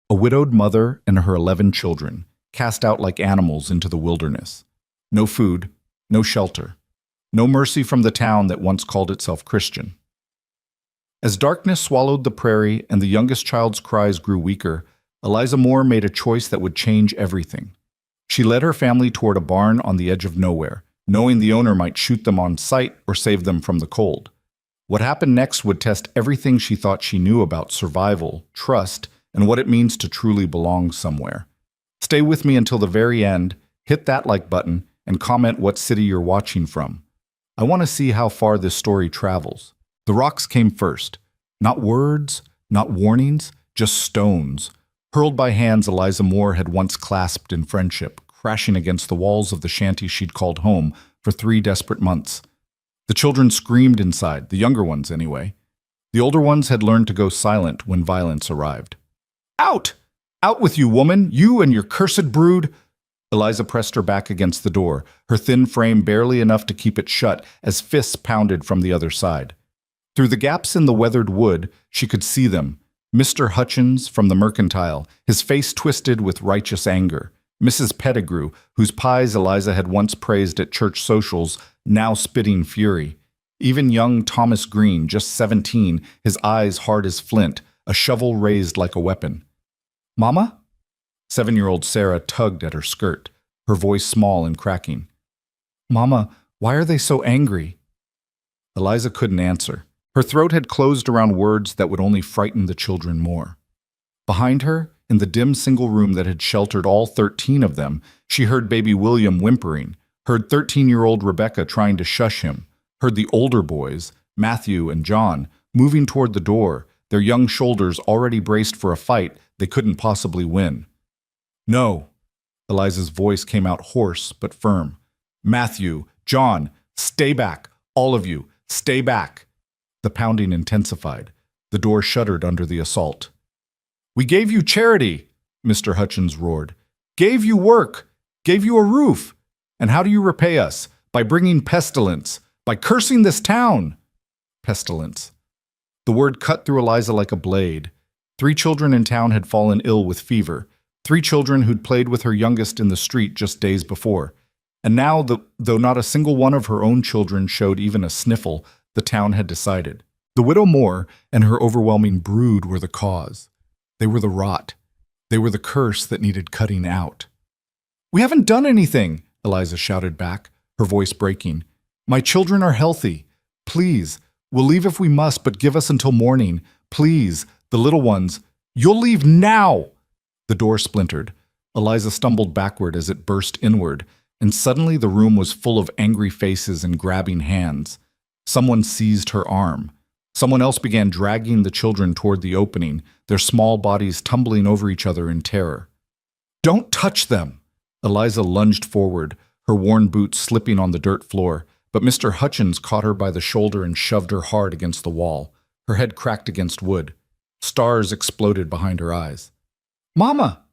A widowed mother and her 11 children, cast out like animals into the wilderness. No food, no shelter, no mercy from the town that once called itself Christian. As darkness swallowed the prairie and the youngest child's cries grew weaker, Eliza Moore made a choice that would change everything. She led her family toward a barn on the edge of nowhere, knowing the owner might shoot them on sight or save them from the cold. What happened next would test everything she thought she knew about survival, trust, and what it means to truly belong somewhere. Stay with me until the very end, hit that like button, and comment what city you're watching from. I want to see how far this story travels. The rocks came first. Not words, not warnings, just stones, hurled by hands Eliza Moore had once clasped in friendship, crashing against the walls of the shanty she'd called home for 3 desperate months. The children screamed inside, the younger ones anyway. The older ones had learned to go silent when violence arrived. Out! Out with you, woman! You and your cursed brood! Eliza pressed her back against the door, her thin frame barely enough to keep it shut as fists pounded from the other side. Through the gaps in the weathered wood, she could see them. Mr. Hutchins from the mercantile, his face twisted with righteous anger. Mrs. Pettigrew, whose pies Eliza had once praised at church socials, now spitting fury. Even young Thomas Green, just 17, his eyes hard as flint, a shovel raised like a weapon. Mama? 7-year-old Sarah tugged at her skirt, her voice small and cracking. Mama, why are they so angry? Eliza couldn't answer. Her throat had closed around words that would only frighten the children more. Behind her, in the dim single room that had sheltered all 13 of them, she heard baby William whimpering, heard 13-year-old Rebecca trying to shush him, heard the older boys, Matthew and John, moving toward the door, their young shoulders already braced for a fight they couldn't possibly win. No. Eliza's voice came out hoarse but firm. Matthew, John, stay back. All of you, stay back. The pounding intensified. The door shuddered under the assault. We gave you charity, Mr. Hutchins roared. Gave you work. Gave you a roof. And how do you repay us? By bringing pestilence. By cursing this town. Pestilence. The word cut through Eliza like a blade. 3 children in town had fallen ill with fever. 3 children who'd played with her youngest in the street just days before. And now, though not a single one of her own children showed even a sniffle, the town had decided. The widow Moore and her overwhelming brood were the cause. They were the rot. They were the curse that needed cutting out. We haven't done anything, Eliza shouted back, her voice breaking. My children are healthy. Please, we'll leave if we must, but give us until morning. Please, the little ones. You'll leave now! The door splintered. Eliza stumbled backward as it burst inward, and suddenly the room was full of angry faces and grabbing hands. Someone seized her arm. Someone else began dragging the children toward the opening, their small bodies tumbling over each other in terror. Don't touch them! Eliza lunged forward, her worn boots slipping on the dirt floor, but Mr. Hutchins caught her by the shoulder and shoved her hard against the wall. Her head cracked against wood. Stars exploded behind her eyes. Mama!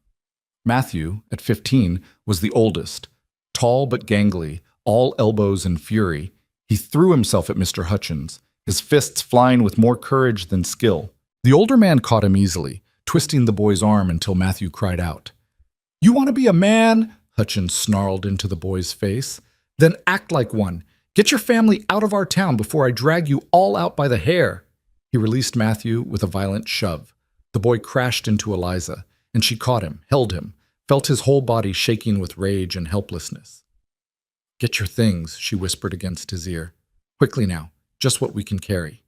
Matthew, at 15, was the oldest. Tall but gangly, all elbows and fury, he threw himself at Mr. Hutchins, his fists flying with more courage than skill. The older man caught him easily, twisting the boy's arm until Matthew cried out. You want to be a man? Hutchins snarled into the boy's face. Then act like one. Get your family out of our town before I drag you all out by the hair. He released Matthew with a violent shove. The boy crashed into Eliza, and she caught him, held him, felt his whole body shaking with rage and helplessness. Get your things, she whispered against his ear. Quickly now, just what we can carry.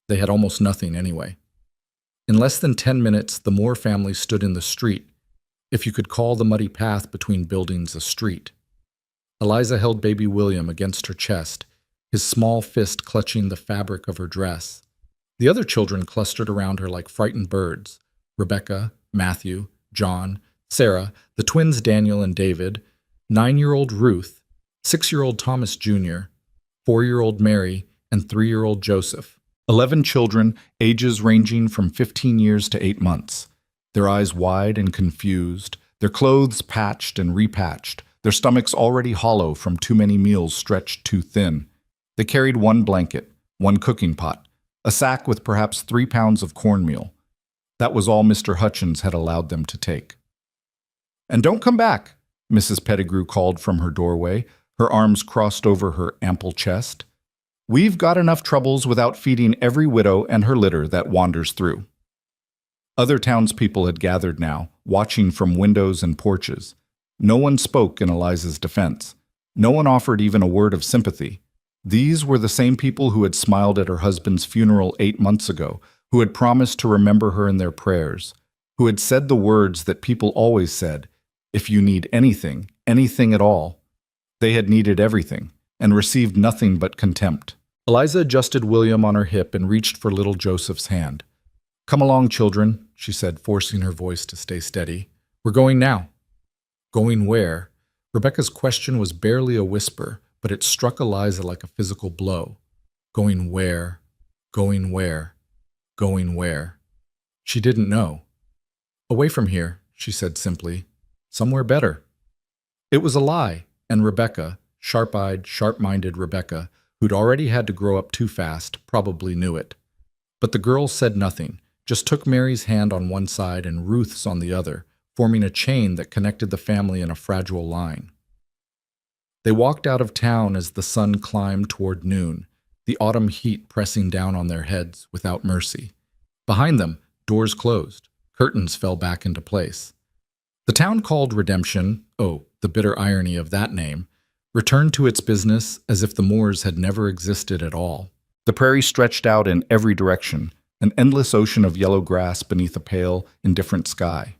They had almost nothing anyway. In less than 10 minutes, the Moore family stood in the street, if you could call the muddy path between buildings a street. Eliza held baby William against her chest, his small fist clutching the fabric of her dress. The other children clustered around her like frightened birds. Rebecca, Matthew, John, Sarah, the twins Daniel and David, 9-year-old Ruth, 6-year-old Thomas Jr., 4-year-old Mary, and 3-year-old Joseph. 11 children, ages ranging from 15 years to 8 months. Their eyes wide and confused, their clothes patched and repatched, their stomachs already hollow from too many meals stretched too thin. They carried 1 blanket, 1 cooking pot, a sack with perhaps 3 pounds of cornmeal. That was all Mr. Hutchins had allowed them to take. "And don't come back," Mrs. Pettigrew called from her doorway, her arms crossed over her ample chest. "We've got enough troubles without feeding every widow and her litter that wanders through." Other townspeople had gathered now, watching from windows and porches. No one spoke in Eliza's defense. No one offered even a word of sympathy. These were the same people who had smiled at her husband's funeral 8 months ago, who had promised to remember her in their prayers, who had said the words that people always said, "If you need anything, anything at all." They had needed everything, and received nothing but contempt. Eliza adjusted William on her hip and reached for little Joseph's hand. "Come along, children," she said, forcing her voice to stay steady. "We're going now." Going where? Rebecca's question was barely a whisper, but it struck Eliza like a physical blow. Going where? Going where? Going where? She didn't know. "Away from here," she said simply. "Somewhere better." It was a lie, and Rebecca, sharp-eyed, sharp-minded Rebecca, who'd already had to grow up too fast, probably knew it. But the girls said nothing, just took Mary's hand on one side and Ruth's on the other, forming a chain that connected the family in a fragile line. They walked out of town as the sun climbed toward noon, the autumn heat pressing down on their heads without mercy. Behind them, doors closed, curtains fell back into place. The town called Redemption, oh, the bitter irony of that name, returned to its business as if the moors had never existed at all. The prairie stretched out in every direction, an endless ocean of yellow grass beneath a pale, indifferent sky.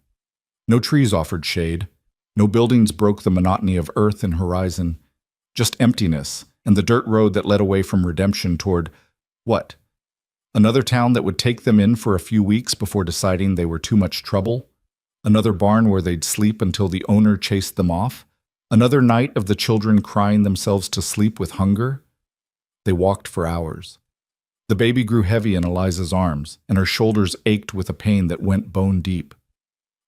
No trees offered shade. No buildings broke the monotony of earth and horizon. Just emptiness and the dirt road that led away from Redemption toward, what? Another town that would take them in for a few weeks before deciding they were too much trouble? Another barn where they'd sleep until the owner chased them off? Another night of the children crying themselves to sleep with hunger? They walked for hours. The baby grew heavy in Eliza's arms, and her shoulders ached with a pain that went bone deep.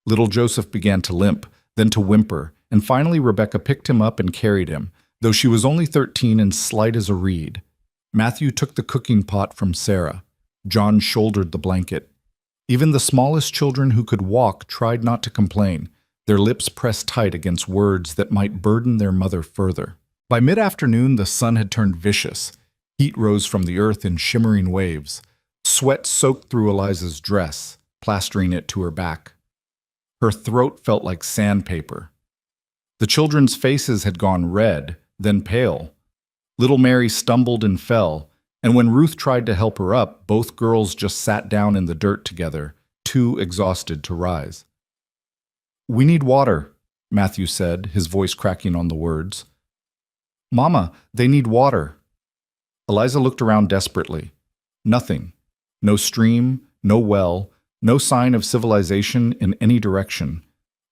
Little Joseph began to limp, then to whimper, and finally Rebecca picked him up and carried him, though she was only 13 and slight as a reed. Matthew took the cooking pot from Sarah. John shouldered the blanket. Even the smallest children who could walk tried not to complain, their lips pressed tight against words that might burden their mother further. By mid-afternoon, the sun had turned vicious. Heat rose from the earth in shimmering waves. Sweat soaked through Eliza's dress, plastering it to her back. Her throat felt like sandpaper. The children's faces had gone red, then pale. Little Mary stumbled and fell, and when Ruth tried to help her up, both girls just sat down in the dirt together, too exhausted to rise. "We need water," Matthew said, his voice cracking on the words. "Mama, they need water." Eliza looked around desperately. Nothing. No stream, no well, no sign of civilization in any direction.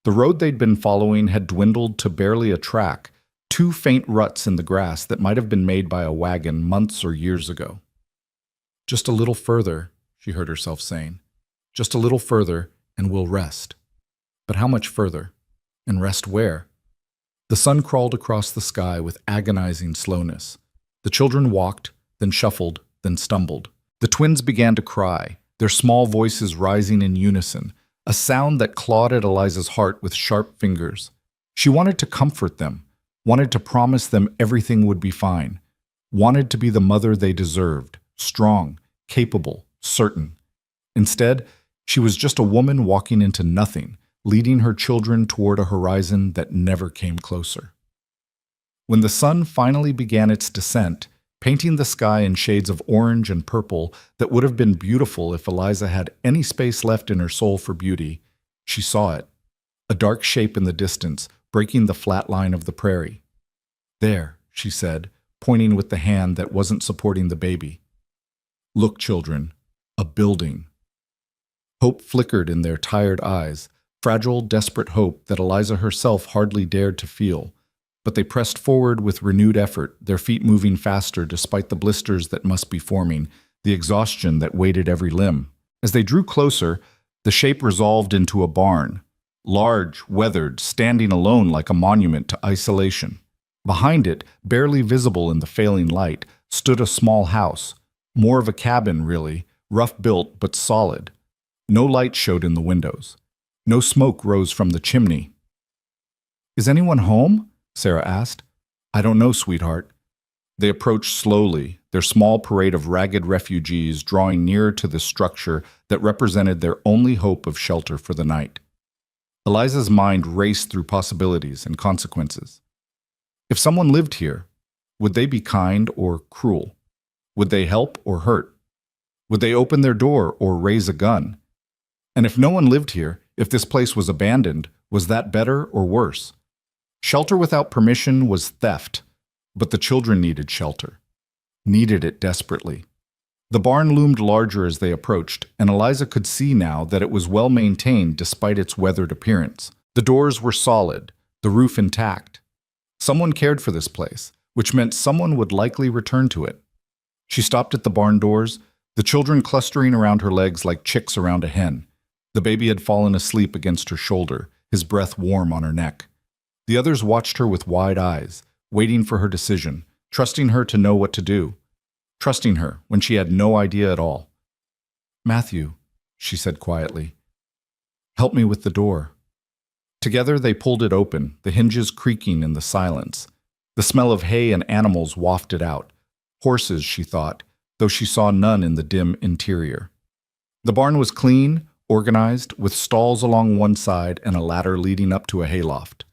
The road they'd been following had dwindled to barely a track, 2 faint ruts in the grass that might have been made by a wagon months or years ago. "Just a little further," she heard herself saying. "Just a little further, and we'll rest." But how much further? And rest where? The sun crawled across the sky with agonizing slowness. The children walked, then shuffled, then stumbled. The twins began to cry, their small voices rising in unison, a sound that clawed at Eliza's heart with sharp fingers. She wanted to comfort them, wanted to promise them everything would be fine, wanted to be the mother they deserved, strong, capable, certain. Instead, she was just a woman walking into nothing, leading her children toward a horizon that never came closer. When the sun finally began its descent, painting the sky in shades of orange and purple that would have been beautiful if Eliza had any space left in her soul for beauty, she saw it, a dark shape in the distance, breaking the flat line of the prairie. "There," she said, pointing with the hand that wasn't supporting the baby. "Look, children, a building." Hope flickered in their tired eyes, fragile, desperate hope that Eliza herself hardly dared to feel. But they pressed forward with renewed effort, their feet moving faster despite the blisters that must be forming, the exhaustion that weighted every limb. As they drew closer, the shape resolved into a barn, large, weathered, standing alone like a monument to isolation. Behind it, barely visible in the failing light, stood a small house, more of a cabin, really, rough-built but solid. No light showed in the windows. No smoke rose from the chimney. "Is anyone home?" Sarah asked. "I don't know, sweetheart." They approached slowly, their small parade of ragged refugees drawing nearer to the structure that represented their only hope of shelter for the night. Eliza's mind raced through possibilities and consequences. If someone lived here, would they be kind or cruel? Would they help or hurt? Would they open their door or raise a gun? And if no one lived here, if this place was abandoned, was that better or worse? Shelter without permission was theft, but the children needed shelter. Needed it desperately. The barn loomed larger as they approached, and Eliza could see now that it was well maintained despite its weathered appearance. The doors were solid, the roof intact. Someone cared for this place, which meant someone would likely return to it. She stopped at the barn doors, the children clustering around her legs like chicks around a hen. The baby had fallen asleep against her shoulder, his breath warm on her neck. The others watched her with wide eyes, waiting for her decision, trusting her to know what to do. Trusting her when she had no idea at all. "Matthew," she said quietly, "help me with the door." Together they pulled it open, the hinges creaking in the silence. The smell of hay and animals wafted out. Horses, she thought, though she saw none in the dim interior. The barn was clean, organized, with stalls along one side and a ladder leading up to a hayloft.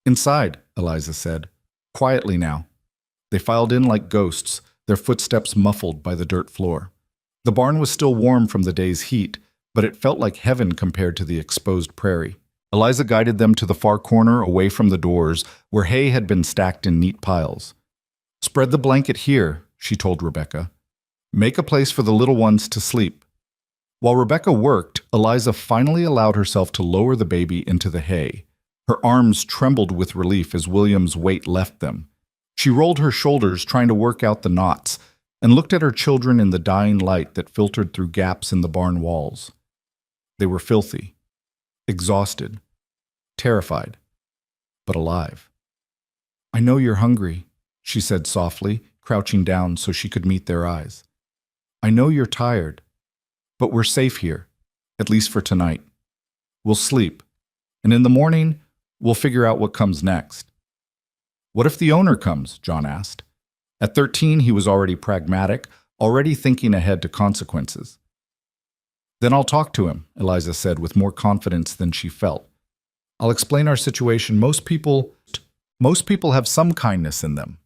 "Inside," Eliza said. "Quietly now." They filed in like ghosts, their footsteps muffled by the dirt floor. The barn was still warm from the day's heat, but it felt like heaven compared to the exposed prairie. Eliza guided them to the far corner away from the doors, where hay had been stacked in neat piles. "Spread the blanket here," she told Rebecca. "Make a place for the little ones to sleep." While Rebecca worked, Eliza finally allowed herself to lower the baby into the hay. Her arms trembled with relief as William's weight left them. She rolled her shoulders, trying to work out the knots, and looked at her children in the dying light that filtered through gaps in the barn walls. They were filthy, exhausted, terrified, but alive. "I know you're hungry," she said softly, crouching down so she could meet their eyes. "I know you're tired, but we're safe here, at least for tonight. We'll sleep, and in the morning, we'll figure out what comes next." "What if the owner comes?" John asked. At 13, he was already pragmatic, already thinking ahead to consequences. "Then I'll talk to him," Eliza said with more confidence than she felt. "I'll explain our situation. Most people have some kindness in them."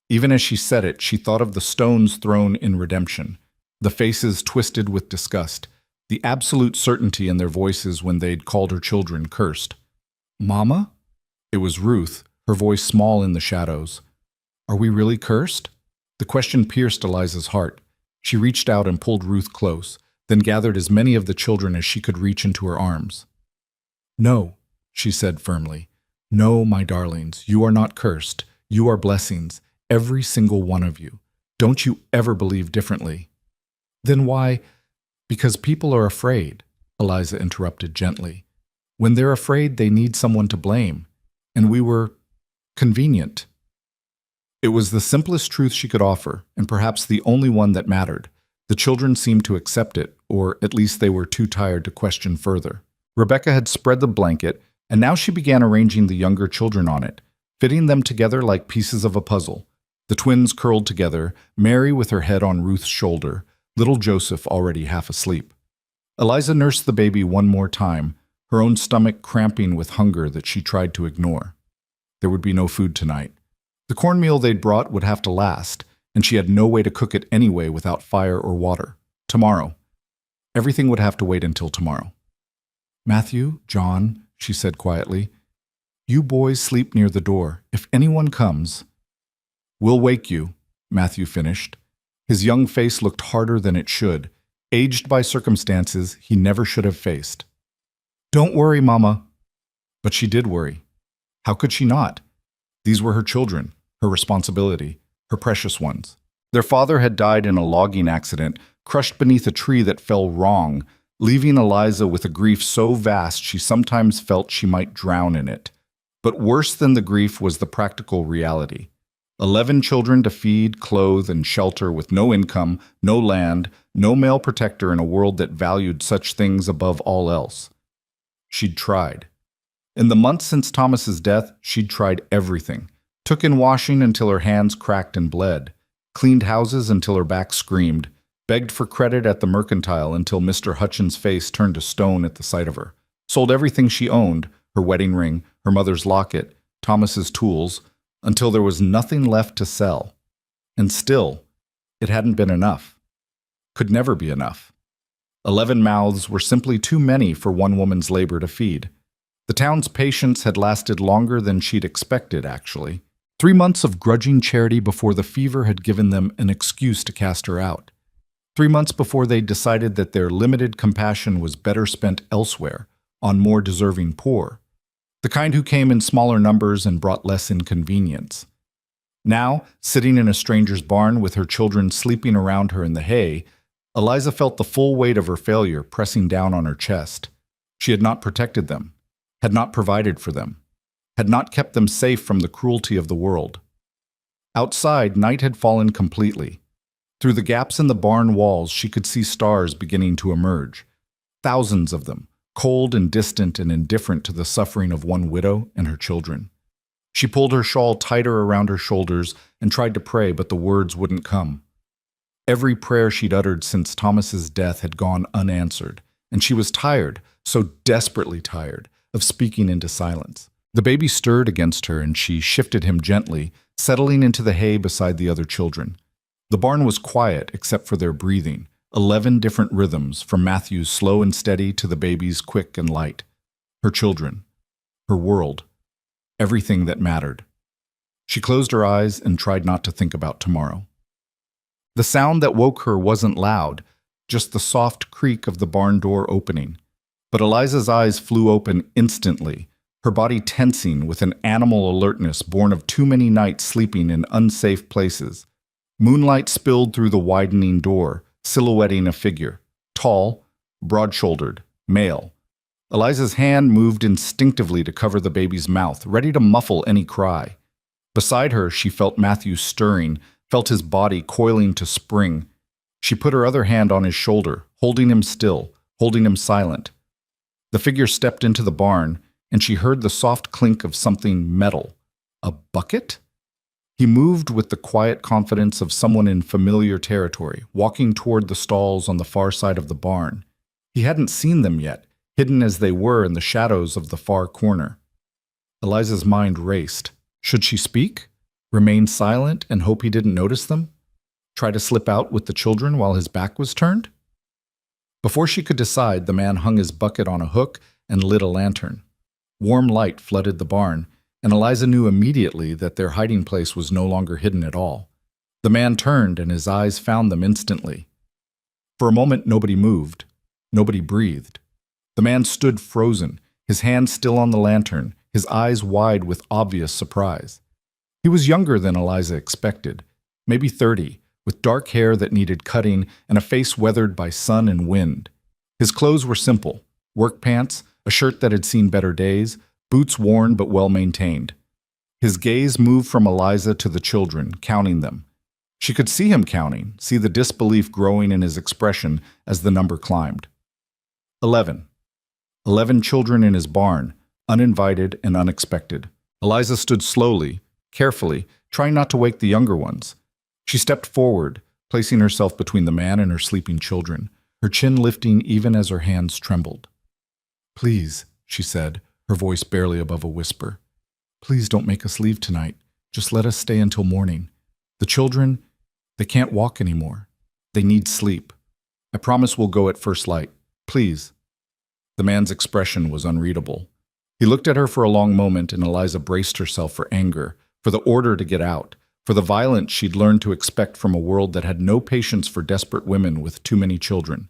Even as she said it, she thought of the stones thrown in redemption, the faces twisted with disgust, the absolute certainty in their voices when they'd called her children cursed. "Mama?" It was Ruth, her voice small in the shadows. "Are we really cursed?" The question pierced Eliza's heart. She reached out and pulled Ruth close, then gathered as many of the children as she could reach into her arms. "No," she said firmly. "No, my darlings, you are not cursed. You are blessings, every single one of you. Don't you ever believe differently." "Then why?" "Because people are afraid," Eliza interrupted gently. "When they're afraid, they need someone to blame. And we were convenient." It was the simplest truth she could offer, and perhaps the only one that mattered. The children seemed to accept it, or at least they were too tired to question further. Rebecca had spread the blanket, and now she began arranging the younger children on it, fitting them together like pieces of a puzzle. The twins curled together, Mary with her head on Ruth's shoulder, little Joseph already half asleep. Eliza nursed the baby one more time, her own stomach cramping with hunger that she tried to ignore. There would be no food tonight. The cornmeal they'd brought would have to last, and she had no way to cook it anyway without fire or water. Tomorrow. Everything would have to wait until tomorrow. "Matthew, John," she said quietly, "you boys sleep near the door. If anyone comes—" "We'll wake you," Matthew finished. His young face looked harder than it should, aged by circumstances he never should have faced. "Don't worry, Mama." But she did worry. How could she not? These were her children, her responsibility, her precious ones. Their father had died in a logging accident, crushed beneath a tree that fell wrong, leaving Eliza with a grief so vast she sometimes felt she might drown in it. But worse than the grief was the practical reality. 11 children to feed, clothe, and shelter with no income, no land, no male protector in a world that valued such things above all else. She'd tried. In the months since Thomas's death, she'd tried everything. Took in washing until her hands cracked and bled. Cleaned houses until her back screamed. Begged for credit at the mercantile until Mr. Hutchins' face turned to stone at the sight of her. Sold everything she owned, her wedding ring, her mother's locket, Thomas's tools, until there was nothing left to sell. And still, it hadn't been enough. Could never be enough. 11 mouths were simply too many for one woman's labor to feed. The town's patience had lasted longer than she'd expected, actually. 3 months of grudging charity before the fever had given them an excuse to cast her out. 3 months before they decided that their limited compassion was better spent elsewhere, on more deserving poor. The kind who came in smaller numbers and brought less inconvenience. Now, sitting in a stranger's barn with her children sleeping around her in the hay, Eliza felt the full weight of her failure pressing down on her chest. She had not protected them, had not provided for them, had not kept them safe from the cruelty of the world. Outside, night had fallen completely. Through the gaps in the barn walls, she could see stars beginning to emerge. Thousands of them, cold and distant and indifferent to the suffering of one widow and her children. She pulled her shawl tighter around her shoulders and tried to pray, but the words wouldn't come. Every prayer she'd uttered since Thomas's death had gone unanswered, and she was tired, so desperately tired, of speaking into silence. The baby stirred against her, and she shifted him gently, settling into the hay beside the other children. The barn was quiet except for their breathing, 11 different rhythms, from Matthew's slow and steady to the baby's quick and light. Her children, her world, everything that mattered. She closed her eyes and tried not to think about tomorrow. The sound that woke her wasn't loud, just the soft creak of the barn door opening. But Eliza's eyes flew open instantly, her body tensing with an animal alertness born of too many nights sleeping in unsafe places. Moonlight spilled through the widening door, silhouetting a figure, tall, broad-shouldered, male. Eliza's hand moved instinctively to cover the baby's mouth, ready to muffle any cry. Beside her, she felt Matthew stirring, felt his body coiling to spring. She put her other hand on his shoulder, holding him still, holding him silent. The figure stepped into the barn, and she heard the soft clink of something metal. A bucket? He moved with the quiet confidence of someone in familiar territory, walking toward the stalls on the far side of the barn. He hadn't seen them yet, hidden as they were in the shadows of the far corner. Eliza's mind raced. Should she speak? Remain silent and hope he didn't notice them? Try to slip out with the children while his back was turned? Before she could decide, the man hung his bucket on a hook and lit a lantern. Warm light flooded the barn, and Eliza knew immediately that their hiding place was no longer hidden at all. The man turned, and his eyes found them instantly. For a moment, nobody moved. Nobody breathed. The man stood frozen, his hand still on the lantern, his eyes wide with obvious surprise. He was younger than Eliza expected, maybe 30, with dark hair that needed cutting and a face weathered by sun and wind. His clothes were simple: work pants, a shirt that had seen better days, boots worn but well-maintained. His gaze moved from Eliza to the children, counting them. She could see him counting, see the disbelief growing in his expression as the number climbed. 11. 11 children in his barn, uninvited and unexpected. Eliza stood slowly, carefully, trying not to wake the younger ones. She stepped forward, placing herself between the man and her sleeping children, her chin lifting even as her hands trembled. "Please," she said, her voice barely above a whisper. "Please don't make us leave tonight. Just let us stay until morning. The children, they can't walk anymore. They need sleep. I promise we'll go at first light. Please." The man's expression was unreadable. He looked at her for a long moment, and Eliza braced herself for anger, for the order to get out, for the violence she'd learned to expect from a world that had no patience for desperate women with too many children.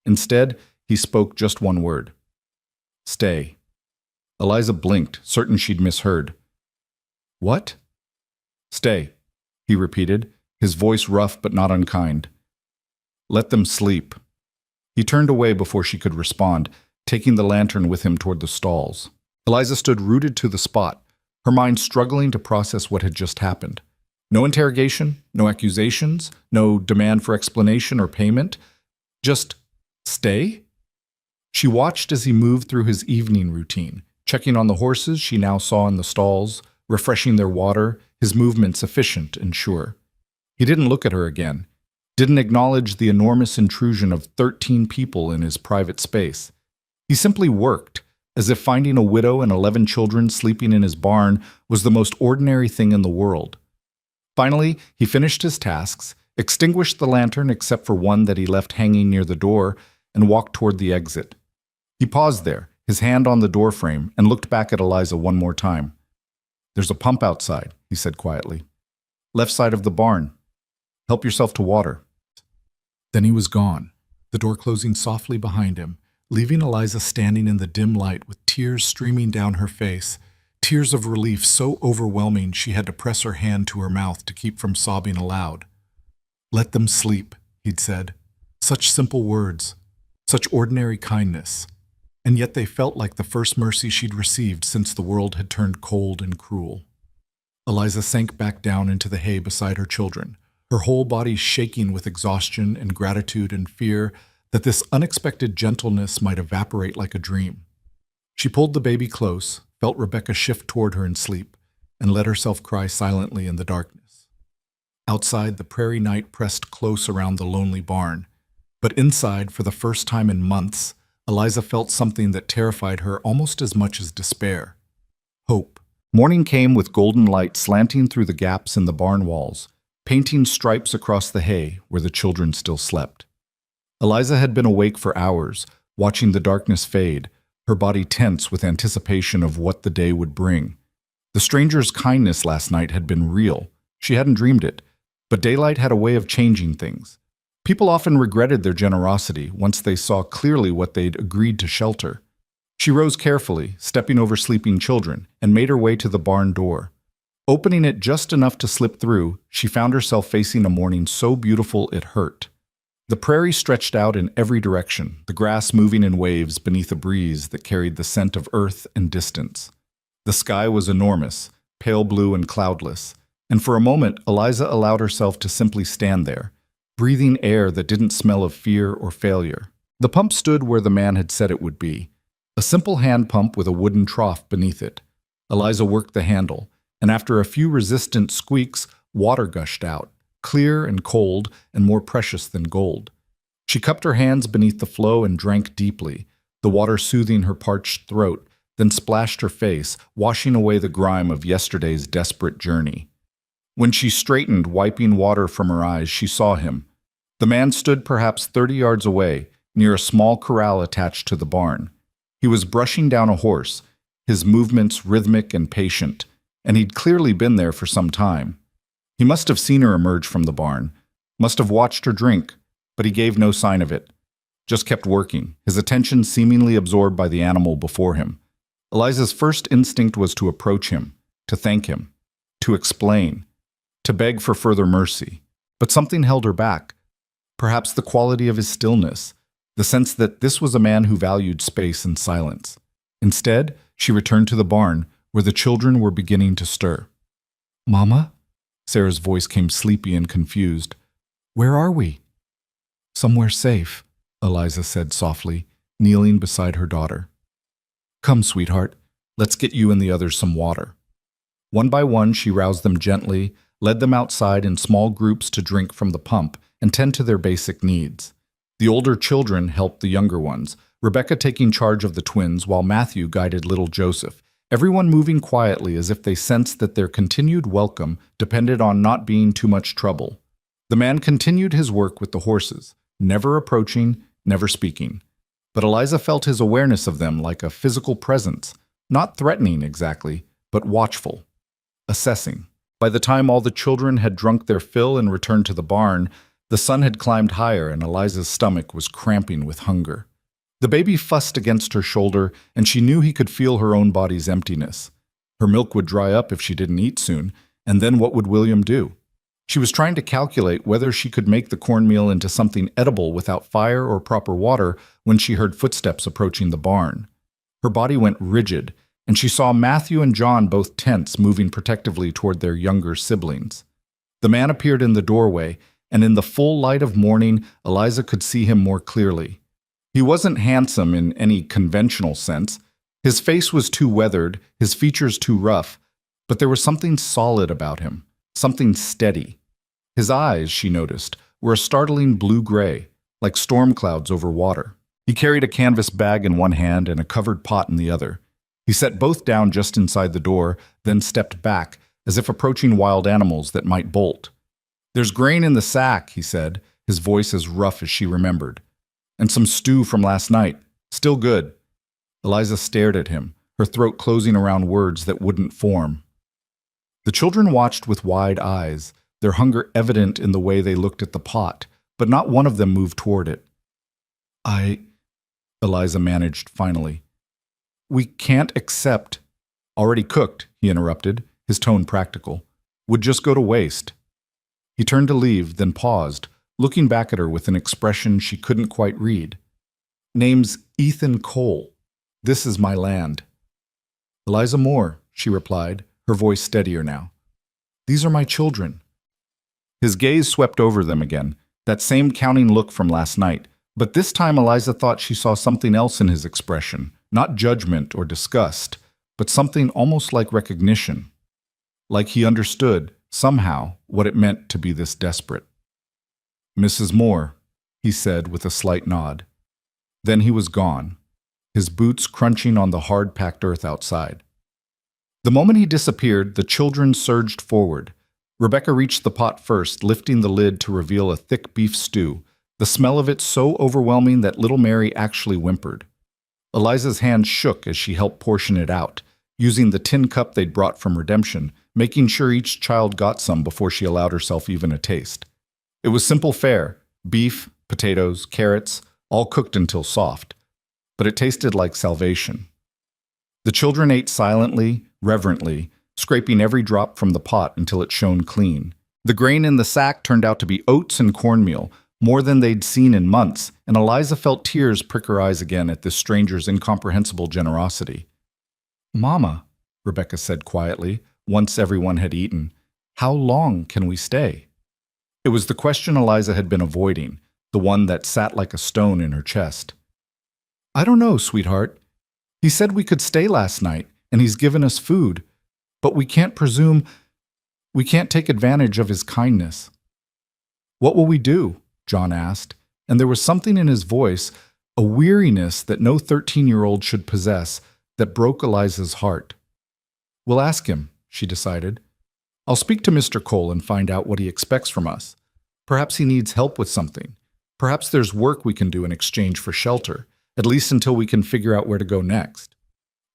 Instead, he spoke just one word. "Stay." Eliza blinked, certain she'd misheard. "What?" "Stay," he repeated, his voice rough but not unkind. "Let them sleep." He turned away before she could respond, taking the lantern with him toward the stalls. Eliza stood rooted to the spot, her mind struggling to process what had just happened. No interrogation, no accusations, no demand for explanation or payment. Just stay? She watched as he moved through his evening routine, checking on the horses she now saw in the stalls, refreshing their water, his movements efficient and sure. He didn't look at her again, didn't acknowledge the enormous intrusion of 13 people in his private space. He simply worked, as if finding a widow and 11 children sleeping in his barn was the most ordinary thing in the world. Finally, he finished his tasks, extinguished the lantern except for one that he left hanging near the door, and walked toward the exit. He paused there, his hand on the doorframe, and looked back at Eliza one more time. "There's a pump outside," he said quietly. "Left side of the barn. Help yourself to water." Then he was gone, the door closing softly behind him, leaving Eliza standing in the dim light with tears streaming down her face, tears of relief so overwhelming she had to press her hand to her mouth to keep from sobbing aloud. "Let them sleep," he'd said. Such simple words, such ordinary kindness, and yet they felt like the first mercy she'd received since the world had turned cold and cruel. Eliza sank back down into the hay beside her children, her whole body shaking with exhaustion and gratitude and fear that this unexpected gentleness might evaporate like a dream. She pulled the baby close, felt Rebecca shift toward her in sleep, and let herself cry silently in the darkness. Outside, the prairie night pressed close around the lonely barn, but inside, for the first time in months, Eliza felt something that terrified her almost as much as despair. Hope. Morning came with golden light slanting through the gaps in the barn walls, painting stripes across the hay where the children still slept. Eliza had been awake for hours, watching the darkness fade, her body tense with anticipation of what the day would bring. The stranger's kindness last night had been real. She hadn't dreamed it, but daylight had a way of changing things. People often regretted their generosity once they saw clearly what they'd agreed to shelter. She rose carefully, stepping over sleeping children, and made her way to the barn door. Opening it just enough to slip through, she found herself facing a morning so beautiful it hurt. The prairie stretched out in every direction, the grass moving in waves beneath a breeze that carried the scent of earth and distance. The sky was enormous, pale blue and cloudless, and for a moment Eliza allowed herself to simply stand there, breathing air that didn't smell of fear or failure. The pump stood where the man had said it would be, a simple hand pump with a wooden trough beneath it. Eliza worked the handle, and after a few resistant squeaks, water gushed out, clear and cold and more precious than gold. She cupped her hands beneath the flow and drank deeply, the water soothing her parched throat, then splashed her face, washing away the grime of yesterday's desperate journey. When she straightened, wiping water from her eyes, she saw him. The man stood perhaps 30 yards away, near a small corral attached to the barn. He was brushing down a horse, his movements rhythmic and patient, and he'd clearly been there for some time. He must have seen her emerge from the barn, must have watched her drink, but he gave no sign of it. Just kept working, his attention seemingly absorbed by the animal before him. Eliza's first instinct was to approach him, to thank him, to explain, to beg for further mercy. But something held her back. Perhaps the quality of his stillness, the sense that this was a man who valued space and silence. Instead, she returned to the barn, where the children were beginning to stir. "Mama?" Sarah's voice came sleepy and confused. "Where are we?" "Somewhere safe," Eliza said softly, kneeling beside her daughter. "Come, sweetheart, let's get you and the others some water." One by one, she roused them gently, led them outside in small groups to drink from the pump and tend to their basic needs. The older children helped the younger ones, Rebecca taking charge of the twins while Matthew guided little Joseph, everyone moving quietly as if they sensed that their continued welcome depended on not being too much trouble. The man continued his work with the horses, never approaching, never speaking. But Eliza felt his awareness of them like a physical presence, not threatening exactly, but watchful, assessing. By the time all the children had drunk their fill and returned to the barn, the sun had climbed higher and Eliza's stomach was cramping with hunger. The baby fussed against her shoulder, and she knew he could feel her own body's emptiness. Her milk would dry up if she didn't eat soon, and then what would William do? She was trying to calculate whether she could make the cornmeal into something edible without fire or proper water when she heard footsteps approaching the barn. Her body went rigid, and she saw Matthew and John both tense, moving protectively toward their younger siblings. The man appeared in the doorway, and in the full light of morning, Eliza could see him more clearly. He wasn't handsome in any conventional sense. His face was too weathered, his features too rough, but there was something solid about him, something steady. His eyes, she noticed, were a startling blue-gray, like storm clouds over water. He carried a canvas bag in one hand and a covered pot in the other. He set both down just inside the door, then stepped back, as if approaching wild animals that might bolt. "There's grain in the sack," he said, his voice as rough as she remembered. "And some stew from last night. Still good." Eliza stared at him, her throat closing around words that wouldn't form. The children watched with wide eyes, their hunger evident in the way they looked at the pot, but not one of them moved toward it. Eliza managed finally. "We can't accept—" "Already cooked," he interrupted, his tone practical. "Would just go to waste." He turned to leave, then paused, looking back at her with an expression she couldn't quite read. "Name's Ethan Cole. This is my land." "Eliza Moore," she replied, her voice steadier now. "These are my children." His gaze swept over them again, that same counting look from last night, but this time Eliza thought she saw something else in his expression, not judgment or disgust, but something almost like recognition. Like he understood, somehow, what it meant to be this desperate. "Mrs. Moore," he said with a slight nod. Then he was gone, his boots crunching on the hard-packed earth outside. The moment he disappeared, the children surged forward. Rebecca reached the pot first, lifting the lid to reveal a thick beef stew, the smell of it so overwhelming that little Mary actually whimpered. Eliza's hand shook as she helped portion it out, using the tin cup they'd brought from Redemption, making sure each child got some before she allowed herself even a taste. It was simple fare: beef, potatoes, carrots, all cooked until soft. But it tasted like salvation. The children ate silently, reverently, scraping every drop from the pot until it shone clean. The grain in the sack turned out to be oats and cornmeal, more than they'd seen in months, and Eliza felt tears prick her eyes again at this stranger's incomprehensible generosity. "Mama," Rebecca said quietly, once everyone had eaten, "how long can we stay?" It was the question Eliza had been avoiding, the one that sat like a stone in her chest. "I don't know, sweetheart. He said we could stay last night, and he's given us food, but we can't take advantage of his kindness." "What will we do?" John asked, and there was something in his voice, a weariness that no 13-year-old should possess, that broke Eliza's heart. "We'll ask him," she decided. "I'll speak to Mr. Cole and find out what he expects from us. Perhaps he needs help with something. Perhaps there's work we can do in exchange for shelter, at least until we can figure out where to go next."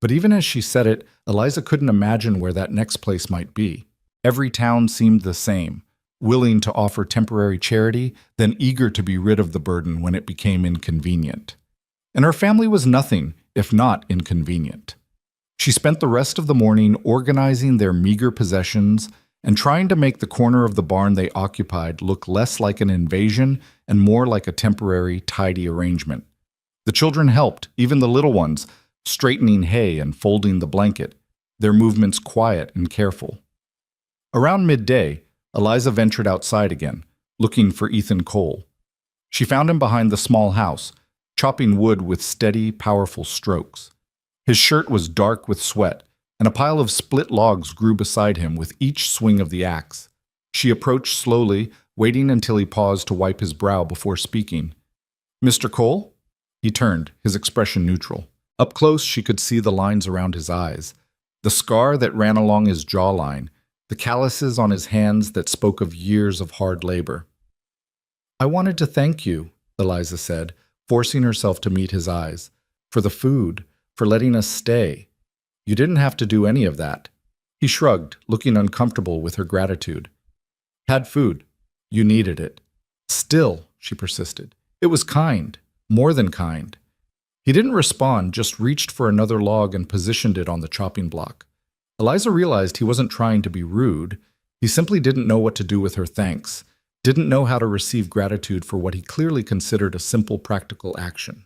But even as she said it, Eliza couldn't imagine where that next place might be. Every town seemed the same, willing to offer temporary charity, then eager to be rid of the burden when it became inconvenient. And her family was nothing if not inconvenient. She spent the rest of the morning organizing their meager possessions and trying to make the corner of the barn they occupied look less like an invasion and more like a temporary, tidy arrangement. The children helped, even the little ones, straightening hay and folding the blanket, their movements quiet and careful. Around midday, Eliza ventured outside again, looking for Ethan Cole. She found him behind the small house, chopping wood with steady, powerful strokes. His shirt was dark with sweat, and a pile of split logs grew beside him with each swing of the axe. She approached slowly, waiting until he paused to wipe his brow before speaking. "Mr. Cole?" He turned, his expression neutral. Up close, she could see the lines around his eyes, the scar that ran along his jawline, the calluses on his hands that spoke of years of hard labor. "I wanted to thank you," Eliza said, forcing herself to meet his eyes, "for the food, for letting us stay. You didn't have to do any of that." He shrugged, looking uncomfortable with her gratitude. "Had food. You needed it." "Still," she persisted, "it was kind, more than kind." He didn't respond, just reached for another log and positioned it on the chopping block. Eliza realized he wasn't trying to be rude. He simply didn't know what to do with her thanks, didn't know how to receive gratitude for what he clearly considered a simple, practical action.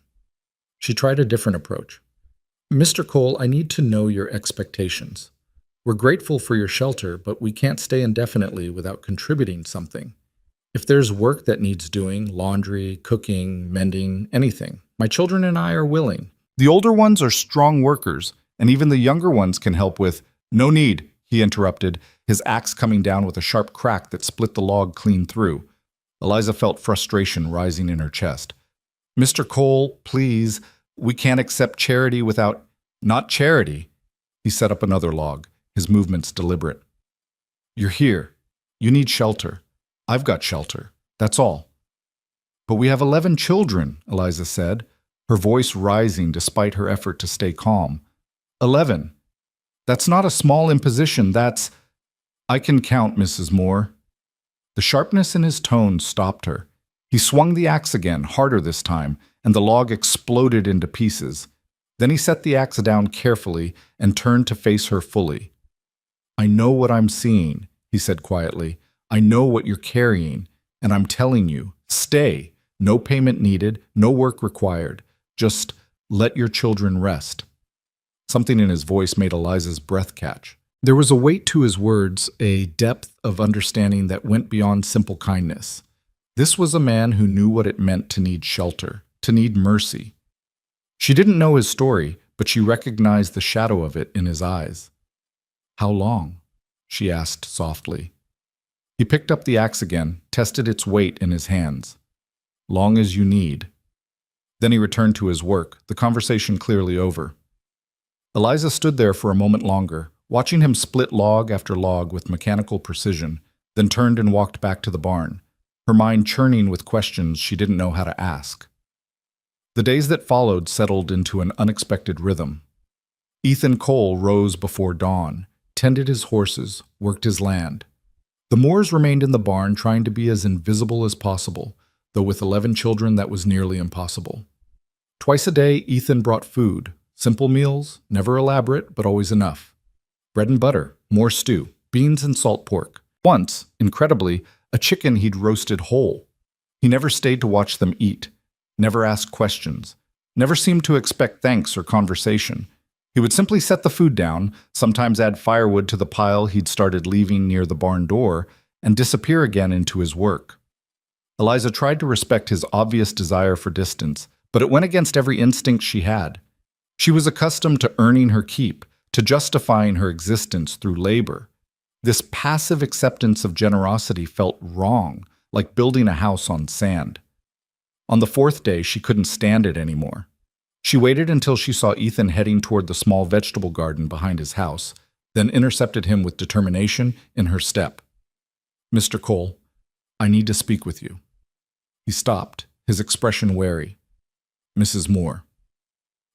She tried a different approach. "Mr. Cole, I need to know your expectations." We're grateful for your shelter, but we can't stay indefinitely without contributing something. If there's work that needs doing, laundry, cooking, mending, anything, my children and I are willing. The older ones are strong workers, and even the younger ones can help with— No need, he interrupted, his axe coming down with a sharp crack that split the log clean through. Eliza felt frustration rising in her chest. Mr. Cole, please, we can't accept charity without— Not charity. He set up another log, his movements deliberate. You're here. You need shelter. I've got shelter. That's all. But we have 11 children, Eliza said, her voice rising despite her effort to stay calm. 11. That's not a small imposition, that's— I can count, Mrs. Moore. The sharpness in his tone stopped her. He swung the axe again, harder this time, and the log exploded into pieces. Then he set the axe down carefully and turned to face her fully. I know what I'm seeing, he said quietly. I know what you're carrying, and I'm telling you, stay. No payment needed, no work required. Just let your children rest. Something in his voice made Eliza's breath catch. There was a weight to his words, a depth of understanding that went beyond simple kindness. This was a man who knew what it meant to need shelter, to need mercy. She didn't know his story, but she recognized the shadow of it in his eyes. How long? She asked softly. He picked up the axe again, tested its weight in his hands. Long as you need. Then he returned to his work, the conversation clearly over. Eliza stood there for a moment longer, watching him split log after log with mechanical precision, then turned and walked back to the barn, her mind churning with questions she didn't know how to ask. The days that followed settled into an unexpected rhythm. Ethan Cole rose before dawn, tended his horses, worked his land. The Moores remained in the barn trying to be as invisible as possible, though with 11 children that was nearly impossible. Twice a day, Ethan brought food, simple meals, never elaborate, but always enough. Bread and butter, more stew, beans and salt pork. Once, incredibly, a chicken he'd roasted whole. He never stayed to watch them eat, never asked questions, never seemed to expect thanks or conversation. He would simply set the food down, sometimes add firewood to the pile he'd started leaving near the barn door, and disappear again into his work. Eliza tried to respect his obvious desire for distance, but it went against every instinct she had. She was accustomed to earning her keep, to justifying her existence through labor. This passive acceptance of generosity felt wrong, like building a house on sand. On the 4th day, she couldn't stand it anymore. She waited until she saw Ethan heading toward the small vegetable garden behind his house, then intercepted him with determination in her step. Mr. Cole, I need to speak with you. He stopped, his expression wary. Mrs. Moore.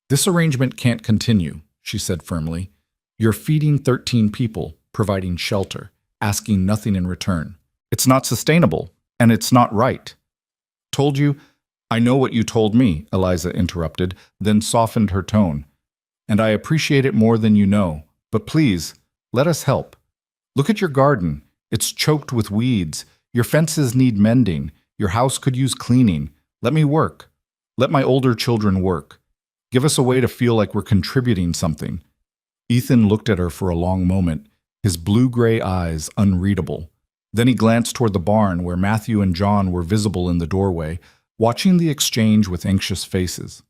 This arrangement can't continue, she said firmly. You're feeding 13 people, providing shelter, asking nothing in return. It's not sustainable, and it's not right. Told you— I know what you told me, Eliza interrupted, then softened her tone. And I appreciate it more than you know. But please, let us help. Look at your garden. It's choked with weeds. Your fences need mending. Your house could use cleaning. Let me work. Let my older children work. Give us a way to feel like we're contributing something. Ethan looked at her for a long moment, his blue-gray eyes unreadable. Then he glanced toward the barn where Matthew and John were visible in the doorway, watching the exchange with anxious faces.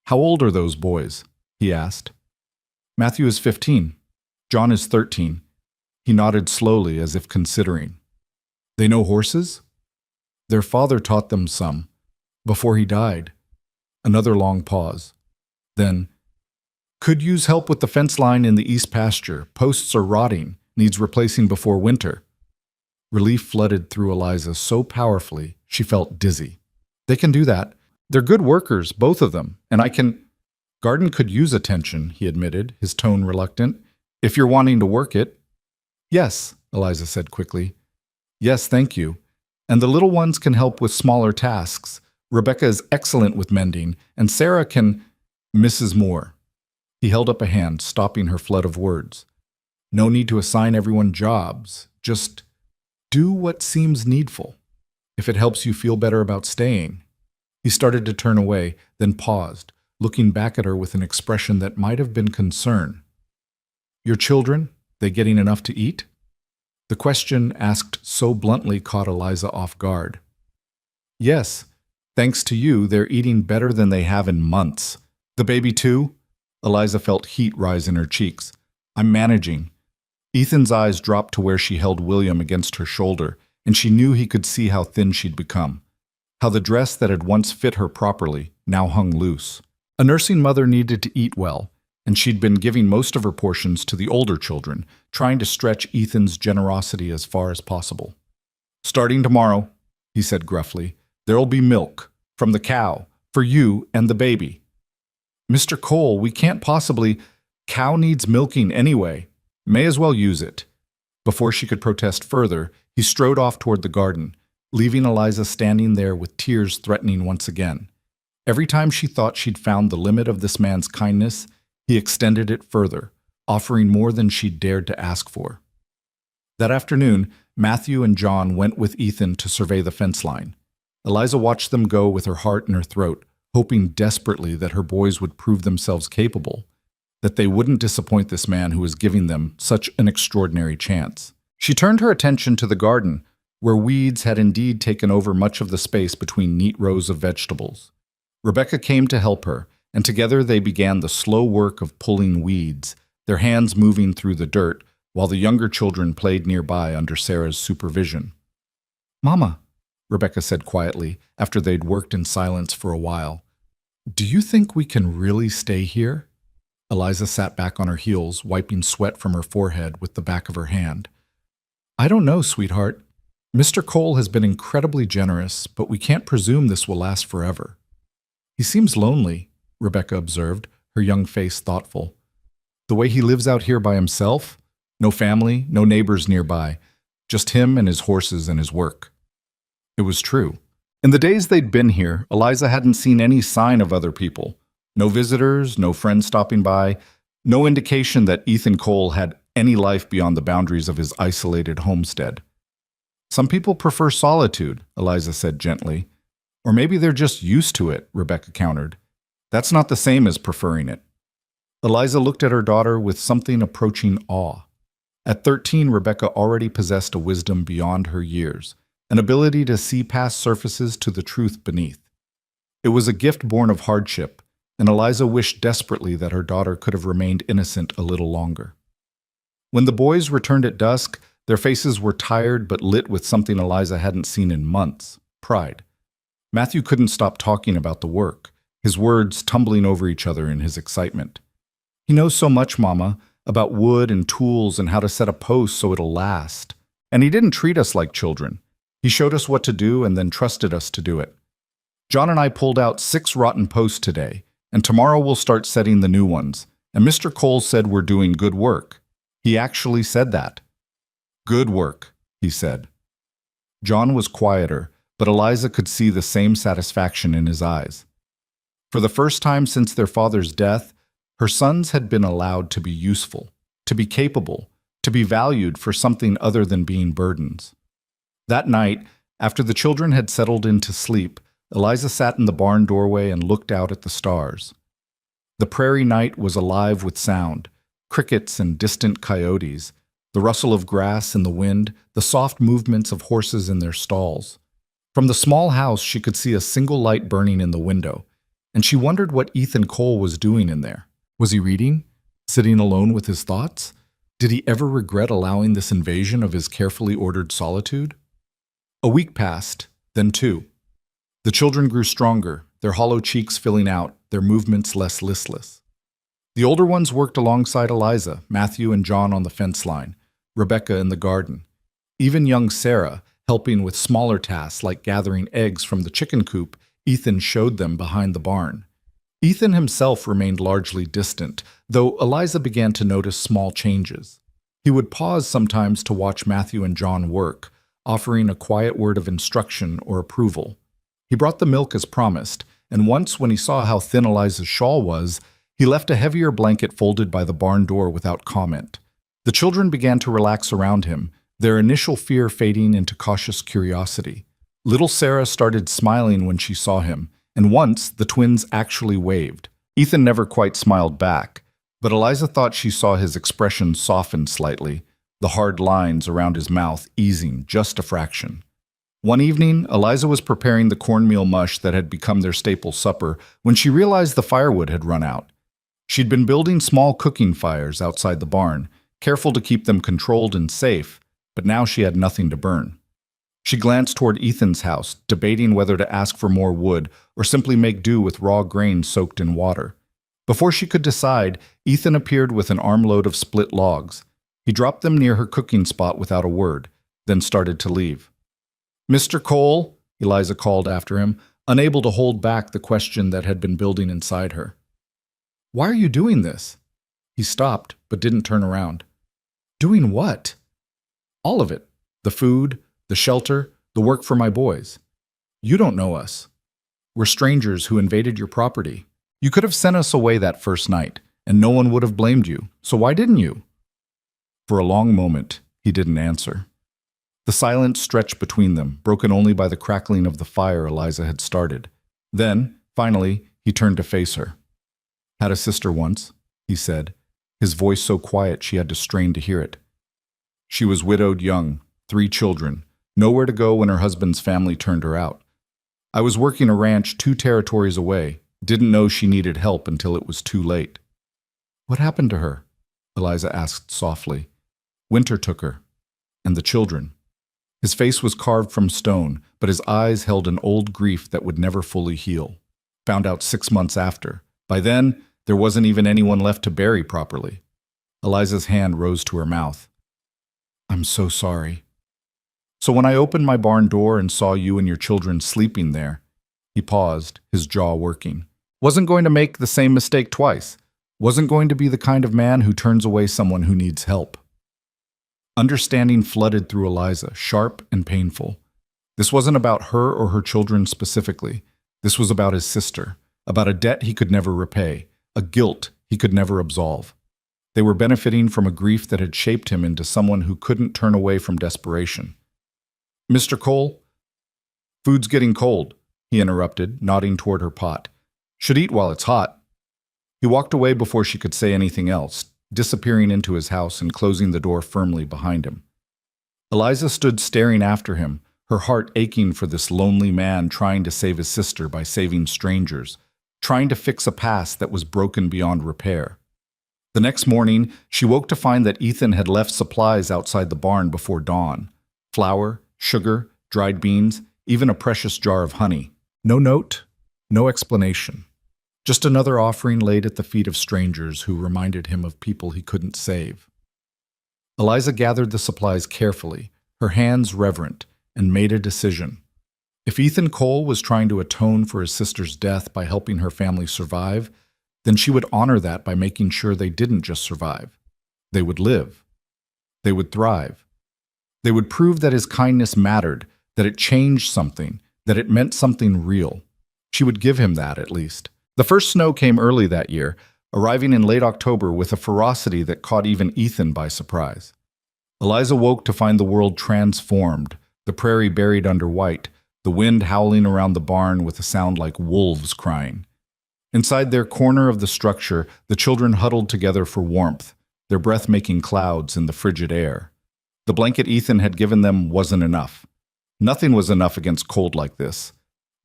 How old are those boys? He asked. Matthew is 15. John is 13. He nodded slowly as if considering. They know horses? Their father taught them some, before he died. Another long pause. Then, could use help with the fence line in the east pasture. Posts are rotting, needs replacing before winter. Relief flooded through Eliza so powerfully she felt dizzy. They can do that. They're good workers, both of them, and I can— Garden could use attention, he admitted, his tone reluctant. If you're wanting to work it. Yes, Eliza said quickly. Yes, thank you. And the little ones can help with smaller tasks. Rebecca is excellent with mending, and Sarah can— Mrs. Moore. He held up a hand, stopping her flood of words. No need to assign everyone jobs. Just do what seems needful. If it helps you feel better about staying. He started to turn away, then paused, looking back at her with an expression that might have been concern. Your children? They getting enough to eat? The question, asked so bluntly, caught Eliza off guard. Yes, thanks to you, they're eating better than they have in months. The baby too? Eliza felt heat rise in her cheeks. I'm managing. Ethan's eyes dropped to where she held William against her shoulder, and she knew he could see how thin she'd become. How the dress that had once fit her properly now hung loose. A nursing mother needed to eat well, and she'd been giving most of her portions to the older children, trying to stretch Ethan's generosity as far as possible. Starting tomorrow, he said gruffly, there'll be milk from the cow for you and the baby. Mr. Cole, we can't possibly. Cow needs milking anyway. May as well use it. Before she could protest further, he strode off toward the garden, leaving Eliza standing there with tears threatening once again. Every time she thought she'd found the limit of this man's kindness, he extended it further, offering more than she'd dared to ask for. That afternoon, Matthew and John went with Ethan to survey the fence line. Eliza watched them go with her heart in her throat, hoping desperately that her boys would prove themselves capable, that they wouldn't disappoint this man who was giving them such an extraordinary chance. She turned her attention to the garden, where weeds had indeed taken over much of the space between neat rows of vegetables. Rebecca came to help her, and together they began the slow work of pulling weeds, their hands moving through the dirt, while the younger children played nearby under Sarah's supervision. "Mama," Rebecca said quietly, after they'd worked in silence for a while, "do you think we can really stay here?" Eliza sat back on her heels, wiping sweat from her forehead with the back of her hand. "I don't know, sweetheart. Mr. Cole has been incredibly generous, but we can't presume this will last forever." "He seems lonely," Rebecca observed, her young face thoughtful. "The way he lives out here by himself? No family, no neighbors nearby, just him and his horses and his work." It was true. In the days they'd been here, Eliza hadn't seen any sign of other people. No visitors, no friends stopping by, no indication that Ethan Cole had any life beyond the boundaries of his isolated homestead. "Some people prefer solitude," Eliza said gently. "Or maybe they're just used to it," Rebecca countered. "That's not the same as preferring it." Eliza looked at her daughter with something approaching awe. At 13, Rebecca already possessed a wisdom beyond her years, an ability to see past surfaces to the truth beneath. It was a gift born of hardship, and Eliza wished desperately that her daughter could have remained innocent a little longer. When the boys returned at dusk, their faces were tired but lit with something Eliza hadn't seen in months: pride. Matthew couldn't stop talking about the work, his words tumbling over each other in his excitement. "He knows so much, Mama, about wood and tools and how to set a post so it'll last. And he didn't treat us like children. He showed us what to do and then trusted us to do it. John and I pulled out 6 rotten posts today, and tomorrow we'll start setting the new ones. And Mr. Cole said we're doing good work. He actually said that." "Good work," he said. John was quieter, but Eliza could see the same satisfaction in his eyes. For the first time since their father's death, her sons had been allowed to be useful, to be capable, to be valued for something other than being burdens. That night, after the children had settled into sleep, Eliza sat in the barn doorway and looked out at the stars. The prairie night was alive with sound, crickets and distant coyotes, the rustle of grass in the wind, the soft movements of horses in their stalls. From the small house, she could see a single light burning in the window, and she wondered what Ethan Cole was doing in there. Was he reading? Sitting alone with his thoughts? Did he ever regret allowing this invasion of his carefully ordered solitude? A week passed, then 2. The children grew stronger, their hollow cheeks filling out, their movements less listless. The older ones worked alongside Eliza, Matthew and John on the fence line, Rebecca in the garden. Even young Sarah, helping with smaller tasks like gathering eggs from the chicken coop Ethan showed them behind the barn. Ethan himself remained largely distant, though Eliza began to notice small changes. He would pause sometimes to watch Matthew and John work, offering a quiet word of instruction or approval. He brought the milk as promised, and once when he saw how thin Eliza's shawl was, he left a heavier blanket folded by the barn door without comment. The children began to relax around him, their initial fear fading into cautious curiosity. Little Sarah started smiling when she saw him, and once the twins actually waved. Ethan never quite smiled back, But Eliza thought she saw his expression soften slightly, the hard lines around his mouth easing just a fraction. One evening, Eliza was preparing the cornmeal mush that had become their staple supper when she realized the firewood had run out. She'd been building small cooking fires outside the barn, careful to keep them controlled and safe, but now she had nothing to burn. She glanced toward Ethan's house, debating whether to ask for more wood or simply make do with raw grain soaked in water. Before she could decide, Ethan appeared with an armload of split logs. He dropped them near her cooking spot without a word, then started to leave. "Mr. Cole," Eliza called after him, unable to hold back the question that had been building inside her. "Why are you doing this?" He stopped, but didn't turn around. "Doing what?" "All of it. The food, the shelter, the work for my boys. You don't know us. We're strangers who invaded your property. You could have sent us away that first night, and no one would have blamed you. So why didn't you?" For a long moment, he didn't answer. The silence stretched between them, broken only by the crackling of the fire Eliza had started. Then, finally, he turned to face her. "Had a sister once," he said, his voice so quiet she had to strain to hear it. "She was widowed young, 3 children, nowhere to go when her husband's family turned her out. I was working a ranch 2 territories away, didn't know she needed help until it was too late." "What happened to her?" Eliza asked softly. "Winter took her. And the children." His face was carved from stone, but his eyes held an old grief that would never fully heal. Found out 6 months after. By then, there wasn't even anyone left to bury properly. Eliza's hand rose to her mouth. "I'm so sorry." "So when I opened my barn door and saw you and your children sleeping there," he paused, his jaw working. "Wasn't going to make the same mistake twice. Wasn't going to be the kind of man who turns away someone who needs help." Understanding flooded through Eliza, sharp and painful. This wasn't about her or her children specifically. This was about his sister, about a debt he could never repay, a guilt he could never absolve. They were benefiting from a grief that had shaped him into someone who couldn't turn away from desperation. "Mr. Cole?" "Food's getting cold," he interrupted, nodding toward her pot. "Should eat while it's hot." He walked away before she could say anything else, disappearing into his house and closing the door firmly behind him. Eliza stood staring after him, her heart aching for this lonely man trying to save his sister by saving strangers, trying to fix a past that was broken beyond repair. The next morning, she woke to find that Ethan had left supplies outside the barn before dawn. Flour, sugar, dried beans, even a precious jar of honey. No note, no explanation. Just another offering laid at the feet of strangers who reminded him of people he couldn't save. Eliza gathered the supplies carefully, her hands reverent, and made a decision. If Ethan Cole was trying to atone for his sister's death by helping her family survive, then she would honor that by making sure they didn't just survive. They would live. They would thrive. They would prove that his kindness mattered, that it changed something, that it meant something real. She would give him that, at least. The first snow came early that year, arriving in late October with a ferocity that caught even Ethan by surprise. Eliza woke to find the world transformed, the prairie buried under white, the wind howling around the barn with a sound like wolves crying. Inside their corner of the structure, the children huddled together for warmth, their breath making clouds in the frigid air. The blanket Ethan had given them wasn't enough. Nothing was enough against cold like this.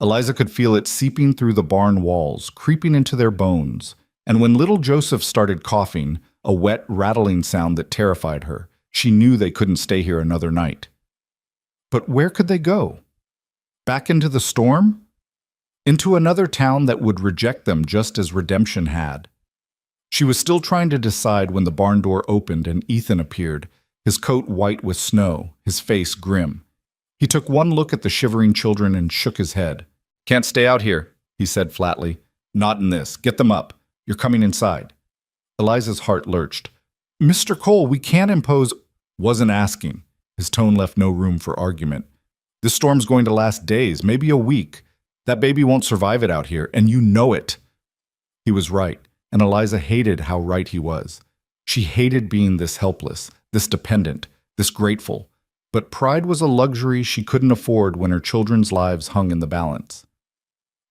Eliza could feel it seeping through the barn walls, creeping into their bones, and when little Joseph started coughing, a wet, rattling sound that terrified her, she knew they couldn't stay here another night. But where could they go? Back into the storm? Into another town that would reject them just as redemption had. She was still trying to decide when the barn door opened and Ethan appeared, his coat white with snow, his face grim. He took one look at the shivering children and shook his head. "Can't stay out here," he said flatly. "Not in this. Get them up. You're coming inside." Eliza's heart lurched. "Mr. Cole, we can't impose—" "Wasn't asking." His tone left no room for argument. "This storm's going to last days, maybe a week. That baby won't survive it out here, and you know it." He was right, and Eliza hated how right he was. She hated being this helpless, this dependent, this grateful. But pride was a luxury she couldn't afford when her children's lives hung in the balance.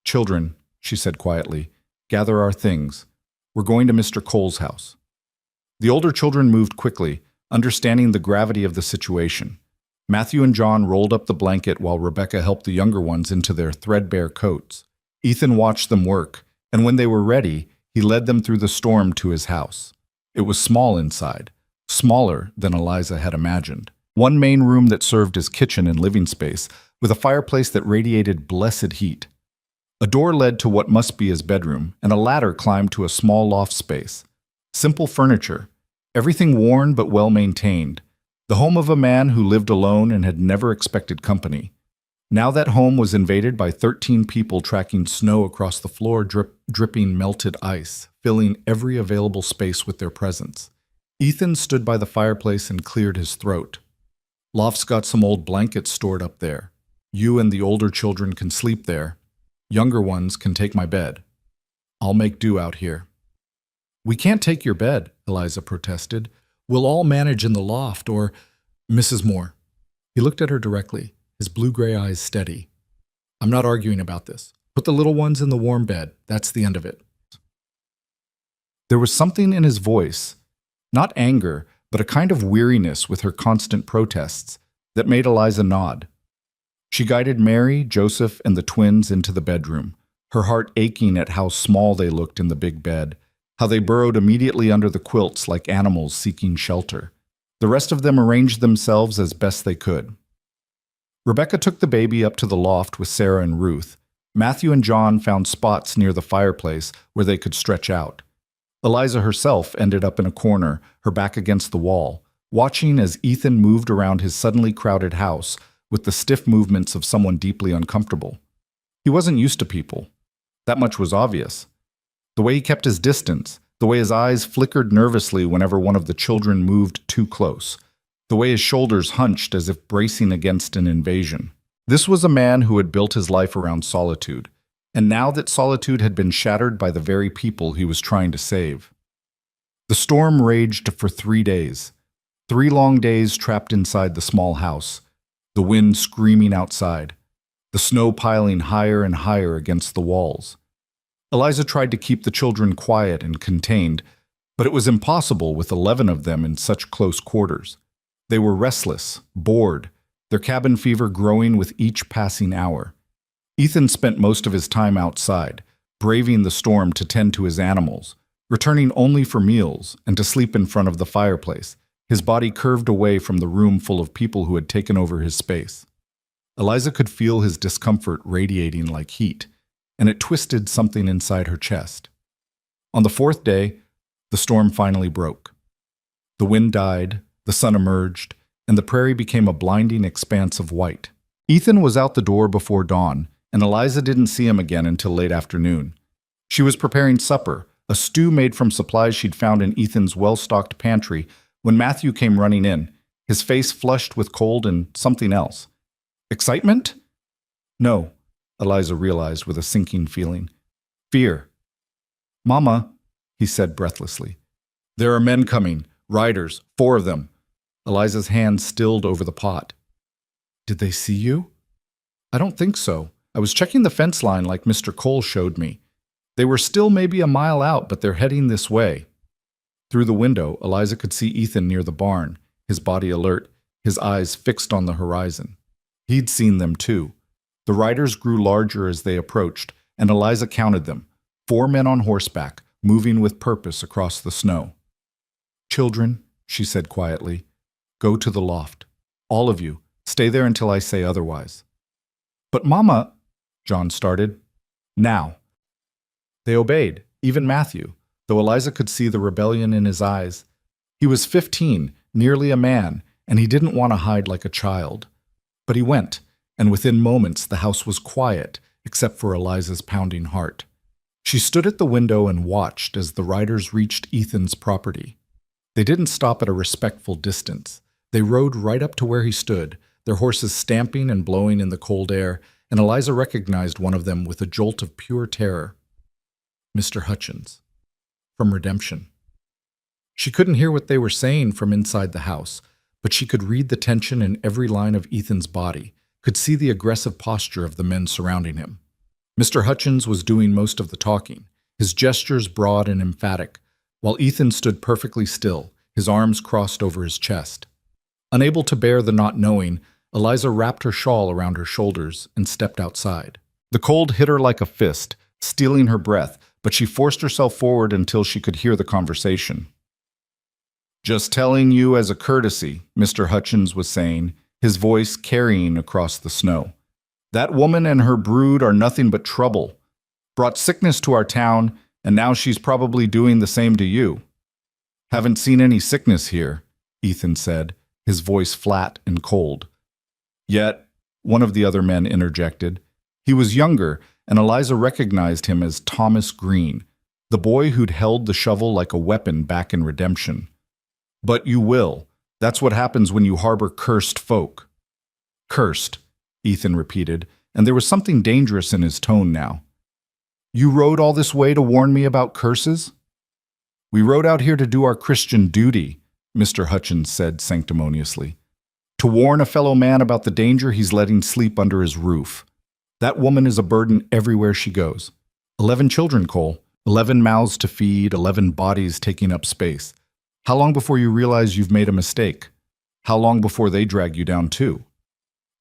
"Children," she said quietly, "gather our things. We're going to Mr. Cole's house." The older children moved quickly, understanding the gravity of the situation. Matthew and John rolled up the blanket while Rebecca helped the younger ones into their threadbare coats. Ethan watched them work, and when they were ready, he led them through the storm to his house. It was small inside, smaller than Eliza had imagined. One main room that served as kitchen and living space, with a fireplace that radiated blessed heat. A door led to what must be his bedroom, and a ladder climbed to a small loft space. Simple furniture, everything worn but well maintained. The home of a man who lived alone and had never expected company. Now that home was invaded by 13 people tracking snow across the floor, dripping melted ice, filling every available space with their presence. Ethan stood by the fireplace and cleared his throat. "Loft's got some old blankets stored up there. You and the older children can sleep there. Younger ones can take my bed. I'll make do out here." "We can't take your bed," Eliza protested. "We'll all manage in the loft, or Mrs. Moore." He looked at her directly, his blue-gray eyes steady. "I'm not arguing about this. Put the little ones in the warm bed. That's the end of it." There was something in his voice, not anger, but a kind of weariness with her constant protests, that made Eliza nod. She guided Mary, Joseph, and the twins into the bedroom, her heart aching at how small they looked in the big bed, how they burrowed immediately under the quilts like animals seeking shelter. The rest of them arranged themselves as best they could. Rebecca took the baby up to the loft with Sarah and Ruth. Matthew and John found spots near the fireplace where they could stretch out. Eliza herself ended up in a corner, her back against the wall, watching as Ethan moved around his suddenly crowded house with the stiff movements of someone deeply uncomfortable. He wasn't used to people. That much was obvious. The way he kept his distance, the way his eyes flickered nervously whenever one of the children moved too close, the way his shoulders hunched as if bracing against an invasion. This was a man who had built his life around solitude, and now that solitude had been shattered by the very people he was trying to save. The storm raged for 3 days. 3 long days trapped inside the small house, the wind screaming outside, the snow piling higher and higher against the walls. Eliza tried to keep the children quiet and contained, but it was impossible with 11 of them in such close quarters. They were restless, bored, their cabin fever growing with each passing hour. Ethan spent most of his time outside, braving the storm to tend to his animals, returning only for meals and to sleep in front of the fireplace, his body curved away from the room full of people who had taken over his space. Eliza could feel his discomfort radiating like heat, and it twisted something inside her chest. On the 4th day, the storm finally broke. The wind died, the sun emerged, and the prairie became a blinding expanse of white. Ethan was out the door before dawn, and Eliza didn't see him again until late afternoon. She was preparing supper, a stew made from supplies she'd found in Ethan's well-stocked pantry, when Matthew came running in, his face flushed with cold and something else. Excitement? No, Eliza realized with a sinking feeling. Fear. "Mama," he said breathlessly. "There are men coming, riders, 4 of them." Eliza's hand stilled over the pot. "Did they see you?" "I don't think so. I was checking the fence line like Mr. Cole showed me. They were still maybe a mile out, but they're heading this way." Through the window, Eliza could see Ethan near the barn, his body alert, his eyes fixed on the horizon. He'd seen them too. The riders grew larger as they approached, and Eliza counted them, 4 men on horseback, moving with purpose across the snow. "Children," she said quietly, "go to the loft. All of you, stay there until I say otherwise." "But Mama," John started. "Now." They obeyed, even Matthew, though Eliza could see the rebellion in his eyes. He was 15, nearly a man, and he didn't want to hide like a child. But he went, and within moments the house was quiet, except for Eliza's pounding heart. She stood at the window and watched as the riders reached Ethan's property. They didn't stop at a respectful distance. They rode right up to where he stood, their horses stamping and blowing in the cold air, and Eliza recognized one of them with a jolt of pure terror. Mr. Hutchins. From Redemption. She couldn't hear what they were saying from inside the house, but she could read the tension in every line of Ethan's body, could see the aggressive posture of the men surrounding him. Mr. Hutchins was doing most of the talking. his gestures broad and emphatic, while Ethan stood perfectly still, his arms crossed over his chest. Unable to bear the not knowing, Eliza wrapped her shawl around her shoulders and stepped outside. The cold hit her like a fist, stealing her breath, but she forced herself forward until she could hear the conversation. "Just telling you as a courtesy," Mr. Hutchins was saying, his voice carrying across the snow. "That woman and her brood are nothing but trouble. Brought sickness to our town, and now she's probably doing the same to you." "Haven't seen any sickness here," Ethan said, his voice flat and cold. "Yet," one of the other men interjected. He was younger, and Eliza recognized him as Thomas Green, the boy who'd held the shovel like a weapon back in Redemption. "But you will. That's what happens when you harbor cursed folk." "Cursed," Ethan repeated, and there was something dangerous in his tone now. "You rode all this way to warn me about curses?" "We rode out here to do our Christian duty," Mr. Hutchins said sanctimoniously. "To warn a fellow man about the danger he's letting sleep under his roof. That woman is a burden everywhere she goes. 11 children, Cole. 11 mouths to feed, 11 bodies taking up space. How long before you realize you've made a mistake? How long before they drag you down too?"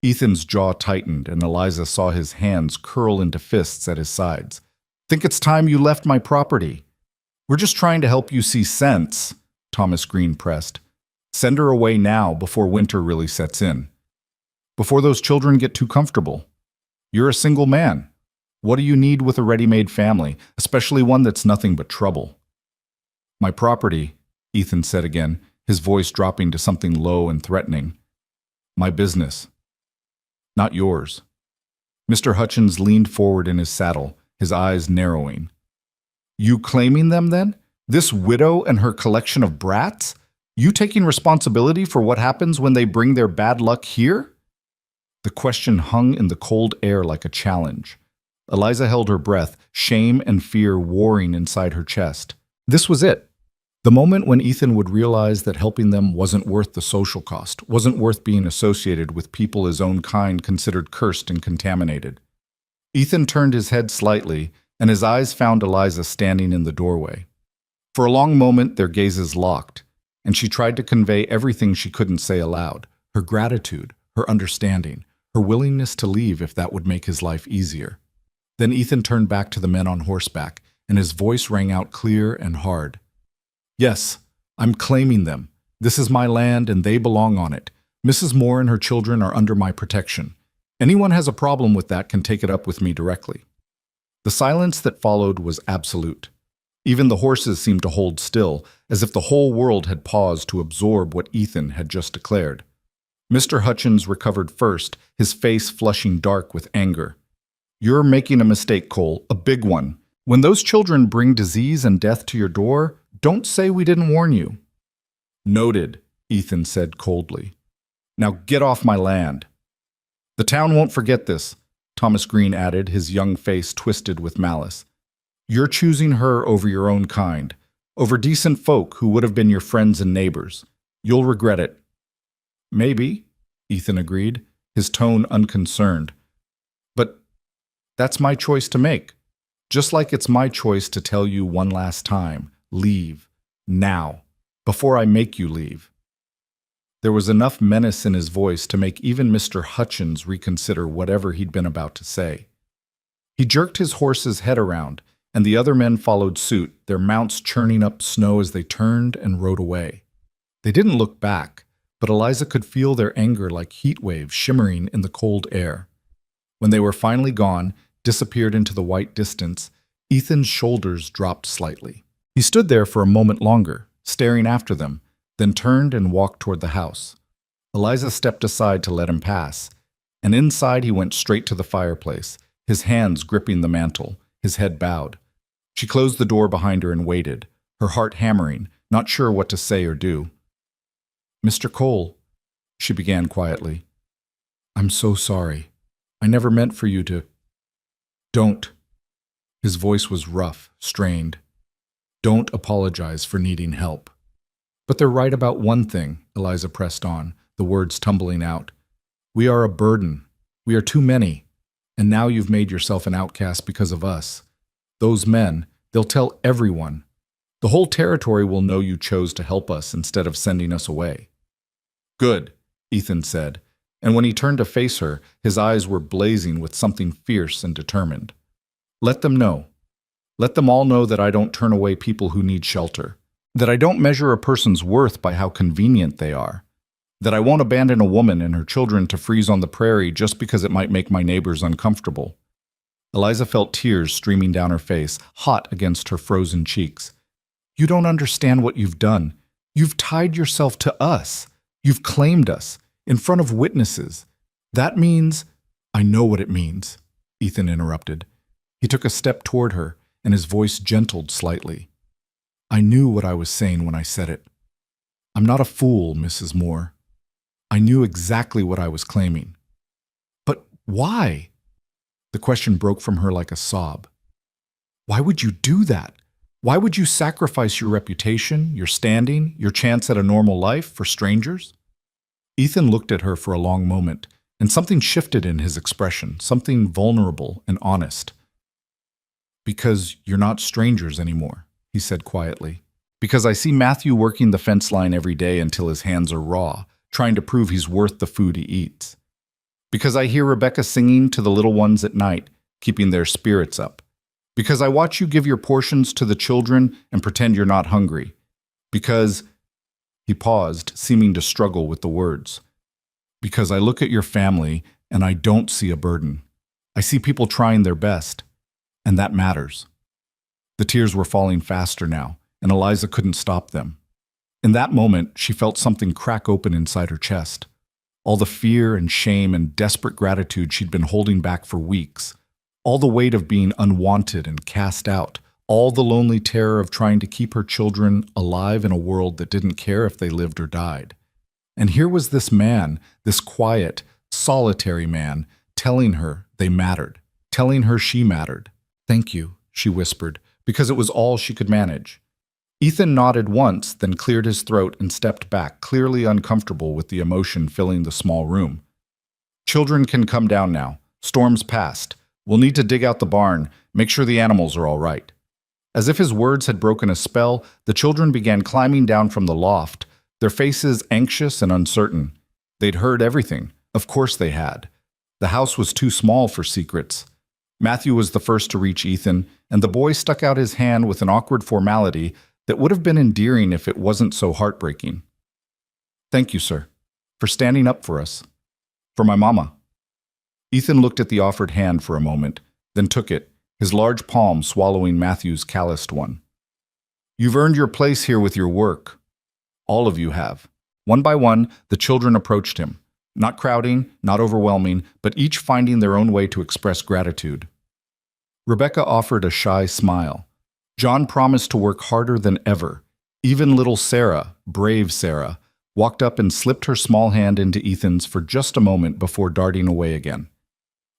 Ethan's jaw tightened, and Eliza saw his hands curl into fists at his sides. "Think it's time you left my property?" "We're just trying to help you see sense," Thomas Green pressed. "Send her away now before winter really sets in. Before those children get too comfortable. You're a single man. What do you need with a ready-made family, especially one that's nothing but trouble?" "My property," Ethan said again, his voice dropping to something low and threatening. "My business. Not yours." Mr. Hutchins leaned forward in his saddle, his eyes narrowing. "You claiming them, then? This widow and her collection of brats? You taking responsibility for what happens when they bring their bad luck here?" The question hung in the cold air like a challenge. Eliza held her breath, shame and fear warring inside her chest. This was it. The moment when Ethan would realize that helping them wasn't worth the social cost, wasn't worth being associated with people his own kind considered cursed and contaminated. Ethan turned his head slightly, and his eyes found Eliza standing in the doorway. For a long moment, their gazes locked, and she tried to convey everything she couldn't say aloud, her gratitude, her understanding, her willingness to leave if that would make his life easier. Then Ethan turned back to the men on horseback, and his voice rang out clear and hard. "Yes, I'm claiming them. This is my land, and they belong on it. Mrs. Moore and her children are under my protection. Anyone has a problem with that can take it up with me directly." The silence that followed was absolute. Even the horses seemed to hold still, as if the whole world had paused to absorb what Ethan had just declared. Mr. Hutchins recovered first, his face flushing dark with anger. "You're making a mistake, Cole, a big one. When those children bring disease and death to your door, don't say we didn't warn you." "Noted," Ethan said coldly. "Now get off my land." "The town won't forget this," Thomas Green added, his young face twisted with malice. "You're choosing her over your own kind, over decent folk who would have been your friends and neighbors. You'll regret it." "Maybe," Ethan agreed, his tone unconcerned. "But that's my choice to make. Just like it's my choice to tell you one last time, leave, now, before I make you leave." There was enough menace in his voice to make even Mr. Hutchins reconsider whatever he'd been about to say. He jerked his horse's head around, and the other men followed suit, their mounts churning up snow as they turned and rode away. They didn't look back, but Eliza could feel their anger like heat waves shimmering in the cold air. When they were finally gone, disappeared into the white distance, Ethan's shoulders dropped slightly. He stood there for a moment longer, staring after them, then turned and walked toward the house. Eliza stepped aside to let him pass, and inside he went straight to the fireplace, his hands gripping the mantel, his head bowed. She closed the door behind her and waited, her heart hammering, not sure what to say or do. "Mr. Cole," she began quietly, "I'm so sorry. I never meant for you to—" "Don't." His voice was rough, strained. "Don't apologize for needing help." "But they're right about one thing," Eliza pressed on, the words tumbling out. "We are a burden. We are too many. And now you've made yourself an outcast because of us. Those men, They'll tell everyone. The whole territory will know you chose to help us instead of sending us away." "Good," Ethan said, and when he turned to face her, his eyes were blazing with something fierce and determined. "Let them know. Let them all know that I don't turn away people who need shelter, that I don't measure a person's worth by how convenient they are, that I won't abandon a woman and her children to freeze on the prairie just because it might make my neighbors uncomfortable." Eliza felt tears streaming down her face, hot against her frozen cheeks. "You don't understand what you've done. You've tied yourself to us. You've claimed us, in front of witnesses. That means—" "I know what it means," Ethan interrupted. He took a step toward her, and his voice gentled slightly. "I knew what I was saying when I said it. I'm not a fool, Mrs. Moore. I knew exactly what I was claiming." "But why?" The question broke from her like a sob. "Why would you do that? Why would you sacrifice your reputation, your standing, your chance at a normal life for strangers?" Ethan looked at her for a long moment, and something shifted in his expression, something vulnerable and honest. "Because you're not strangers anymore," he said quietly. "Because I see Matthew working the fence line every day until his hands are raw, trying to prove he's worth the food he eats. Because I hear Rebecca singing to the little ones at night, keeping their spirits up. Because I watch you give your portions to the children and pretend you're not hungry. Because—" he paused, seeming to struggle with the words. "Because I look at your family and I don't see a burden. I see people trying their best, and that matters." The tears were falling faster now, and Eliza couldn't stop them. In that moment, she felt something crack open inside her chest. All the fear and shame and desperate gratitude she'd been holding back for weeks. All the weight of being unwanted and cast out. All the lonely terror of trying to keep her children alive in a world that didn't care if they lived or died. And here was this man, this quiet, solitary man, telling her they mattered, telling her she mattered. "Thank you," she whispered, because it was all she could manage. Ethan nodded once, then cleared his throat and stepped back, clearly uncomfortable with the emotion filling the small room. "Children can come down now. Storm's past. We'll need to dig out the barn, make sure the animals are all right." As if his words had broken a spell, the children began climbing down from the loft, their faces anxious and uncertain. They'd heard everything. Of course they had. The house was too small for secrets. Matthew was the first to reach Ethan, and the boy stuck out his hand with an awkward formality that would have been endearing if it wasn't so heartbreaking. "Thank you, sir, for standing up for us. For my mama." Ethan looked at the offered hand for a moment, then took it, his large palm swallowing Matthew's calloused one. "You've earned your place here with your work. All of you have." One by one, the children approached him, not crowding, not overwhelming, but each finding their own way to express gratitude. Rebecca offered a shy smile. John promised to work harder than ever. Even little Sarah, brave Sarah, walked up and slipped her small hand into Ethan's for just a moment before darting away again.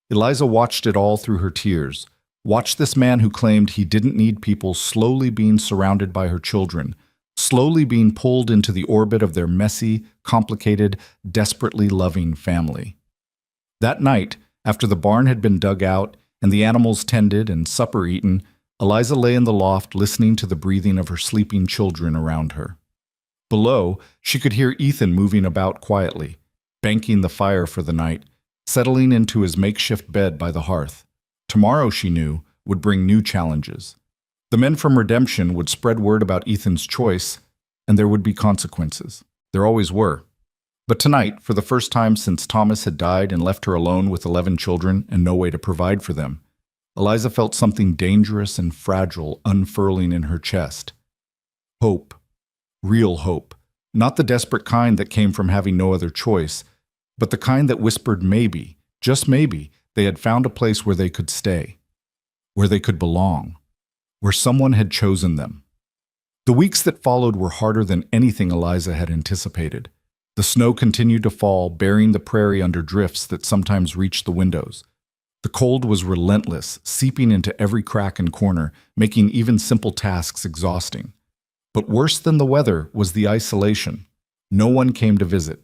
Eliza watched it all through her tears, watched this man who claimed he didn't need people slowly being surrounded by her children, slowly being pulled into the orbit of their messy, complicated, desperately loving family. That night, after the barn had been dug out and the animals tended and supper eaten, Eliza lay in the loft listening to the breathing of her sleeping children around her. Below, she could hear Ethan moving about quietly, banking the fire for the night, settling into his makeshift bed by the hearth. Tomorrow, she knew, would bring new challenges. The men from Redemption would spread word about Ethan's choice, and there would be consequences. There always were. But tonight, for the first time since Thomas had died and left her alone with 11 children and no way to provide for them, Eliza felt something dangerous and fragile unfurling in her chest. Hope. Real hope. Not the desperate kind that came from having no other choice, but the kind that whispered maybe, just maybe, they had found a place where they could stay, where they could belong, where someone had chosen them. The weeks that followed were harder than anything Eliza had anticipated. The snow continued to fall, burying the prairie under drifts that sometimes reached the windows. The cold was relentless, seeping into every crack and corner, making even simple tasks exhausting. But worse than the weather was the isolation. No one came to visit.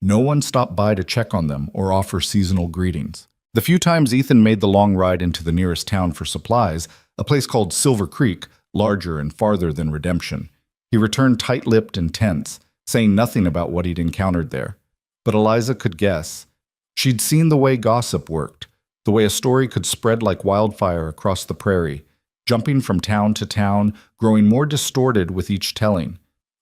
No one stopped by to check on them or offer seasonal greetings. The few times Ethan made the long ride into the nearest town for supplies, a place called Silver Creek, larger and farther than Redemption. He returned tight-lipped and tense, saying nothing about what he'd encountered there. But Eliza could guess. She'd seen the way gossip worked, the way a story could spread like wildfire across the prairie, jumping from town to town, growing more distorted with each telling.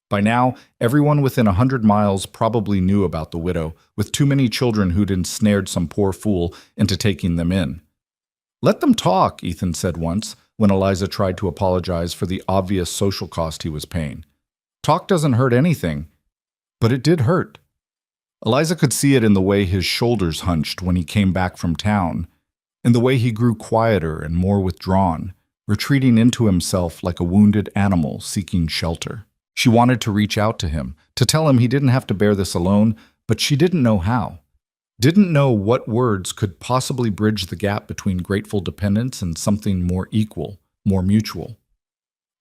By now, everyone within 100 miles probably knew about the widow, with too many children who'd ensnared some poor fool into taking them in. "Let them talk," Ethan said once, when Eliza tried to apologize for the obvious social cost he was paying. "Talk doesn't hurt anything." But it did hurt. Eliza could see it in the way his shoulders hunched when he came back from town, in the way he grew quieter and more withdrawn, retreating into himself like a wounded animal seeking shelter. She wanted to reach out to him, to tell him he didn't have to bear this alone, but she didn't know how. Didn't know what words could possibly bridge the gap between grateful dependence and something more equal, more mutual.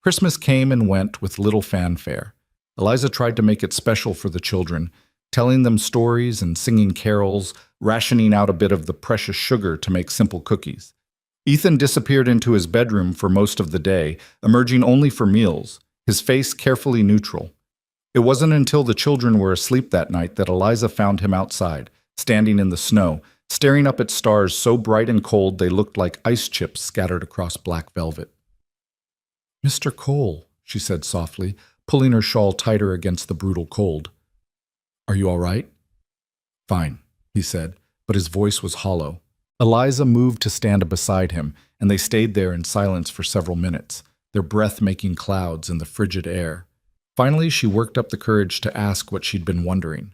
Christmas came and went with little fanfare. Eliza tried to make it special for the children, telling them stories and singing carols, rationing out a bit of the precious sugar to make simple cookies. Ethan disappeared into his bedroom for most of the day, emerging only for meals, his face carefully neutral. It wasn't until the children were asleep that night that Eliza found him outside, standing in the snow, staring up at stars so bright and cold they looked like ice chips scattered across black velvet. "Mr. Cole," she said softly, pulling her shawl tighter against the brutal cold. "Are you all right?" "Fine," he said, but his voice was hollow. Eliza moved to stand beside him, and they stayed there in silence for several minutes, their breath making clouds in the frigid air. Finally, she worked up the courage to ask what she'd been wondering.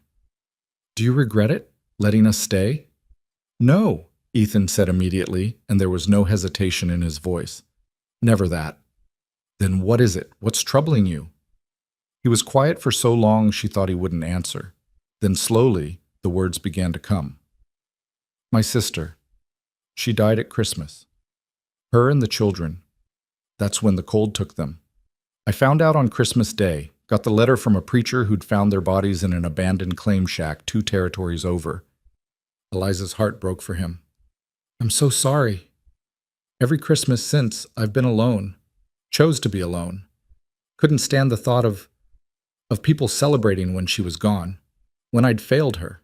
"Do you regret it, letting us stay?" "No," Ethan said immediately, and there was no hesitation in his voice. "Never that." "Then what is it? What's troubling you?" He was quiet for so long she thought he wouldn't answer. Then slowly, the words began to come. "My sister. She died at Christmas. Her and the children. That's when the cold took them. I found out on Christmas Day, got the letter from a preacher who'd found their bodies in an abandoned claim shack 2 territories over." Eliza's heart broke for him. "I'm so sorry. Every Christmas since, I've been alone. Chose to be alone. Couldn't stand the thought of people celebrating when she was gone, when I'd failed her."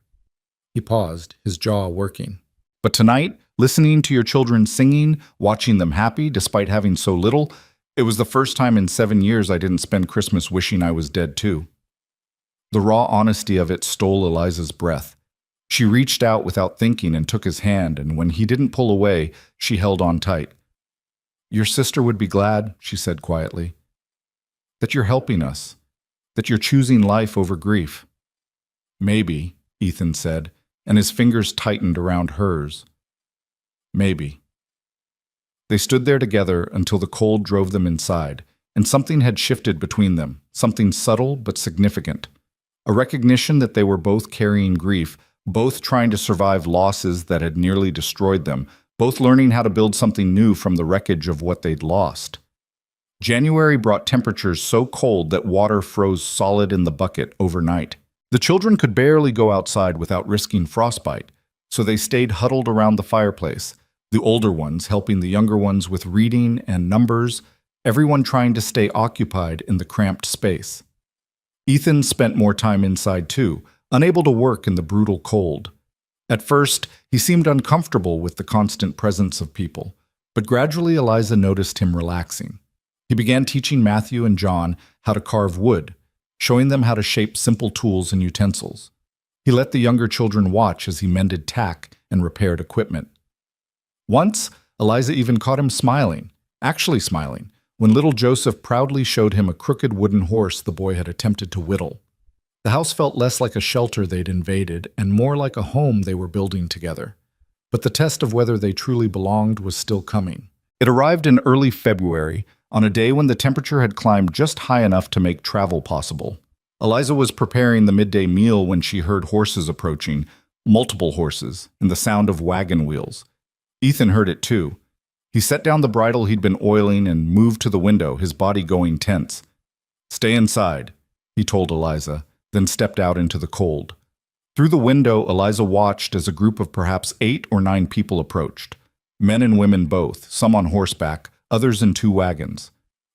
He paused, his jaw working. "But tonight, listening to your children singing, watching them happy despite having so little, it was the first time in 7 years I didn't spend Christmas wishing I was dead too." The raw honesty of it stole Eliza's breath. She reached out without thinking and took his hand, and when he didn't pull away, she held on tight. "Your sister would be glad," she said quietly, "that you're helping us, that you're choosing life over grief." "Maybe," Ethan said, and his fingers tightened around hers. "Maybe." They stood there together until the cold drove them inside, and something had shifted between them, something subtle but significant. A recognition that they were both carrying grief, both trying to survive losses that had nearly destroyed them, both learning how to build something new from the wreckage of what they'd lost. January brought temperatures so cold that water froze solid in the bucket overnight. The children could barely go outside without risking frostbite, so they stayed huddled around the fireplace, the older ones helping the younger ones with reading and numbers, everyone trying to stay occupied in the cramped space. Ethan spent more time inside too, unable to work in the brutal cold. At first, he seemed uncomfortable with the constant presence of people, but gradually Eliza noticed him relaxing. He began teaching Matthew and John how to carve wood, showing them how to shape simple tools and utensils. He let the younger children watch as he mended tack and repaired equipment. Once, Eliza even caught him smiling, actually smiling, when little Joseph proudly showed him a crooked wooden horse the boy had attempted to whittle. The house felt less like a shelter they'd invaded and more like a home they were building together. But the test of whether they truly belonged was still coming. It arrived in early February, on a day when the temperature had climbed just high enough to make travel possible. Eliza was preparing the midday meal when she heard horses approaching, multiple horses, and the sound of wagon wheels. Ethan heard it too. He set down the bridle he'd been oiling and moved to the window, his body going tense. "Stay inside," he told Eliza, then stepped out into the cold. Through the window, Eliza watched as a group of perhaps 8 or 9 people approached. Men and women both, some on horseback, others in two wagons.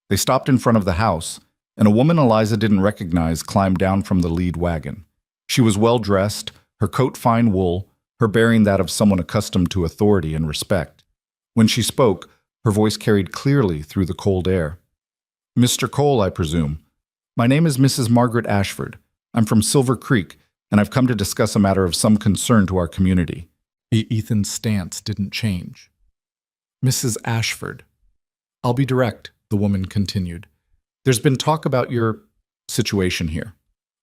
They stopped in front of the house, and a woman Eliza didn't recognize climbed down from the lead wagon. She was well-dressed, her coat fine wool, her bearing that of someone accustomed to authority and respect. When she spoke, her voice carried clearly through the cold air. "Mr. Cole, I presume. My name is Mrs. Margaret Ashford. I'm from Silver Creek, and I've come to discuss a matter of some concern to our community." Ethan's stance didn't change. "Mrs. Ashford. I'll be direct," the woman continued. "There's been talk about your situation here,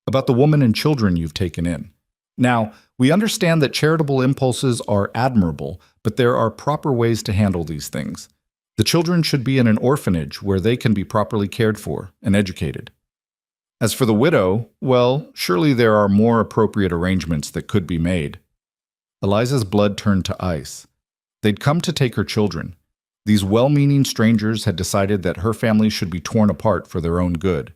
about the woman and children you've taken in. Now, we understand that charitable impulses are admirable, but there are proper ways to handle these things. The children should be in an orphanage where they can be properly cared for and educated. As for the widow, well, surely there are more appropriate arrangements that could be made." Eliza's blood turned to ice. They'd come to take her children. These well-meaning strangers had decided that her family should be torn apart for their own good.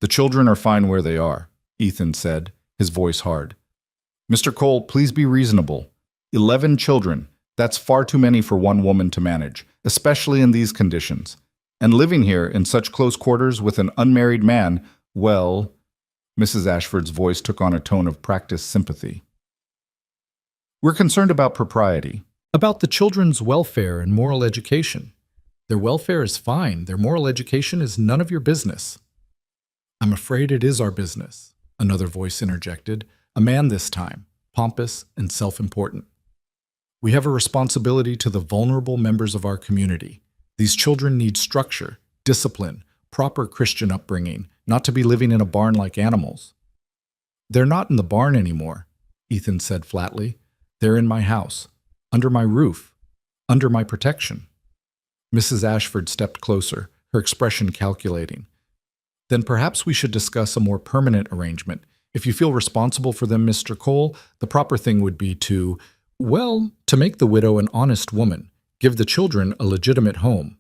"The children are fine where they are," Ethan said, his voice hard. "Mr. Cole, please be reasonable. 11 children, that's far too many for one woman to manage, especially in these conditions. And living here in such close quarters with an unmarried man, well..." Mrs. Ashford's voice took on a tone of practiced sympathy. "We're concerned about propriety, about the children's welfare and moral education. Their welfare is fine. Their moral education is none of your business." "I'm afraid it is our business," another voice interjected, a man this time, pompous and self-important. "We have a responsibility to the vulnerable members of our community. These children need structure, discipline, proper Christian upbringing, not to be living in a barn like animals." "They're not in the barn anymore," Ethan said flatly. "They're in my house, under my roof, under my protection." Mrs. Ashford stepped closer, her expression calculating. "Then perhaps we should discuss a more permanent arrangement. If you feel responsible for them, Mr. Cole, the proper thing would be to make the widow an honest woman, give the children a legitimate home."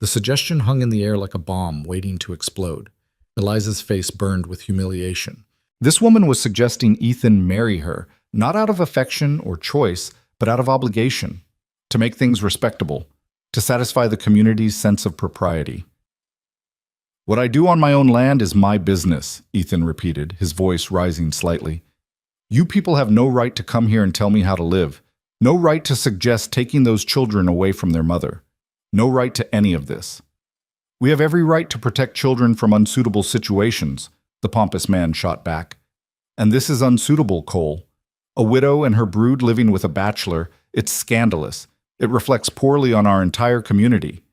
The suggestion hung in the air like a bomb waiting to explode. Eliza's face burned with humiliation. This woman was suggesting Ethan marry her, not out of affection or choice, but out of obligation, to make things respectable, to satisfy the community's sense of propriety. "What I do on my own land is my business," Ethan repeated, his voice rising slightly. "You people have no right to come here and tell me how to live, no right to suggest taking those children away from their mother, no right to any of this. We have every right to protect children from unsuitable situations," the pompous man shot back. "And this is unsuitable, Cole. A widow and her brood living with a bachelor, it's scandalous. It reflects poorly on our entire community."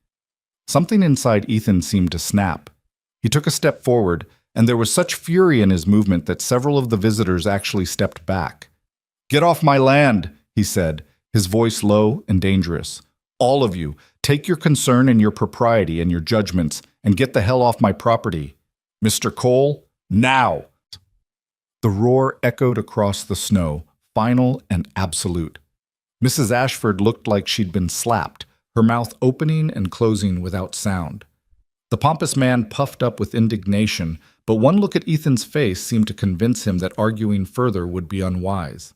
Something inside Ethan seemed to snap. He took a step forward, and there was such fury in his movement that several of the visitors actually stepped back. "Get off my land," he said, his voice low and dangerous. "All of you, take your concern and your propriety and your judgments and get the hell off my property. Mr. Cole, now!" The roar echoed across the snow, final and absolute. Mrs. Ashford looked like she'd been slapped, her mouth opening and closing without sound. The pompous man puffed up with indignation, but one look at Ethan's face seemed to convince him that arguing further would be unwise.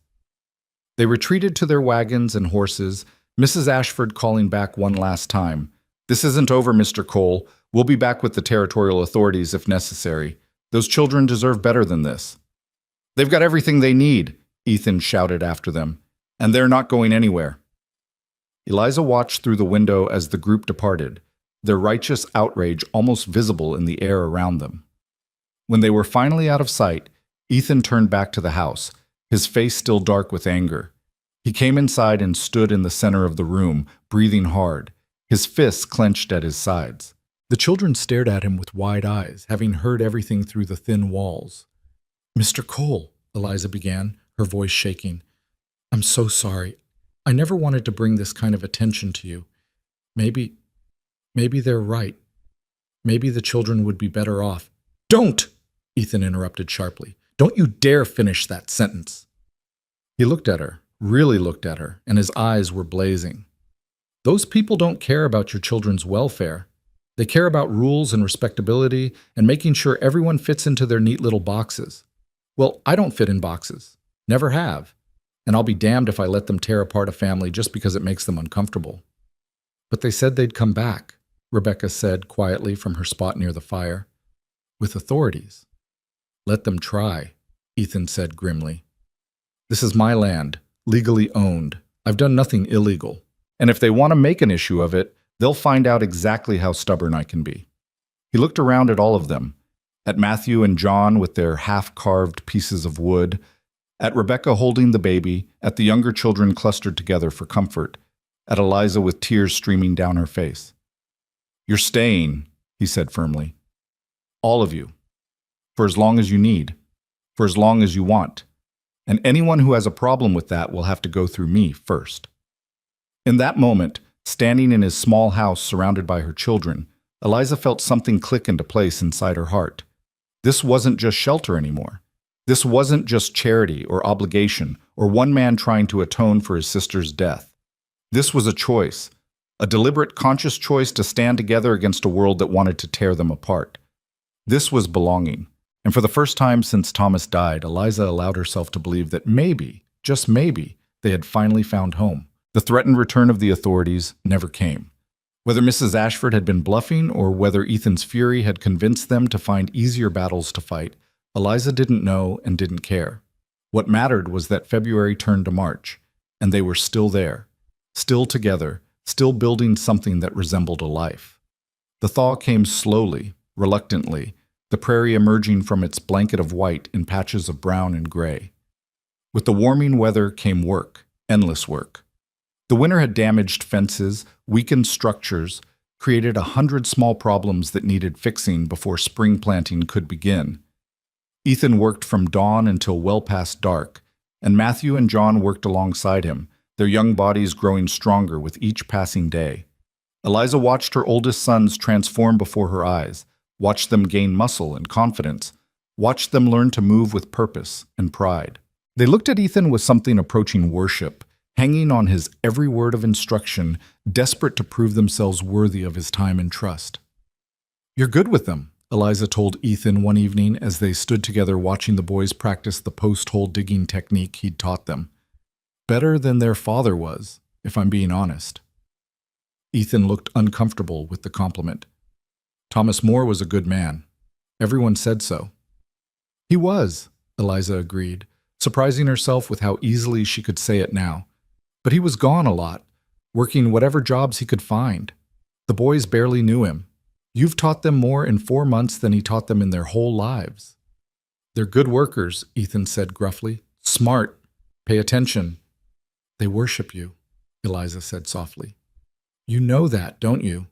They retreated to their wagons and horses, Mrs. Ashford calling back one last time. "This isn't over, Mr. Cole. We'll be back with the territorial authorities if necessary. Those children deserve better than this." "They've got everything they need," Ethan shouted after them, "and they're not going anywhere." Eliza watched through the window as the group departed, their righteous outrage almost visible in the air around them. When they were finally out of sight, Ethan turned back to the house, his face still dark with anger. He came inside and stood in the center of the room, breathing hard, his fists clenched at his sides. The children stared at him with wide eyes, having heard everything through the thin walls. "Mr. Cole," Eliza began, her voice shaking. "I'm so sorry. I never wanted to bring this kind of attention to you. Maybe they're right. Maybe the children would be better off." "Don't!" Ethan interrupted sharply. "Don't you dare finish that sentence." He looked at her, really looked at her, and his eyes were blazing. "Those people don't care about your children's welfare. They care about rules and respectability and making sure everyone fits into their neat little boxes. Well, I don't fit in boxes. Never have. And I'll be damned if I let them tear apart a family just because it makes them uncomfortable." But they said they'd come back, Rebecca said quietly from her spot near the fire. With authorities. Let them try, Ethan said grimly. This is my land, legally owned. I've done nothing illegal. And if they want to make an issue of it, they'll find out exactly how stubborn I can be. He looked around at all of them, at Matthew and John with their half-carved pieces of wood, at Rebecca holding the baby, at the younger children clustered together for comfort, at Eliza with tears streaming down her face. You're staying, he said firmly. All of you. For as long as you need. For as long as you want. And anyone who has a problem with that will have to go through me first. In that moment, standing in his small house surrounded by her children, Eliza felt something click into place inside her heart. This wasn't just shelter anymore. This wasn't just charity or obligation or one man trying to atone for his sister's death. This was a choice, a deliberate, conscious choice to stand together against a world that wanted to tear them apart. This was belonging. And for the first time since Thomas died, Eliza allowed herself to believe that maybe, just maybe, they had finally found home. The threatened return of the authorities never came. Whether Mrs. Ashford had been bluffing or whether Ethan's fury had convinced them to find easier battles to fight, Eliza didn't know and didn't care. What mattered was that February turned to March, and they were still there, still together, still building something that resembled a life. The thaw came slowly, reluctantly, the prairie emerging from its blanket of white in patches of brown and gray. With the warming weather came work, endless work. The winter had damaged fences, weakened structures, created 100 small problems that needed fixing before spring planting could begin. Ethan worked from dawn until well past dark, and Matthew and John worked alongside him, their young bodies growing stronger with each passing day. Eliza watched her oldest sons transform before her eyes, watched them gain muscle and confidence, watched them learn to move with purpose and pride. They looked at Ethan with something approaching worship, hanging on his every word of instruction, desperate to prove themselves worthy of his time and trust. You're good with them, Eliza told Ethan one evening as they stood together watching the boys practice the post-hole digging technique he'd taught them. Better than their father was, if I'm being honest. Ethan looked uncomfortable with the compliment. Thomas More was a good man. Everyone said so. He was, Eliza agreed, surprising herself with how easily she could say it now. But he was gone a lot, working whatever jobs he could find. The boys barely knew him. You've taught them more in 4 months than he taught them in their whole lives. They're good workers, Ethan said gruffly. Smart. Pay attention. They worship you, Eliza said softly. You know that, don't you?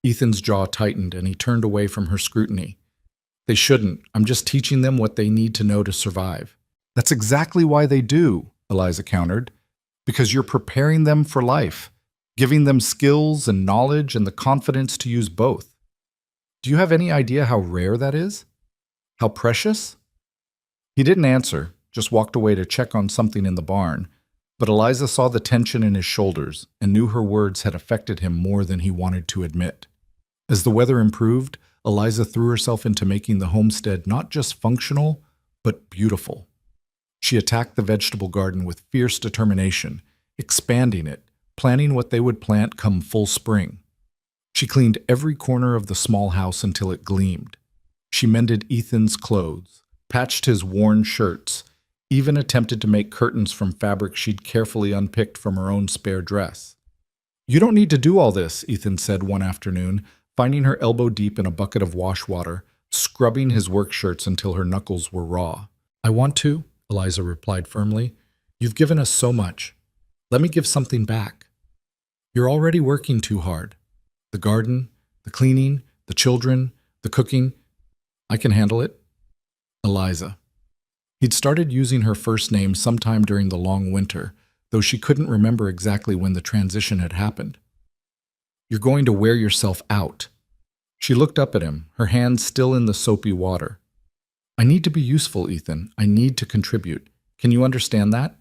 Ethan's jaw tightened and he turned away from her scrutiny. They shouldn't. I'm just teaching them what they need to know to survive. That's exactly why they do, Eliza countered. Because you're preparing them for life, giving them skills and knowledge and the confidence to use both. Do you have any idea how rare that is? How precious? He didn't answer, just walked away to check on something in the barn, but Eliza saw the tension in his shoulders and knew her words had affected him more than he wanted to admit. As the weather improved, Eliza threw herself into making the homestead not just functional, but beautiful. She attacked the vegetable garden with fierce determination, expanding it, planning what they would plant come full spring. She cleaned every corner of the small house until it gleamed. She mended Ethan's clothes, patched his worn shirts, even attempted to make curtains from fabric she'd carefully unpicked from her own spare dress. You don't need to do all this, Ethan said one afternoon, finding her elbow deep in a bucket of wash water, scrubbing his work shirts until her knuckles were raw. I want to, Eliza replied firmly. You've given us so much. Let me give something back. You're already working too hard. The garden, the cleaning, the children, the cooking. I can handle it. Eliza. He'd started using her first name sometime during the long winter, though she couldn't remember exactly when the transition had happened. You're going to wear yourself out. She looked up at him, her hands still in the soapy water. I need to be useful, Ethan. I need to contribute. Can you understand that?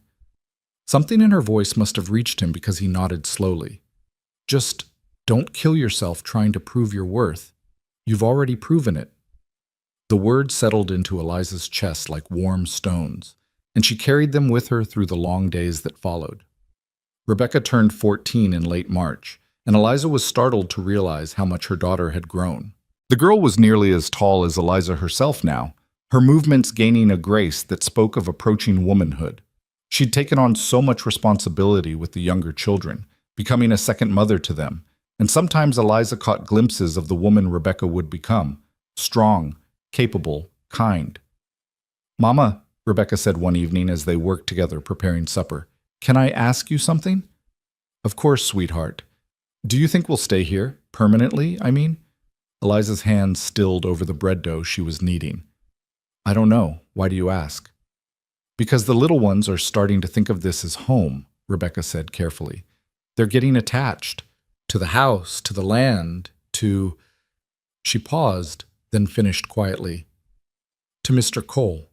Something in her voice must have reached him because he nodded slowly. Just don't kill yourself trying to prove your worth. You've already proven it. The words settled into Eliza's chest like warm stones, and she carried them with her through the long days that followed. Rebecca turned 14 in late March, and Eliza was startled to realize how much her daughter had grown. The girl was nearly as tall as Eliza herself now, her movements gaining a grace that spoke of approaching womanhood. She'd taken on so much responsibility with the younger children, becoming a second mother to them, and sometimes Eliza caught glimpses of the woman Rebecca would become, strong, capable, kind. "Mama," Rebecca said one evening as they worked together preparing supper, "can I ask you something?" "Of course, sweetheart. Do you think we'll stay here? Permanently, I mean?" Eliza's hands stilled over the bread dough she was kneading. "I don't know. Why do you ask?" "Because the little ones are starting to think of this as home," Rebecca said carefully. "They're getting attached. To the house, to the land, to—" She paused, then finished quietly. "To Mr. Cole."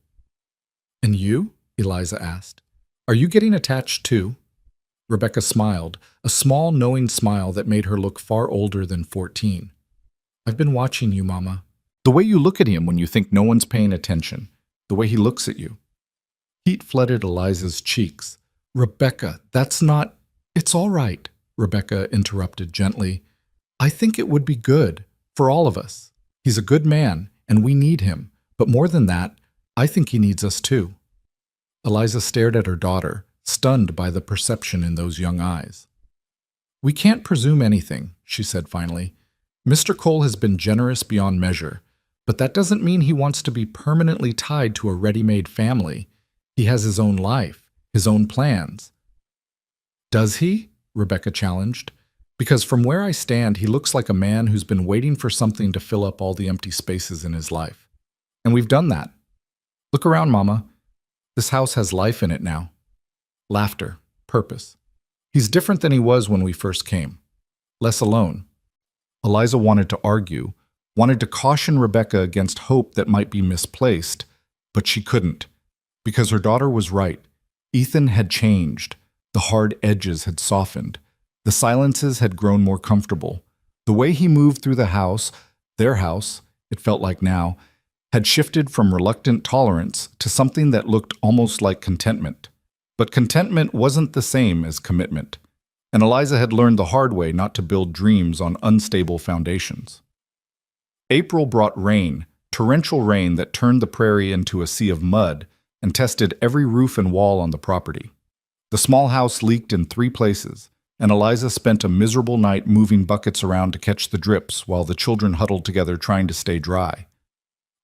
"And you?" Eliza asked. "Are you getting attached too?" Rebecca smiled, a small, knowing smile that made her look far older than 14. "I've been watching you, Mama. The way you look at him when you think no one's paying attention. The way he looks at you." Heat flooded Eliza's cheeks. "Rebecca, that's not—" "It's all right," Rebecca interrupted gently. "I think it would be good, for all of us. He's a good man, and we need him. But more than that, I think he needs us too." Eliza stared at her daughter, stunned by the perception in those young eyes. "We can't presume anything," she said finally. "Mr. Cole has been generous beyond measure, but that doesn't mean he wants to be permanently tied to a ready-made family. He has his own life, his own plans." "Does he?" Rebecca challenged. "Because from where I stand, he looks like a man who's been waiting for something to fill up all the empty spaces in his life. And we've done that. Look around, Mama. This house has life in it now. Laughter, purpose. He's different than he was when we first came. Less alone." Eliza wanted to argue, wanted to caution Rebecca against hope that might be misplaced, but she couldn't, because her daughter was right. Ethan had changed. The hard edges had softened. The silences had grown more comfortable. The way he moved through the house, their house, it felt like now, had shifted from reluctant tolerance to something that looked almost like contentment. But contentment wasn't the same as commitment, and Eliza had learned the hard way not to build dreams on unstable foundations. April brought rain, torrential rain that turned the prairie into a sea of mud and tested every roof and wall on the property. The small house leaked in 3 places, and Eliza spent a miserable night moving buckets around to catch the drips while the children huddled together trying to stay dry.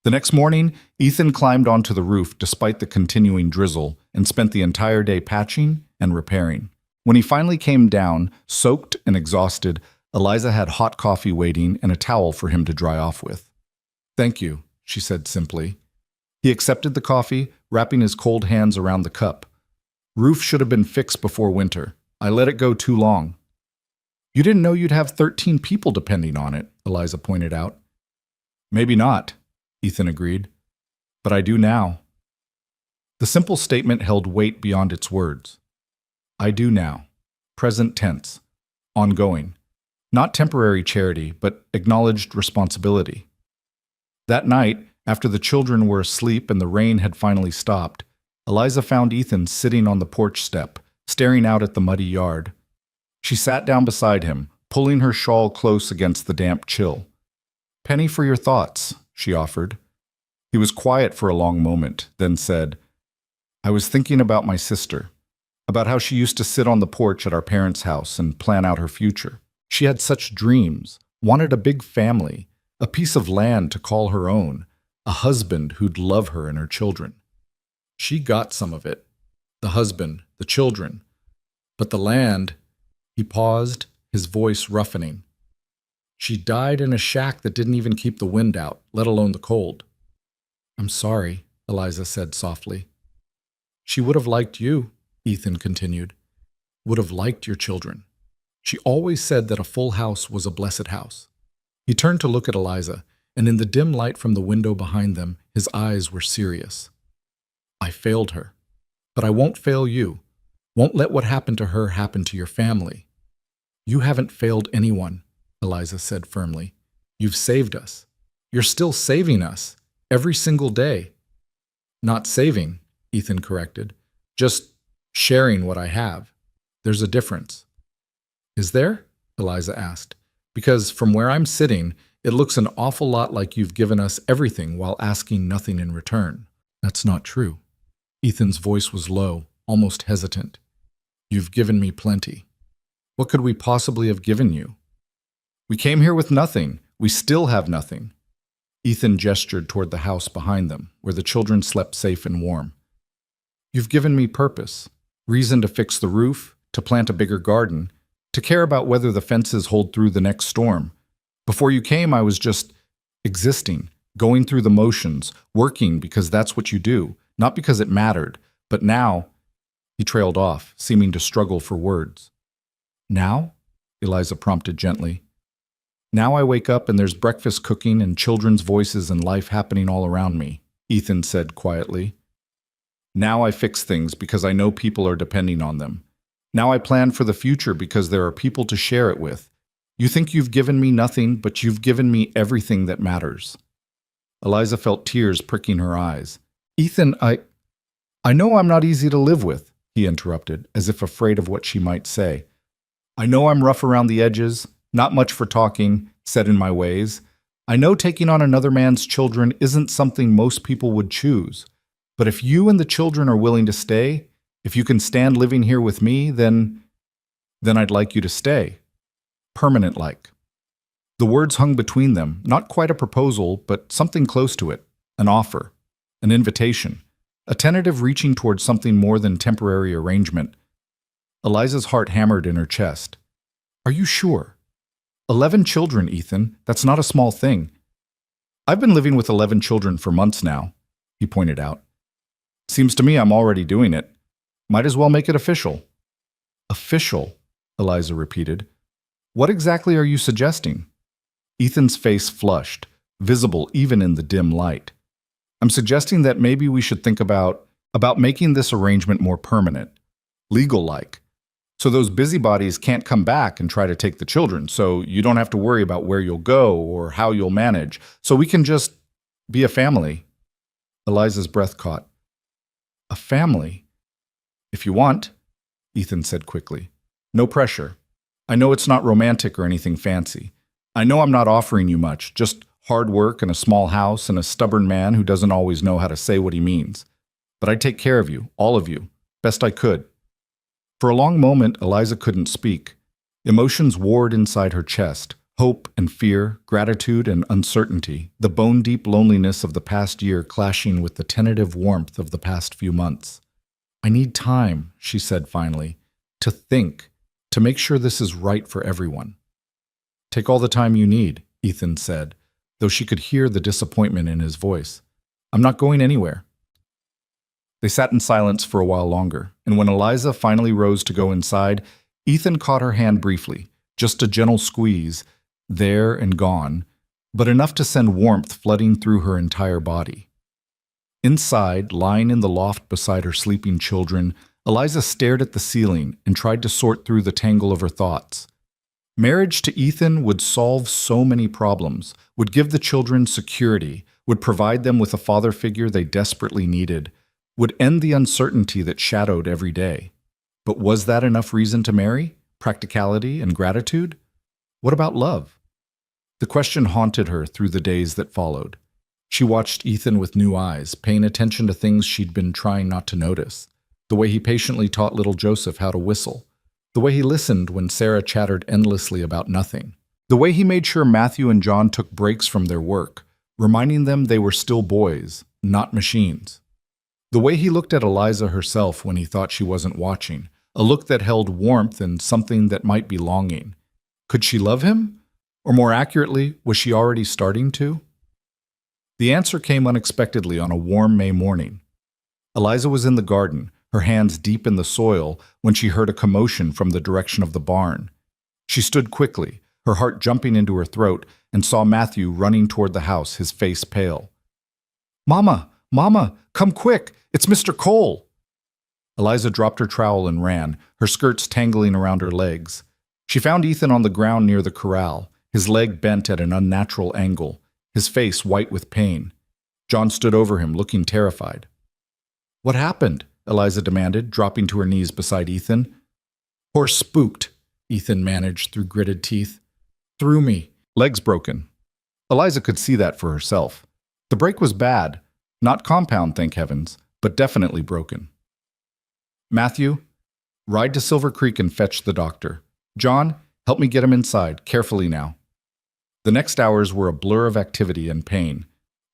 The next morning, Ethan climbed onto the roof despite the continuing drizzle and spent the entire day patching and repairing. When he finally came down, soaked and exhausted, Eliza had hot coffee waiting and a towel for him to dry off with. "Thank you," she said simply. He accepted the coffee, wrapping his cold hands around the cup. "Roof should have been fixed before winter. I let it go too long." "You didn't know you'd have 13 people depending on it," Eliza pointed out. "Maybe not," Ethan agreed. "But I do now." The simple statement held weight beyond its words. I do now. Present tense. Ongoing. Not temporary charity, but acknowledged responsibility. That night, after the children were asleep and the rain had finally stopped, Eliza found Ethan sitting on the porch step, staring out at the muddy yard. She sat down beside him, pulling her shawl close against the damp chill. "Penny for your thoughts," she offered. He was quiet for a long moment, then said, "I was thinking about my sister, about how she used to sit on the porch at our parents' house and plan out her future. She had such dreams, wanted a big family, a piece of land to call her own, a husband who'd love her and her children. She got some of it, the husband, the children. But the land—" He paused, his voice roughening. "She died in a shack that didn't even keep the wind out, let alone the cold." "I'm sorry," Eliza said softly. "She would have liked you," Ethan continued. "Would have liked your children. She always said that a full house was a blessed house." He turned to look at Eliza, and in the dim light from the window behind them, his eyes were serious. "I failed her. But I won't fail you. Won't let what happened to her happen to your family." "You haven't failed anyone," Eliza said firmly. "You've saved us. You're still saving us, every single day." "Not saving," Ethan corrected. "Just sharing what I have. There's a difference." "Is there?" Eliza asked. Because from where I'm sitting, it looks an awful lot like you've given us everything while asking nothing in return. That's not true. Ethan's voice was low, almost hesitant. You've given me plenty. What could we possibly have given you? We came here with nothing. We still have nothing. Ethan gestured toward the house behind them, where the children slept safe and warm. You've given me purpose, reason to fix the roof, to plant a bigger garden, to care about whether the fences hold through the next storm. Before you came, I was just existing, going through the motions, working because that's what you do, not because it mattered. But now, he trailed off, seeming to struggle for words. Now? Eliza prompted gently. Now I wake up and there's breakfast cooking and children's voices and life happening all around me, Ethan said quietly. Now I fix things because I know people are depending on them. Now I plan for the future because there are people to share it with. You think you've given me nothing, but you've given me everything that matters. Eliza felt tears pricking her eyes. Ethan, I know I'm not easy to live with, he interrupted, as if afraid of what she might say. I know I'm rough around the edges, not much for talking, set in my ways. I know taking on another man's children isn't something most people would choose. But if you and the children are willing to stay, if you can stand living here with me, then I'd like you to stay. Permanent-like. The words hung between them, not quite a proposal, but something close to it, an offer, an invitation, a tentative reaching towards something more than temporary arrangement. Eliza's heart hammered in her chest. Are you sure? 11 children, Ethan. That's not a small thing. I've been living with 11 children for months now, he pointed out. Seems to me I'm already doing it. Might as well make it official. Official, Eliza repeated. What exactly are you suggesting? Ethan's face flushed, visible even in the dim light. I'm suggesting that maybe we should think about making this arrangement more permanent, legal-like. So those busybodies can't come back and try to take the children, so you don't have to worry about where you'll go or how you'll manage, so we can just be a family. Eliza's breath caught. A family? If you want, Ethan said quickly. No pressure. I know it's not romantic or anything fancy. I know I'm not offering you much, just hard work and a small house and a stubborn man who doesn't always know how to say what he means. But I'd take care of you, all of you, best I could. For a long moment, Eliza couldn't speak. Emotions warred inside her chest, hope and fear, gratitude and uncertainty, the bone-deep loneliness of the past year clashing with the tentative warmth of the past few months. I need time, she said finally, to think, to make sure this is right for everyone. Take all the time you need, Ethan said, though she could hear the disappointment in his voice. I'm not going anywhere. They sat in silence for a while longer, and when Eliza finally rose to go inside, Ethan caught her hand briefly, just a gentle squeeze, there and gone, but enough to send warmth flooding through her entire body. Inside, lying in the loft beside her sleeping children, Eliza stared at the ceiling and tried to sort through the tangle of her thoughts. Marriage to Ethan would solve so many problems, would give the children security, would provide them with a father figure they desperately needed, would end the uncertainty that shadowed every day. But was that enough reason to marry? Practicality and gratitude? What about love? The question haunted her through the days that followed. She watched Ethan with new eyes, paying attention to things she'd been trying not to notice. The way he patiently taught little Joseph how to whistle. The way he listened when Sarah chattered endlessly about nothing. The way he made sure Matthew and John took breaks from their work, reminding them they were still boys, not machines. The way he looked at Eliza herself when he thought she wasn't watching, a look that held warmth and something that might be longing. Could she love him? Or more accurately, was she already starting to? The answer came unexpectedly on a warm May morning. Eliza was in the garden, her hands deep in the soil, when she heard a commotion from the direction of the barn. She stood quickly, her heart jumping into her throat, and saw Matthew running toward the house, his face pale. "Mama! Mama! Come quick! It's Mr. Cole!" Eliza dropped her trowel and ran, her skirts tangling around her legs. She found Ethan on the ground near the corral, his leg bent at an unnatural angle, his face white with pain. John stood over him, looking terrified. "What happened?" Eliza demanded, dropping to her knees beside Ethan. "Horse spooked," Ethan managed through gritted teeth. Through me. Legs broken. Eliza could see that for herself. The break was bad. Not compound, thank heavens, but definitely broken. Matthew, ride to Silver Creek and fetch the doctor. John, help me get him inside, carefully now. The next hours were a blur of activity and pain.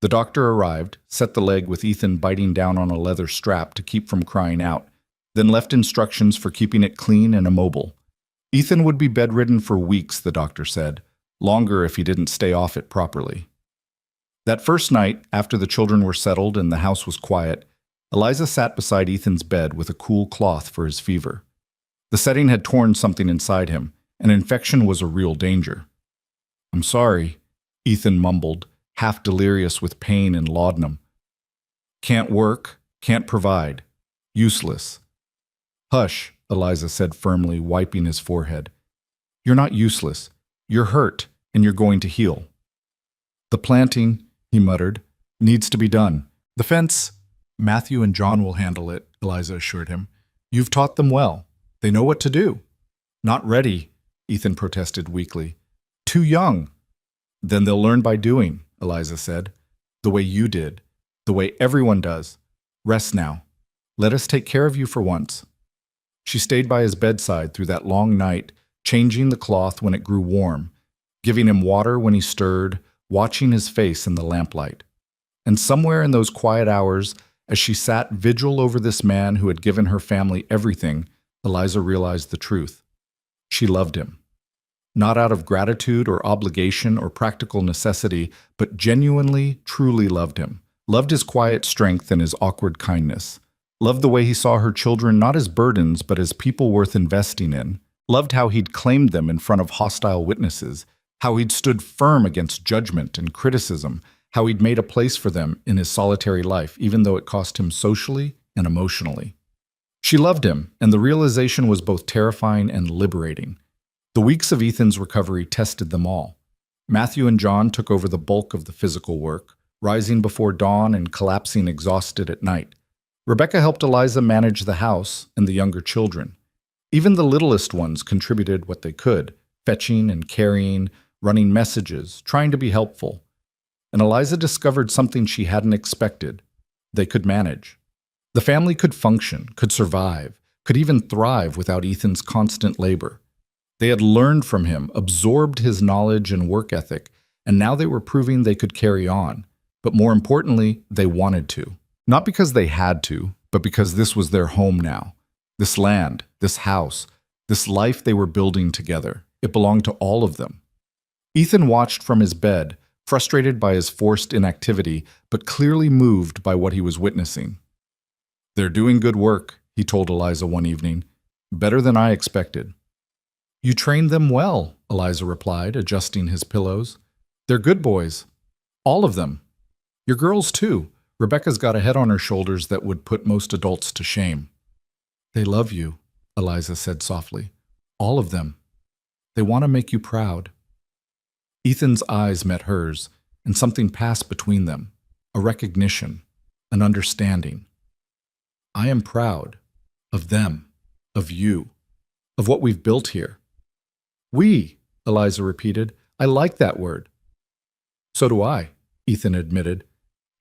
The doctor arrived, set the leg with Ethan biting down on a leather strap to keep from crying out, then left instructions for keeping it clean and immobile. Ethan would be bedridden for weeks, the doctor said, longer if he didn't stay off it properly. That first night, after the children were settled and the house was quiet, Eliza sat beside Ethan's bed with a cool cloth for his fever. The setting had torn something inside him, and infection was a real danger. I'm sorry, Ethan mumbled, half delirious with pain and laudanum. Can't work, can't provide. Useless. Hush, Eliza said firmly, wiping his forehead. You're not useless. You're hurt, and you're going to heal. The planting, he muttered, needs to be done. The fence, Matthew and John will handle it, Eliza assured him. You've taught them well. They know what to do. Not ready, Ethan protested weakly. Too young. Then they'll learn by doing, Eliza said. The way you did. The way everyone does. Rest now. Let us take care of you for once. She stayed by his bedside through that long night, changing the cloth when it grew warm, giving him water when he stirred, watching his face in the lamplight. And somewhere in those quiet hours, as she sat vigil over this man who had given her family everything, Eliza realized the truth. She loved him. Not out of gratitude or obligation or practical necessity, but genuinely, truly loved him. Loved his quiet strength and his awkward kindness. Loved the way he saw her children not as burdens, but as people worth investing in. Loved how he'd claimed them in front of hostile witnesses, how he'd stood firm against judgment and criticism, how he'd made a place for them in his solitary life, even though it cost him socially and emotionally. She loved him, and the realization was both terrifying and liberating. The weeks of Ethan's recovery tested them all. Matthew and John took over the bulk of the physical work, rising before dawn and collapsing exhausted at night. Rebecca helped Eliza manage the house and the younger children. Even the littlest ones contributed what they could, fetching and carrying, running messages, trying to be helpful. And Eliza discovered something she hadn't expected. They could manage. The family could function, could survive, could even thrive without Ethan's constant labor. They had learned from him, absorbed his knowledge and work ethic, and now they were proving they could carry on. But more importantly, they wanted to. Not because they had to, but because this was their home now. This land, this house, this life they were building together. It belonged to all of them. Ethan watched from his bed, frustrated by his forced inactivity, but clearly moved by what he was witnessing. They're doing good work, he told Eliza one evening. Better than I expected. You trained them well, Eliza replied, adjusting his pillows. They're good boys. All of them. Your girls, too. Rebecca's got a head on her shoulders that would put most adults to shame. They love you, Eliza said softly. All of them. They want to make you proud. Ethan's eyes met hers, and something passed between them. A recognition, an understanding. I am proud of them, of you, of what we've built here. We, Eliza repeated. I like that word. So do I, Ethan admitted.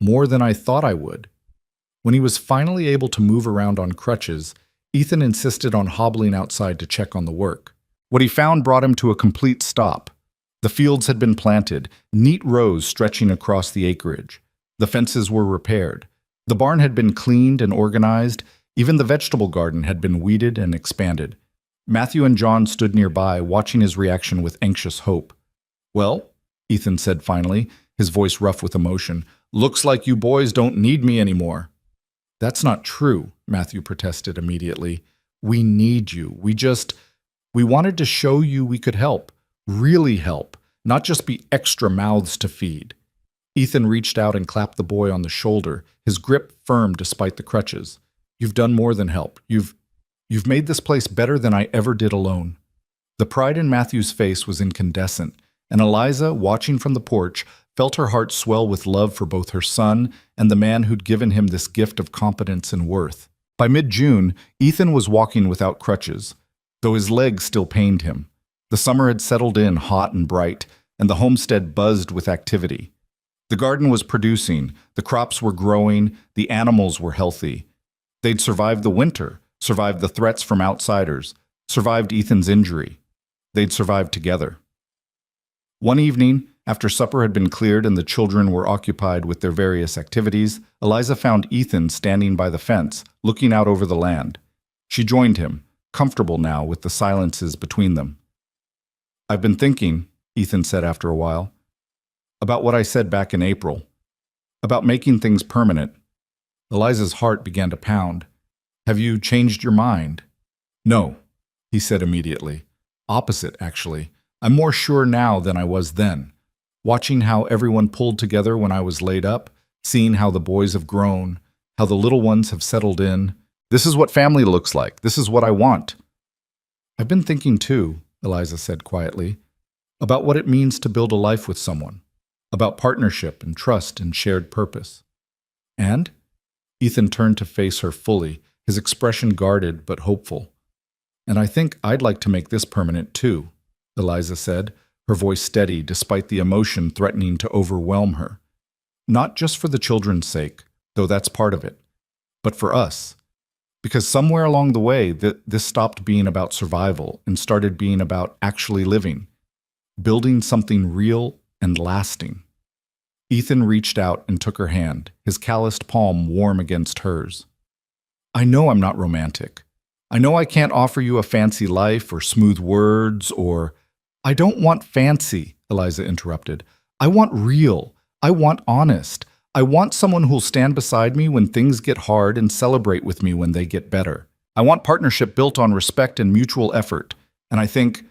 More than I thought I would. When he was finally able to move around on crutches, Ethan insisted on hobbling outside to check on the work. What he found brought him to a complete stop. The fields had been planted, neat rows stretching across the acreage. The fences were repaired. The barn had been cleaned and organized. Even the vegetable garden had been weeded and expanded. Matthew and John stood nearby, watching his reaction with anxious hope. Well, Ethan said finally, his voice rough with emotion, looks like you boys don't need me anymore. That's not true, Matthew protested immediately. We need you. We wanted to show you we could help. Really help, not just be extra mouths to feed. Ethan reached out and clapped the boy on the shoulder, his grip firm despite the crutches. You've done more than help. You've made this place better than I ever did alone. The pride in Matthew's face was incandescent, and Eliza, watching from the porch, felt her heart swell with love for both her son and the man who'd given him this gift of competence and worth. By mid-June, Ethan was walking without crutches. though his legs still pained him. The summer had settled in hot and bright, and the homestead buzzed with activity. The garden was producing, the crops were growing, the animals were healthy. They'd survived the winter, survived the threats from outsiders, survived Ethan's injury. They'd survived together. One evening, after supper had been cleared and the children were occupied with their various activities, Eliza found Ethan standing by the fence, looking out over the land. She joined him, comfortable now with the silences between them. "I've been thinking," Ethan said after a while, "about what I said back in April, about making things permanent." Eliza's heart began to pound. "Have you changed your mind?" "No," he said immediately. "Opposite, actually. I'm more sure now than I was then. Watching how everyone pulled together when I was laid up, seeing how the boys have grown, how the little ones have settled in. This is what family looks like. This is what I want." "I've been thinking too," Eliza said quietly, "about what it means to build a life with someone, about partnership and trust and shared purpose." "And?" Ethan turned to face her fully, his expression guarded but hopeful. "And I think I'd like to make this permanent too," Eliza said, her voice steady despite the emotion threatening to overwhelm her. "Not just for the children's sake, though that's part of it, but for us. Because somewhere along the way, this stopped being about survival and started being about actually living, building something real and lasting." Ethan reached out and took her hand, his calloused palm warm against hers. "I know I'm not romantic. I know I can't offer you a fancy life or smooth words or—" "I don't want fancy," Eliza interrupted. "I want real. I want honest. I want someone who'll stand beside me when things get hard and celebrate with me when they get better. I want partnership built on respect and mutual effort. And I think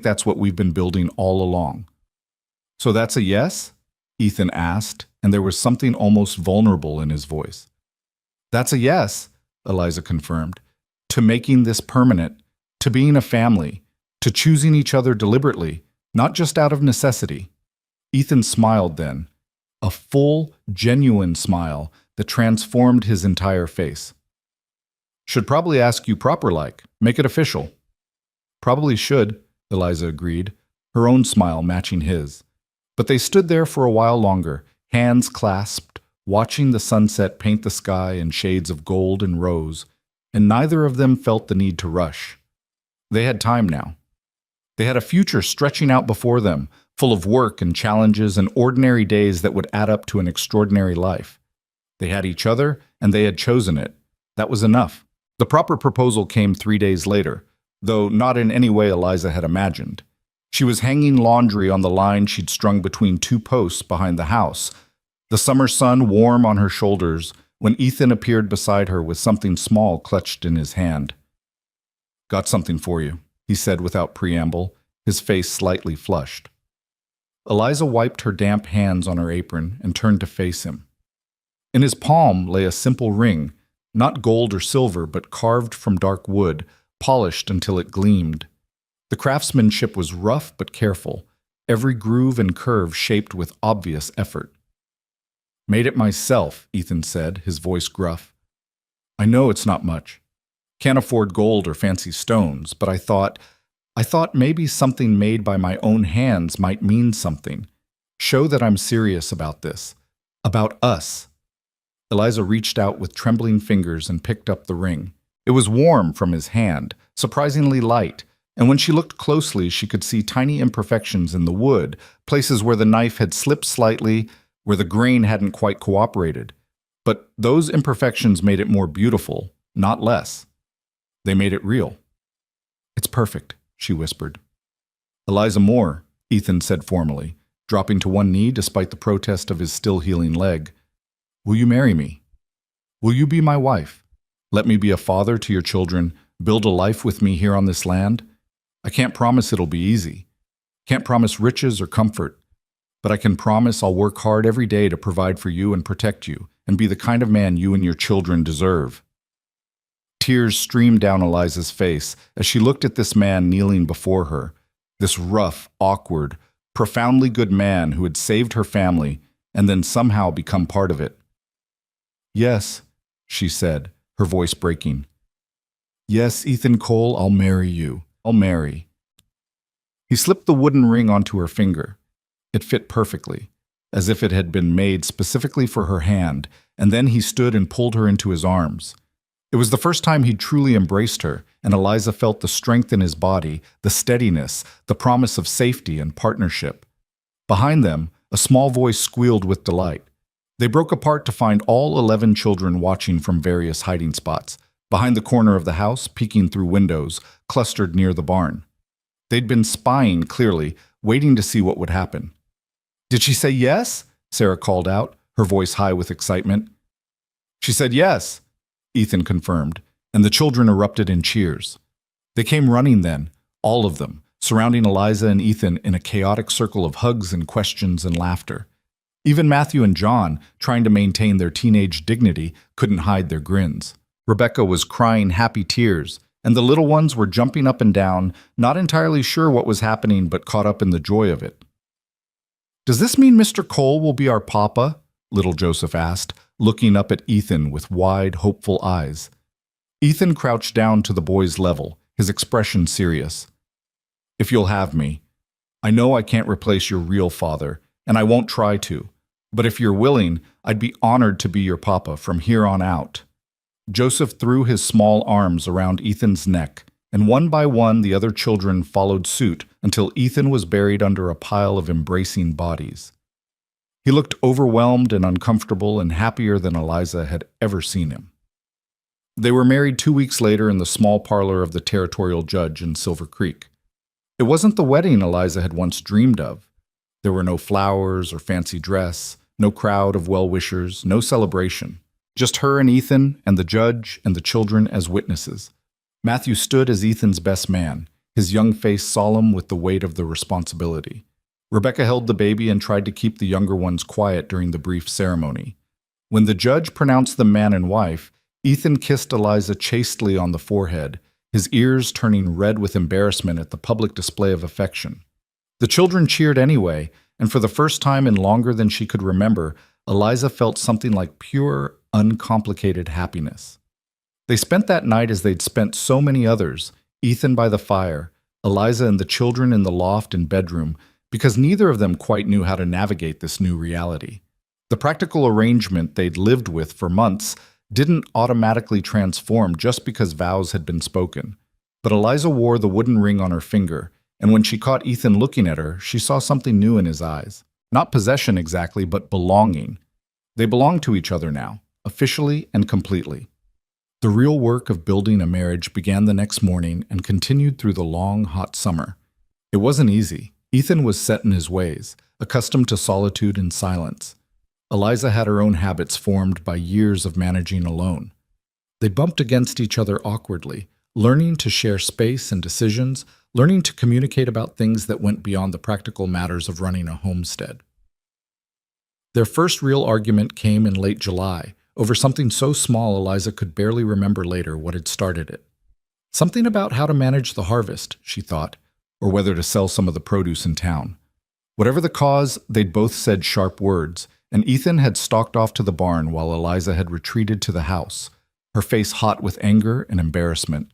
that's what we've been building all along." "So that's a yes?" Ethan asked, and there was something almost vulnerable in his voice. "That's a yes," Eliza confirmed. "To making this permanent, to being a family, to choosing each other deliberately, not just out of necessity." Ethan smiled then, a full, genuine smile that transformed his entire face. "Should probably ask you proper-like, make it official." "Probably should," Eliza agreed, her own smile matching his. But they stood there for a while longer, hands clasped, watching the sunset paint the sky in shades of gold and rose, and neither of them felt the need to rush. They had time now. They had a future stretching out before them, full of work and challenges and ordinary days that would add up to an extraordinary life. They had each other, and they had chosen it. That was enough. The proper proposal came 3 days later, though not in any way Eliza had imagined. She was hanging laundry on the line she'd strung between 2 posts behind the house, the summer sun warm on her shoulders, when Ethan appeared beside her with something small clutched in his hand. "Got something for you," he said without preamble, his face slightly flushed. Eliza wiped her damp hands on her apron and turned to face him. In his palm lay a simple ring, not gold or silver, but carved from dark wood, polished until it gleamed. The craftsmanship was rough but careful, every groove and curve shaped with obvious effort. "Made it myself," Ethan said, his voice gruff. "I know it's not much. Can't afford gold or fancy stones, but I thought maybe something made by my own hands might mean something. Show that I'm serious about this. About us." Eliza reached out with trembling fingers and picked up the ring. It was warm from his hand, surprisingly light, and when she looked closely, she could see tiny imperfections in the wood, places where the knife had slipped slightly, where the grain hadn't quite cooperated. But those imperfections made it more beautiful, not less. They made it real. "It's perfect," she whispered. "Eliza Moore," Ethan said formally, dropping to one knee despite the protest of his still-healing leg. "Will you marry me? Will you be my wife? Let me be a father to your children, build a life with me here on this land? I can't promise it'll be easy. Can't promise riches or comfort. But I can promise I'll work hard every day to provide for you and protect you, and be the kind of man you and your children deserve." Tears streamed down Eliza's face as she looked at this man kneeling before her, this rough, awkward, profoundly good man who had saved her family and then somehow become part of it. "Yes," she said, her voice breaking. Yes, Ethan Cole, I'll marry you. I'll marry. He slipped the wooden ring onto her finger. It fit perfectly, as if it had been made specifically for her hand, and then he stood and pulled her into his arms. It was the first time he'd truly embraced her, and Eliza felt the strength in his body, the steadiness, the promise of safety and partnership. Behind them, a small voice squealed with delight. They broke apart to find all 11 children watching from various hiding spots, behind the corner of the house, peeking through windows, clustered near the barn. They'd been spying, clearly, waiting to see what would happen. "Did she say yes?" Sarah called out, her voice high with excitement. "She said yes," Ethan confirmed, and the children erupted in cheers. They came running then, all of them, surrounding Eliza and Ethan in a chaotic circle of hugs and questions and laughter. Even Matthew and John, trying to maintain their teenage dignity, couldn't hide their grins. Rebecca was crying happy tears, and the little ones were jumping up and down, not entirely sure what was happening but caught up in the joy of it. "Does this mean Mr. Cole will be our papa?" little Joseph asked, looking up at Ethan with wide, hopeful eyes. Ethan crouched down to the boy's level, his expression serious. "If you'll have me. I know I can't replace your real father, and I won't try to, but if you're willing, I'd be honored to be your papa from here on out." Joseph threw his small arms around Ethan's neck, and one by one the other children followed suit until Ethan was buried under a pile of embracing bodies. He looked overwhelmed and uncomfortable and happier than Eliza had ever seen him. They were married 2 weeks later in the small parlor of the territorial judge in Silver Creek. It wasn't the wedding Eliza had once dreamed of. There were no flowers or fancy dress, no crowd of well-wishers, no celebration. Just her and Ethan and the judge and the children as witnesses. Matthew stood as Ethan's best man, his young face solemn with the weight of the responsibility. Rebecca held the baby and tried to keep the younger ones quiet during the brief ceremony. When the judge pronounced them man and wife, Ethan kissed Eliza chastely on the forehead, his ears turning red with embarrassment at the public display of affection. The children cheered anyway, and for the first time in longer than she could remember, Eliza felt something like pure, uncomplicated happiness. They spent that night as they'd spent so many others, Ethan by the fire, Eliza and the children in the loft and bedroom, because neither of them quite knew how to navigate this new reality. The practical arrangement they'd lived with for months didn't automatically transform just because vows had been spoken. But Eliza wore the wooden ring on her finger, and when she caught Ethan looking at her, she saw something new in his eyes. Not possession exactly, but belonging. They belonged to each other now, officially and completely. The real work of building a marriage began the next morning and continued through the long, hot summer. It wasn't easy. Ethan was set in his ways, accustomed to solitude and silence. Eliza had her own habits formed by years of managing alone. They bumped against each other awkwardly, learning to share space and decisions, learning to communicate about things that went beyond the practical matters of running a homestead. Their first real argument came in late July, over something so small Eliza could barely remember later what had started it. Something about how to manage the harvest, she thought, or whether to sell some of the produce in town. Whatever the cause, they'd both said sharp words, and Ethan had stalked off to the barn while Eliza had retreated to the house, her face hot with anger and embarrassment.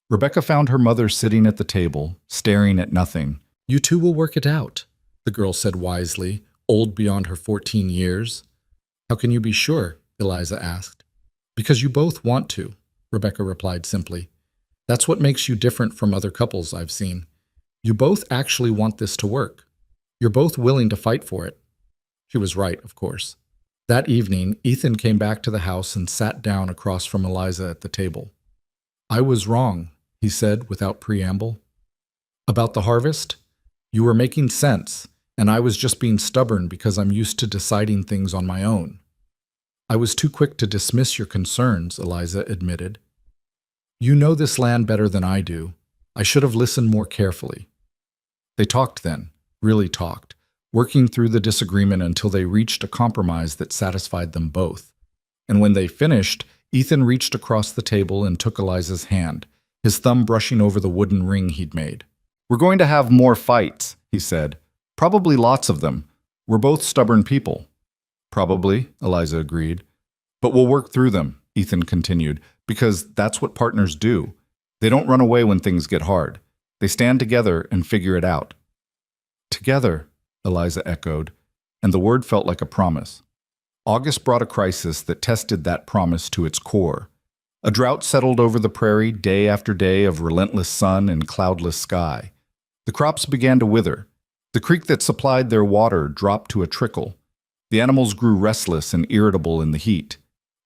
Rebecca found her mother sitting at the table, staring at nothing. "You two will work it out," the girl said wisely, old beyond her 14 years. "How can you be sure?" Eliza asked. "Because you both want to," Rebecca replied simply. "That's what makes you different from other couples I've seen. You both actually want this to work. You're both willing to fight for it." She was right, of course. That evening, Ethan came back to the house and sat down across from Eliza at the table. "I was wrong," he said without preamble. "About the harvest? You were making sense, and I was just being stubborn because I'm used to deciding things on my own." "I was too quick to dismiss your concerns," Eliza admitted. "You know this land better than I do. I should have listened more carefully." They talked then, really talked, working through the disagreement until they reached a compromise that satisfied them both. And when they finished, Ethan reached across the table and took Eliza's hand, his thumb brushing over the wooden ring he'd made. "We're going to have more fights," he said. "Probably lots of them. We're both stubborn people." "Probably," Eliza agreed. "But we'll work through them," Ethan continued, "because that's what partners do. They don't run away when things get hard. They stand together and figure it out. Together, Eliza echoed, and the word felt like a promise. August brought a crisis that tested that promise to its core. A drought settled over the prairie day after day of relentless sun and cloudless sky. The crops began to wither. The creek that supplied their water dropped to a trickle. The animals grew restless and irritable in the heat.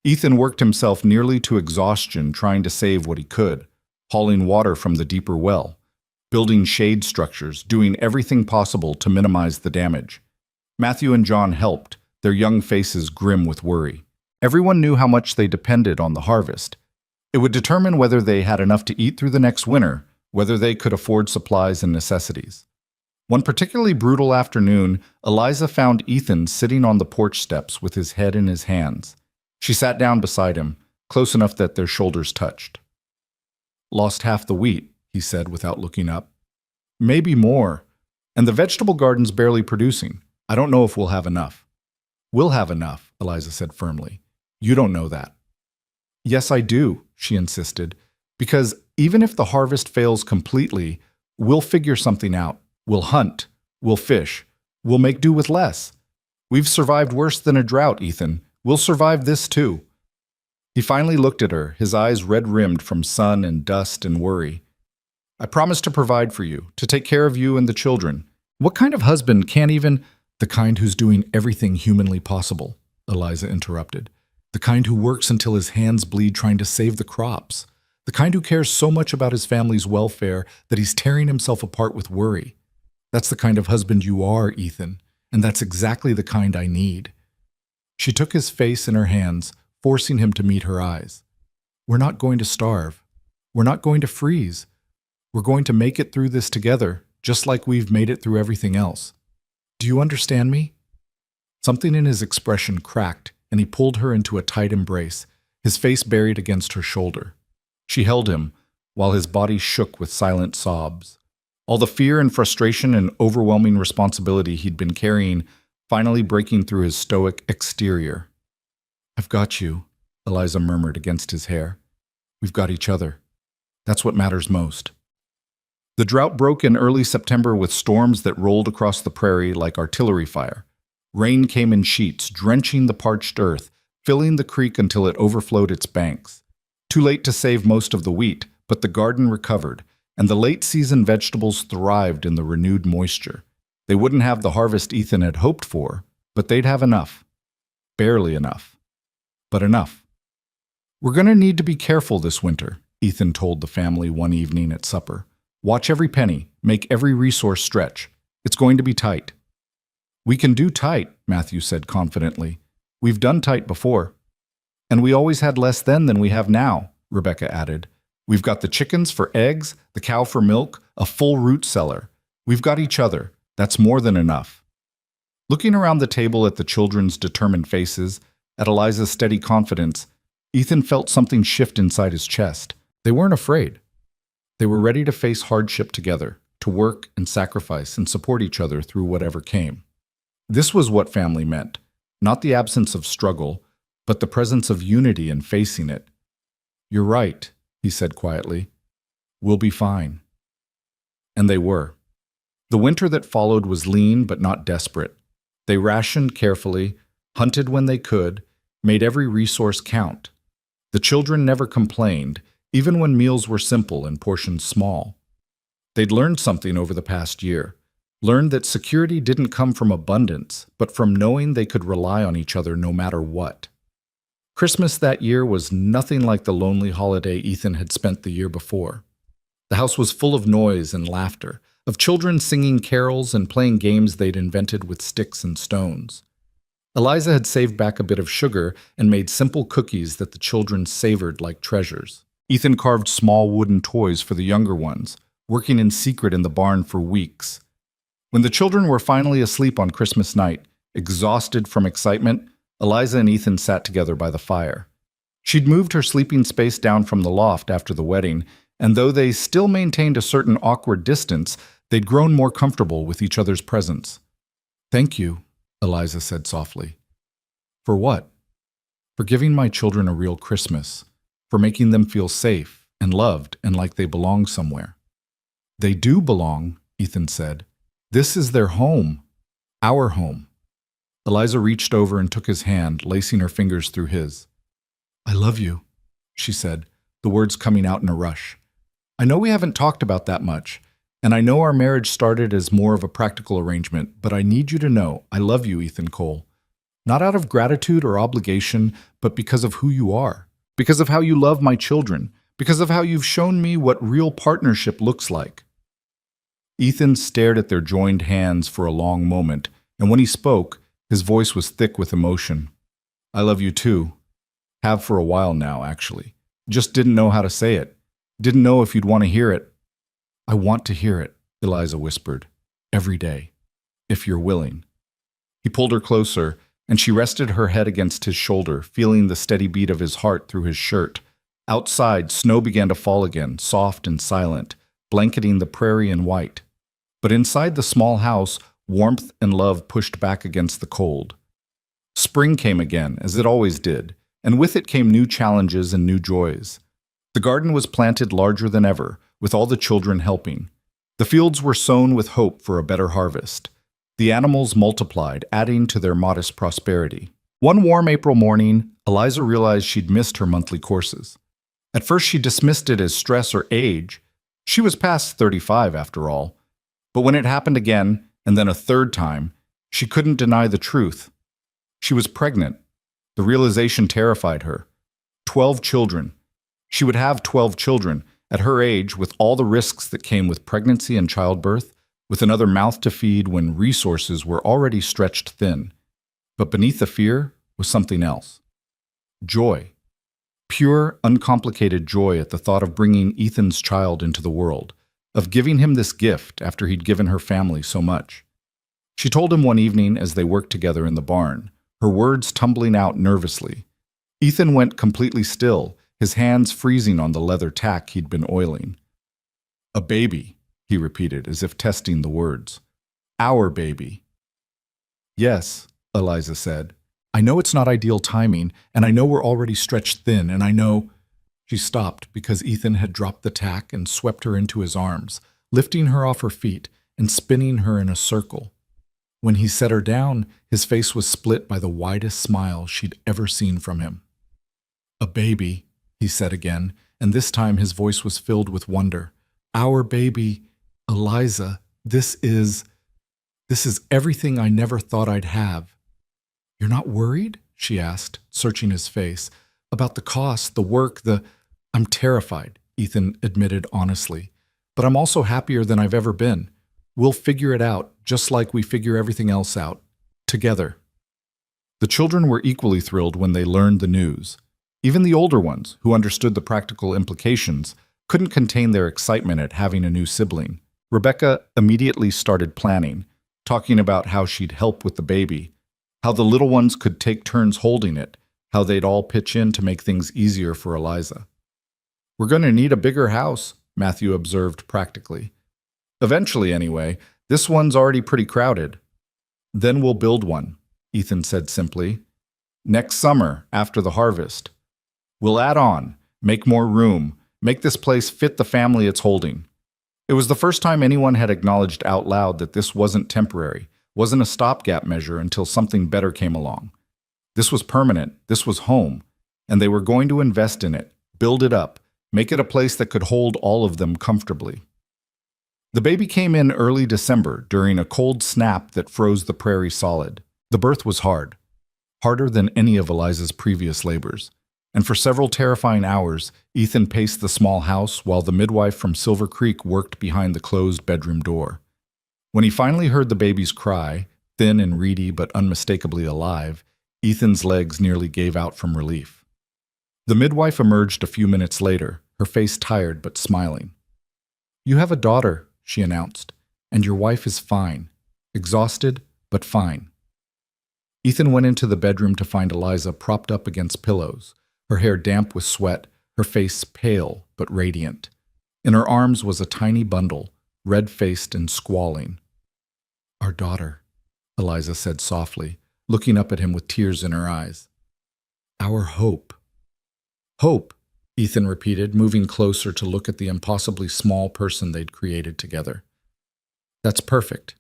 Ethan worked himself nearly to exhaustion trying to save what he could, hauling water from the deeper well, building shade structures, doing everything possible to minimize the damage. Matthew and John helped, their young faces grim with worry. Everyone knew how much they depended on the harvest. It would determine whether they had enough to eat through the next winter, whether they could afford supplies and necessities. One particularly brutal afternoon, Eliza found Ethan sitting on the porch steps with his head in his hands. She sat down beside him, close enough that their shoulders touched. "Lost half the wheat," he said without looking up. "Maybe more. And the vegetable garden's barely producing. I don't know if we'll have enough." "We'll have enough," Eliza said firmly. "You don't know that." "Yes, I do," she insisted, "because even if the harvest fails completely, we'll figure something out. We'll hunt. We'll fish. We'll make do with less. We've survived worse than a drought, Ethan. We'll survive this too." He finally looked at her, his eyes red-rimmed from sun and dust and worry. "I promise to provide for you, to take care of you and the children. What kind of husband can't even—" "The kind who's doing everything humanly possible," Eliza interrupted. "The kind who works until his hands bleed trying to save the crops. The kind who cares so much about his family's welfare that he's tearing himself apart with worry. That's the kind of husband you are, Ethan, and that's exactly the kind I need." She took his face in her hands, forcing him to meet her eyes. "We're not going to starve. We're not going to freeze. We're going to make it through this together, just like we've made it through everything else. Do you understand me?" Something in his expression cracked, and he pulled her into a tight embrace, his face buried against her shoulder. She held him, while his body shook with silent sobs. All the fear and frustration and overwhelming responsibility he'd been carrying finally breaking through his stoic exterior. "I've got you," Eliza murmured against his hair. "We've got each other. That's what matters most." The drought broke in early September with storms that rolled across the prairie like artillery fire. Rain came in sheets, drenching the parched earth, filling the creek until it overflowed its banks. Too late to save most of the wheat, but the garden recovered, and the late-season vegetables thrived in the renewed moisture. They wouldn't have the harvest Ethan had hoped for, but they'd have enough. Barely enough. But enough. "We're going to need to be careful this winter," Ethan told the family one evening at supper. "Watch every penny, make every resource stretch. It's going to be tight." "We can do tight," Matthew said confidently. "We've done tight before." "And we always had less then than we have now," Rebecca added. "We've got the chickens for eggs, the cow for milk, a full root cellar. We've got each other. That's more than enough." Looking around the table at the children's determined faces, at Eliza's steady confidence, Ethan felt something shift inside his chest. They weren't afraid. They were ready to face hardship together, to work and sacrifice and support each other through whatever came. This was what family meant, not the absence of struggle, but the presence of unity in facing it. "You're right," he said quietly. "We'll be fine." And they were. The winter that followed was lean but not desperate. They rationed carefully, hunted when they could, made every resource count. The children never complained, even when meals were simple and portions small. They'd learned something over the past year, learned that security didn't come from abundance, but from knowing they could rely on each other no matter what. Christmas that year was nothing like the lonely holiday Ethan had spent the year before. The house was full of noise and laughter, of children singing carols and playing games they'd invented with sticks and stones. Eliza had saved back a bit of sugar and made simple cookies that the children savored like treasures. Ethan carved small wooden toys for the younger ones, working in secret in the barn for weeks. When the children were finally asleep on Christmas night, exhausted from excitement, Eliza and Ethan sat together by the fire. She'd moved her sleeping space down from the loft after the wedding, and though they still maintained a certain awkward distance, they'd grown more comfortable with each other's presence. "Thank you," Eliza said softly. "For what?" "For giving my children a real Christmas, for making them feel safe, and loved and like they belong somewhere. They do belong, Ethan said. This is their home. Our home. Eliza reached over and took his hand, lacing her fingers through his. I love you, she said, the words coming out in a rush. I know we haven't talked about that much, and I know our marriage started as more of a practical arrangement, but I need you to know I love you, Ethan Cole. Not out of gratitude or obligation, but because of who you are, because of how you love my children, because of how you've shown me what real partnership looks like. Ethan stared at their joined hands for a long moment, and when he spoke, his voice was thick with emotion. I love you too. Have for a while now, actually. Just didn't know how to say it. Didn't know if you'd want to hear it. I want to hear it, Eliza whispered. Every day. If you're willing. He pulled her closer, and she rested her head against his shoulder, feeling the steady beat of his heart through his shirt. Outside, snow began to fall again, soft and silent, blanketing the prairie in white. But inside the small house, warmth and love pushed back against the cold. Spring came again, as it always did, and with it came new challenges and new joys. The garden was planted larger than ever, with all the children helping. The fields were sown with hope for a better harvest. The animals multiplied, adding to their modest prosperity. One warm April morning, Eliza realized she'd missed her monthly courses. At first she dismissed it as stress or age. She was past 35 after all. But when it happened again, and then a third time, she couldn't deny the truth. She was pregnant. The realization terrified her. 12 children. She would have 12 children. At her age, with all the risks that came with pregnancy and childbirth, with another mouth to feed when resources were already stretched thin. But beneath the fear was something else. Joy. Pure, uncomplicated joy at the thought of bringing Ethan's child into the world, of giving him this gift after he'd given her family so much. She told him one evening as they worked together in the barn, her words tumbling out nervously. Ethan went completely still, his hands freezing on the leather tack he'd been oiling. A baby, he repeated, as if testing the words. Our baby. Yes, Eliza said. I know it's not ideal timing, and I know we're already stretched thin, and I know... She stopped because Ethan had dropped the tack and swept her into his arms, lifting her off her feet and spinning her in a circle. When he set her down, his face was split by the widest smile she'd ever seen from him. A baby, he said again, and this time his voice was filled with wonder. Our baby, Eliza, this is everything I never thought I'd have. You're not worried? She asked, searching his face. About the cost, the work, I'm terrified, Ethan admitted honestly. But I'm also happier than I've ever been. We'll figure it out, just like we figure everything else out. Together. The children were equally thrilled when they learned the news. Even the older ones, who understood the practical implications, couldn't contain their excitement at having a new sibling. Rebecca immediately started planning, talking about how she'd help with the baby, how the little ones could take turns holding it, how they'd all pitch in to make things easier for Eliza. We're going to need a bigger house, Matthew observed practically. Eventually, anyway. This one's already pretty crowded. Then we'll build one, Ethan said simply. Next summer, after the harvest. We'll add on, make more room, make this place fit the family it's holding. It was the first time anyone had acknowledged out loud that this wasn't temporary, wasn't a stopgap measure until something better came along. This was permanent, this was home, and they were going to invest in it, build it up, make it a place that could hold all of them comfortably. The baby came in early December during a cold snap that froze the prairie solid. The birth was hard, harder than any of Eliza's previous labors. And for several terrifying hours, Ethan paced the small house while the midwife from Silver Creek worked behind the closed bedroom door. When he finally heard the baby's cry, thin and reedy but unmistakably alive, Ethan's legs nearly gave out from relief. The midwife emerged a few minutes later, her face tired but smiling. You have a daughter, she announced, and your wife is fine. Exhausted, but fine. Ethan went into the bedroom to find Eliza propped up against pillows, her hair damp with sweat, her face pale but radiant. In her arms was a tiny bundle, red-faced and squalling. Our daughter, Eliza said softly, looking up at him with tears in her eyes. Our hope. Hope, Ethan repeated, moving closer to look at the impossibly small person they'd created together. That's perfect.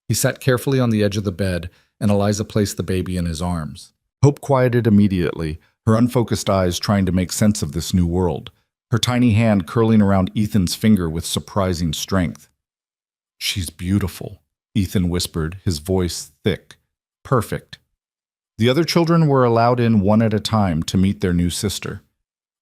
He sat carefully on the edge of the bed, and Eliza placed the baby in his arms. Hope quieted immediately, her unfocused eyes trying to make sense of this new world, her tiny hand curling around Ethan's finger with surprising strength. She's beautiful, Ethan whispered, his voice thick. Perfect. The other children were allowed in one at a time to meet their new sister.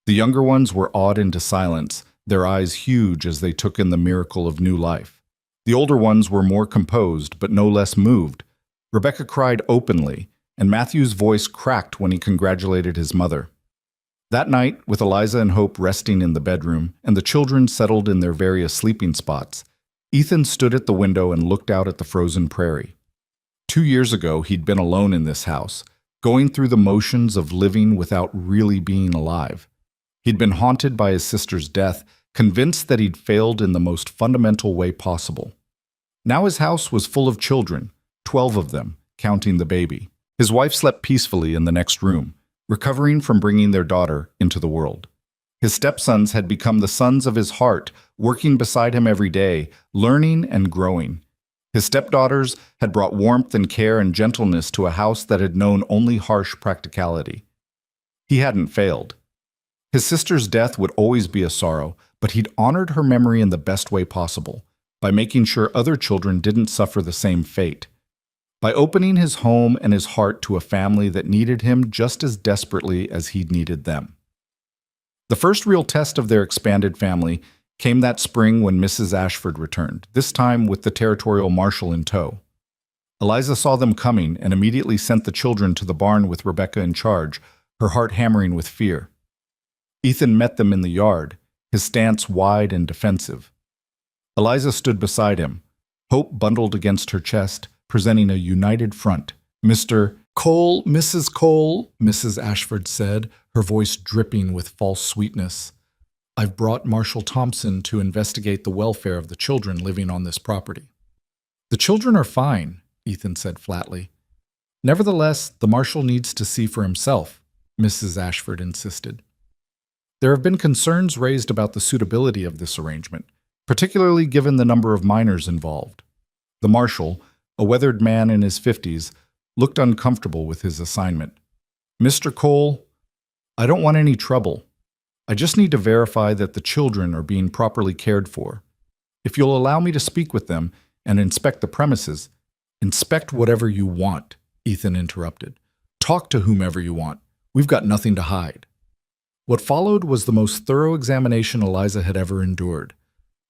The younger ones were awed into silence, their eyes huge as they took in the miracle of new life. The older ones were more composed, but no less moved. Rebecca cried openly, and Matthew's voice cracked when he congratulated his mother. That night, with Eliza and Hope resting in the bedroom, and the children settled in their various sleeping spots, Ethan stood at the window and looked out at the frozen prairie. 2 years ago, he'd been alone in this house, going through the motions of living without really being alive. He'd been haunted by his sister's death, convinced that he'd failed in the most fundamental way possible. Now his house was full of children, 12 of them, counting the baby. His wife slept peacefully in the next room, recovering from bringing their daughter into the world. His stepsons had become the sons of his heart, working beside him every day, learning and growing. His stepdaughters had brought warmth and care and gentleness to a house that had known only harsh practicality. He hadn't failed. His sister's death would always be a sorrow, but he'd honored her memory in the best way possible, by making sure other children didn't suffer the same fate. By opening his home and his heart to a family that needed him just as desperately as he'd needed them. The first real test of their expanded family came that spring when Mrs. Ashford returned, this time with the territorial marshal in tow. Eliza saw them coming and immediately sent the children to the barn with Rebecca in charge, her heart hammering with fear. Ethan met them in the yard, his stance wide and defensive. Eliza stood beside him, Hope bundled against her chest, presenting a united front. Mr. Cole, Mrs. Cole, Mrs. Ashford said, her voice dripping with false sweetness. I've brought Marshal Thompson to investigate the welfare of the children living on this property. The children are fine, Ethan said flatly. Nevertheless, the marshal needs to see for himself, Mrs. Ashford insisted. There have been concerns raised about the suitability of this arrangement, particularly given the number of minors involved. The marshal, a weathered man in his 50s, looked uncomfortable with his assignment. Mr. Cole, I don't want any trouble. I just need to verify that the children are being properly cared for. If you'll allow me to speak with them and inspect the premises, inspect whatever you want, Ethan interrupted. Talk to whomever you want. We've got nothing to hide. What followed was the most thorough examination Eliza had ever endured.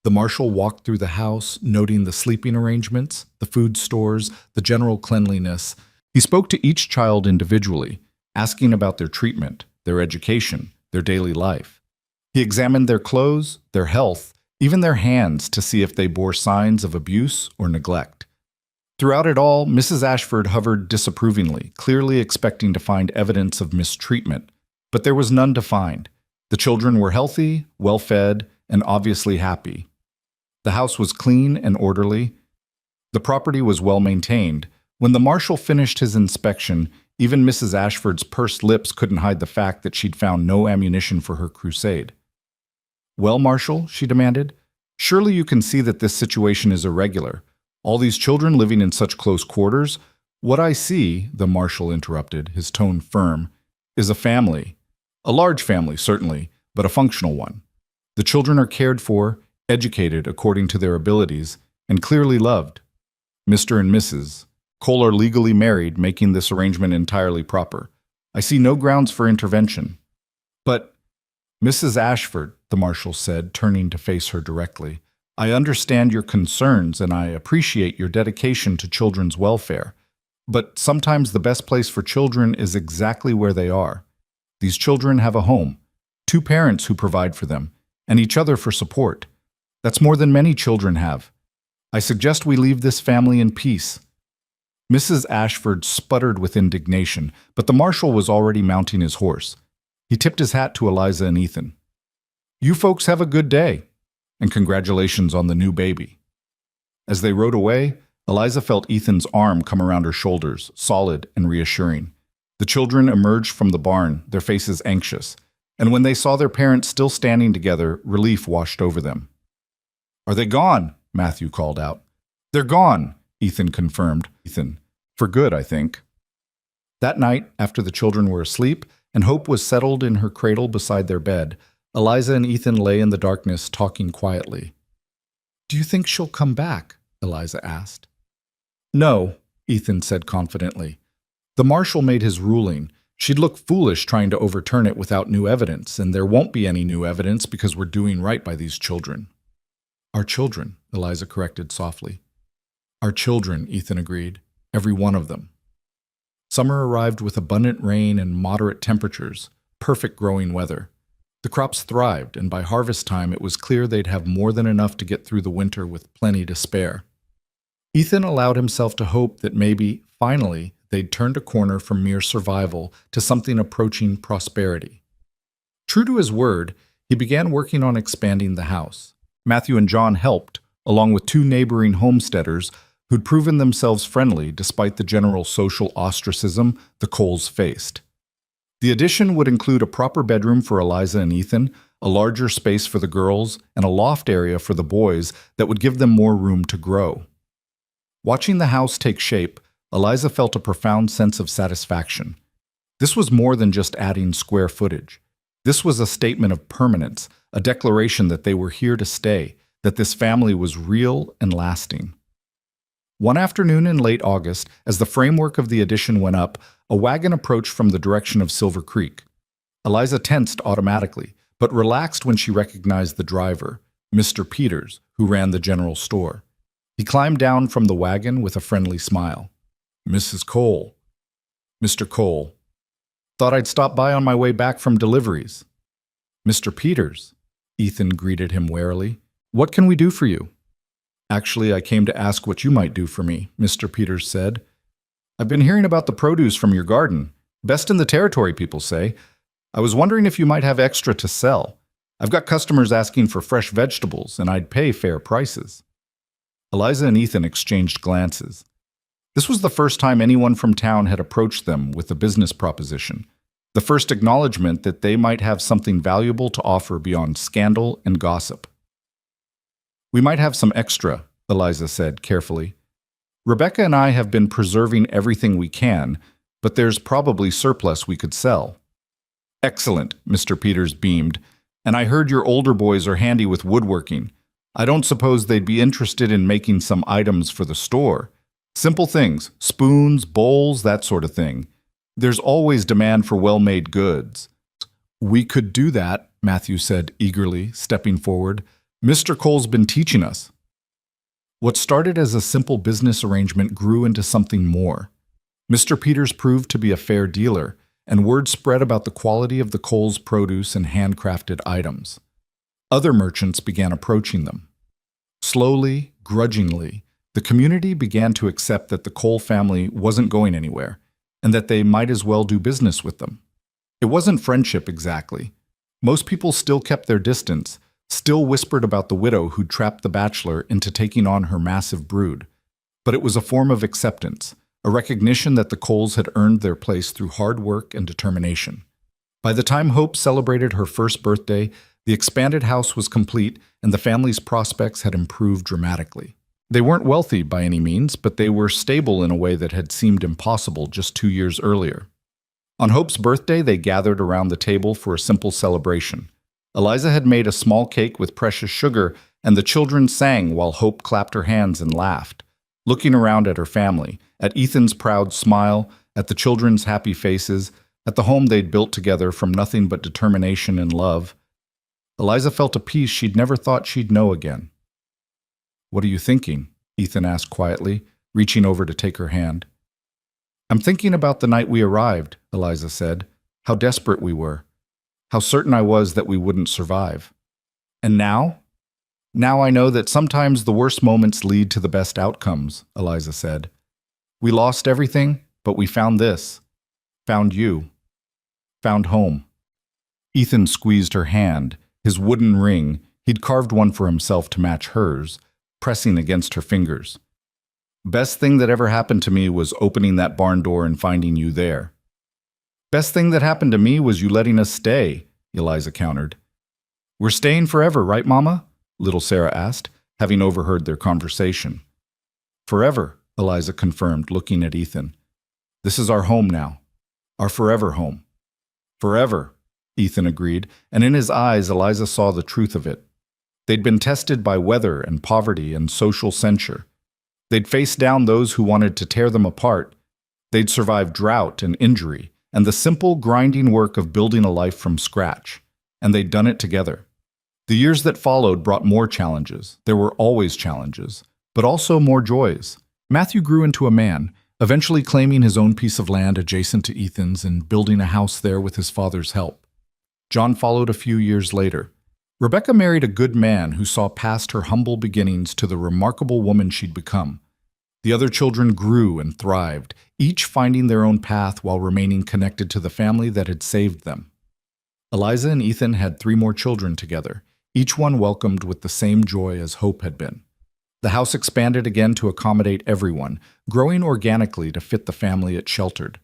The marshal walked through the house, noting the sleeping arrangements, the food stores, the general cleanliness. He spoke to each child individually, asking about their treatment, their education, their daily life. He examined their clothes, their health, even their hands to see if they bore signs of abuse or neglect. Throughout it all, Mrs. Ashford hovered disapprovingly, clearly expecting to find evidence of mistreatment, but there was none to find. The children were healthy, well-fed, and obviously happy. The house was clean and orderly. The property was well-maintained. When the marshal finished his inspection, even Mrs. Ashford's pursed lips couldn't hide the fact that she'd found no ammunition for her crusade. Well, Marshal, she demanded, surely you can see that this situation is irregular. All these children living in such close quarters. What I see, the marshal interrupted, his tone firm, is a family. A large family, certainly, but a functional one. The children are cared for, educated according to their abilities, and clearly loved. Mr. and Mrs. Cole are legally married, making this arrangement entirely proper. I see no grounds for intervention. But, Mrs. Ashford, the marshal said, turning to face her directly, I understand your concerns and I appreciate your dedication to children's welfare. But sometimes the best place for children is exactly where they are. These children have a home, 2 parents who provide for them, and each other for support. That's more than many children have. I suggest we leave this family in peace. Mrs. Ashford sputtered with indignation, but the marshal was already mounting his horse. He tipped his hat to Eliza and Ethan. You folks have a good day, and congratulations on the new baby. As they rode away, Eliza felt Ethan's arm come around her shoulders, solid and reassuring. The children emerged from the barn, their faces anxious. And when they saw their parents still standing together, relief washed over them. "Are they gone?" Matthew called out. "They're gone," Ethan confirmed. "Ethan, for good, I think." That night, after the children were asleep and Hope was settled in her cradle beside their bed, Eliza and Ethan lay in the darkness talking quietly. "Do you think she'll come back?" Eliza asked. "No," Ethan said confidently. "The marshal made his ruling. She'd look foolish trying to overturn it without new evidence, and there won't be any new evidence because we're doing right by these children." "Our children," Eliza corrected softly. "Our children," Ethan agreed. "Every one of them." Summer arrived with abundant rain and moderate temperatures, perfect growing weather. The crops thrived, and by harvest time it was clear they'd have more than enough to get through the winter with plenty to spare. Ethan allowed himself to hope that maybe, finally, they'd turned a corner from mere survival to something approaching prosperity. True to his word, he began working on expanding the house. Matthew and John helped, along with two neighboring homesteaders who'd proven themselves friendly despite the general social ostracism the Coles faced. The addition would include a proper bedroom for Eliza and Ethan, a larger space for the girls, and a loft area for the boys that would give them more room to grow. Watching the house take shape, Eliza felt a profound sense of satisfaction. This was more than just adding square footage. This was a statement of permanence, a declaration that they were here to stay, that this family was real and lasting. One afternoon in late August, as the framework of the addition went up, a wagon approached from the direction of Silver Creek. Eliza tensed automatically, but relaxed when she recognized the driver, Mr. Peters, who ran the general store. He climbed down from the wagon with a friendly smile. "Mrs. Cole." "Mr. Cole. Thought I'd stop by on my way back from deliveries." "Mr. Peters," Ethan greeted him warily. "What can we do for you?" "Actually, I came to ask what you might do for me," Mr. Peters said. "I've been hearing about the produce from your garden. Best in the territory, people say. I was wondering if you might have extra to sell. I've got customers asking for fresh vegetables, and I'd pay fair prices." Eliza and Ethan exchanged glances. This was the first time anyone from town had approached them with a business proposition, the first acknowledgement that they might have something valuable to offer beyond scandal and gossip. "We might have some extra," Eliza said carefully. "Rebecca and I have been preserving everything we can, but there's probably surplus we could sell." "Excellent," Mr. Peters beamed. "And I heard your older boys are handy with woodworking. I don't suppose they'd be interested in making some items for the store. Simple things, spoons, bowls, that sort of thing. There's always demand for well-made goods." "We could do that," Matthew said eagerly, stepping forward. "Mr. Cole's been teaching us." What started as a simple business arrangement grew into something more. Mr. Peters proved to be a fair dealer, and word spread about the quality of the Coles' produce and handcrafted items. Other merchants began approaching them. Slowly, grudgingly, the community began to accept that the Cole family wasn't going anywhere, and that they might as well do business with them. It wasn't friendship exactly. Most people still kept their distance, still whispered about the widow who'd trapped the bachelor into taking on her massive brood. But it was a form of acceptance, a recognition that the Coles had earned their place through hard work and determination. By the time Hope celebrated her first birthday, the expanded house was complete and the family's prospects had improved dramatically. They weren't wealthy by any means, but they were stable in a way that had seemed impossible just 2 years earlier. On Hope's birthday, they gathered around the table for a simple celebration. Eliza had made a small cake with precious sugar, and the children sang while Hope clapped her hands and laughed, looking around at her family, at Ethan's proud smile, at the children's happy faces, at the home they'd built together from nothing but determination and love. Eliza felt a peace she'd never thought she'd know again. "What are you thinking?" Ethan asked quietly, reaching over to take her hand. "I'm thinking about the night we arrived," Eliza said, "how desperate we were, how certain I was that we wouldn't survive. And now? Now I know that sometimes the worst moments lead to the best outcomes," Eliza said. "We lost everything, but we found this. Found you. Found home." Ethan squeezed her hand, his wooden ring, he'd carved one for himself to match hers, pressing against her fingers. "Best thing that ever happened to me was opening that barn door and finding you there. Best thing that happened to me was you letting us stay, Eliza countered. We're staying forever, right, Mama? Little Sarah asked, having overheard their conversation. Forever, Eliza confirmed, looking at Ethan. This is our home now. Our forever home. Forever, Ethan agreed, and in his eyes Eliza saw the truth of it. They'd been tested by weather and poverty and social censure. They'd faced down those who wanted to tear them apart. They'd survived drought and injury and the simple, grinding work of building a life from scratch. And they'd done it together. The years that followed brought more challenges. There were always challenges, but also more joys. Matthew grew into a man, eventually claiming his own piece of land adjacent to Ethan's and building a house there with his father's help. John followed a few years later. Rebecca married a good man who saw past her humble beginnings to the remarkable woman she'd become. The other children grew and thrived, each finding their own path while remaining connected to the family that had saved them. Eliza and Ethan had 3 more children together, each one welcomed with the same joy as Hope had been. The house expanded again to accommodate everyone, growing organically to fit the family it sheltered.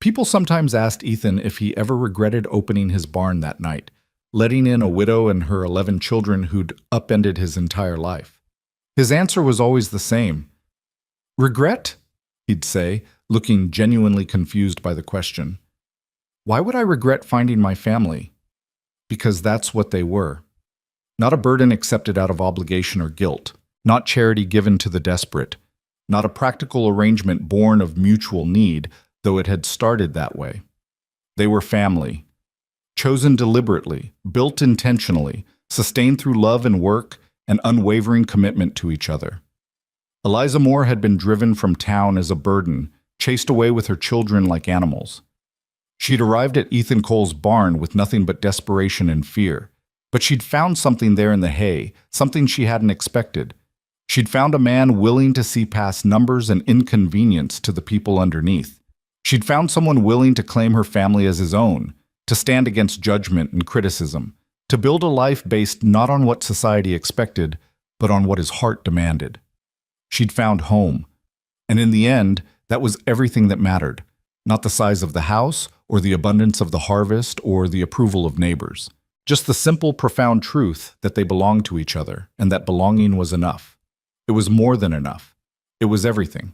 People sometimes asked Ethan if he ever regretted opening his barn that night, letting in a widow and her 11 children who'd upended his entire life. His answer was always the same. Regret? He'd say, looking genuinely confused by the question. Why would I regret finding my family? Because that's what they were. Not a burden accepted out of obligation or guilt, not charity given to the desperate, not a practical arrangement born of mutual need, though it had started that way. They were family, chosen deliberately, built intentionally, sustained through love and work, and unwavering commitment to each other. Eliza Moore had been driven from town as a burden, chased away with her children like animals. She'd arrived at Ethan Cole's barn with nothing but desperation and fear, but she'd found something there in the hay, something she hadn't expected. She'd found a man willing to see past numbers and inconvenience to the people underneath. She'd found someone willing to claim her family as his own, to stand against judgment and criticism, to build a life based not on what society expected, but on what his heart demanded. She'd found home, and in the end, that was everything that mattered, not the size of the house, or the abundance of the harvest, or the approval of neighbors. Just the simple, profound truth that they belonged to each other, and that belonging was enough. It was more than enough. It was everything.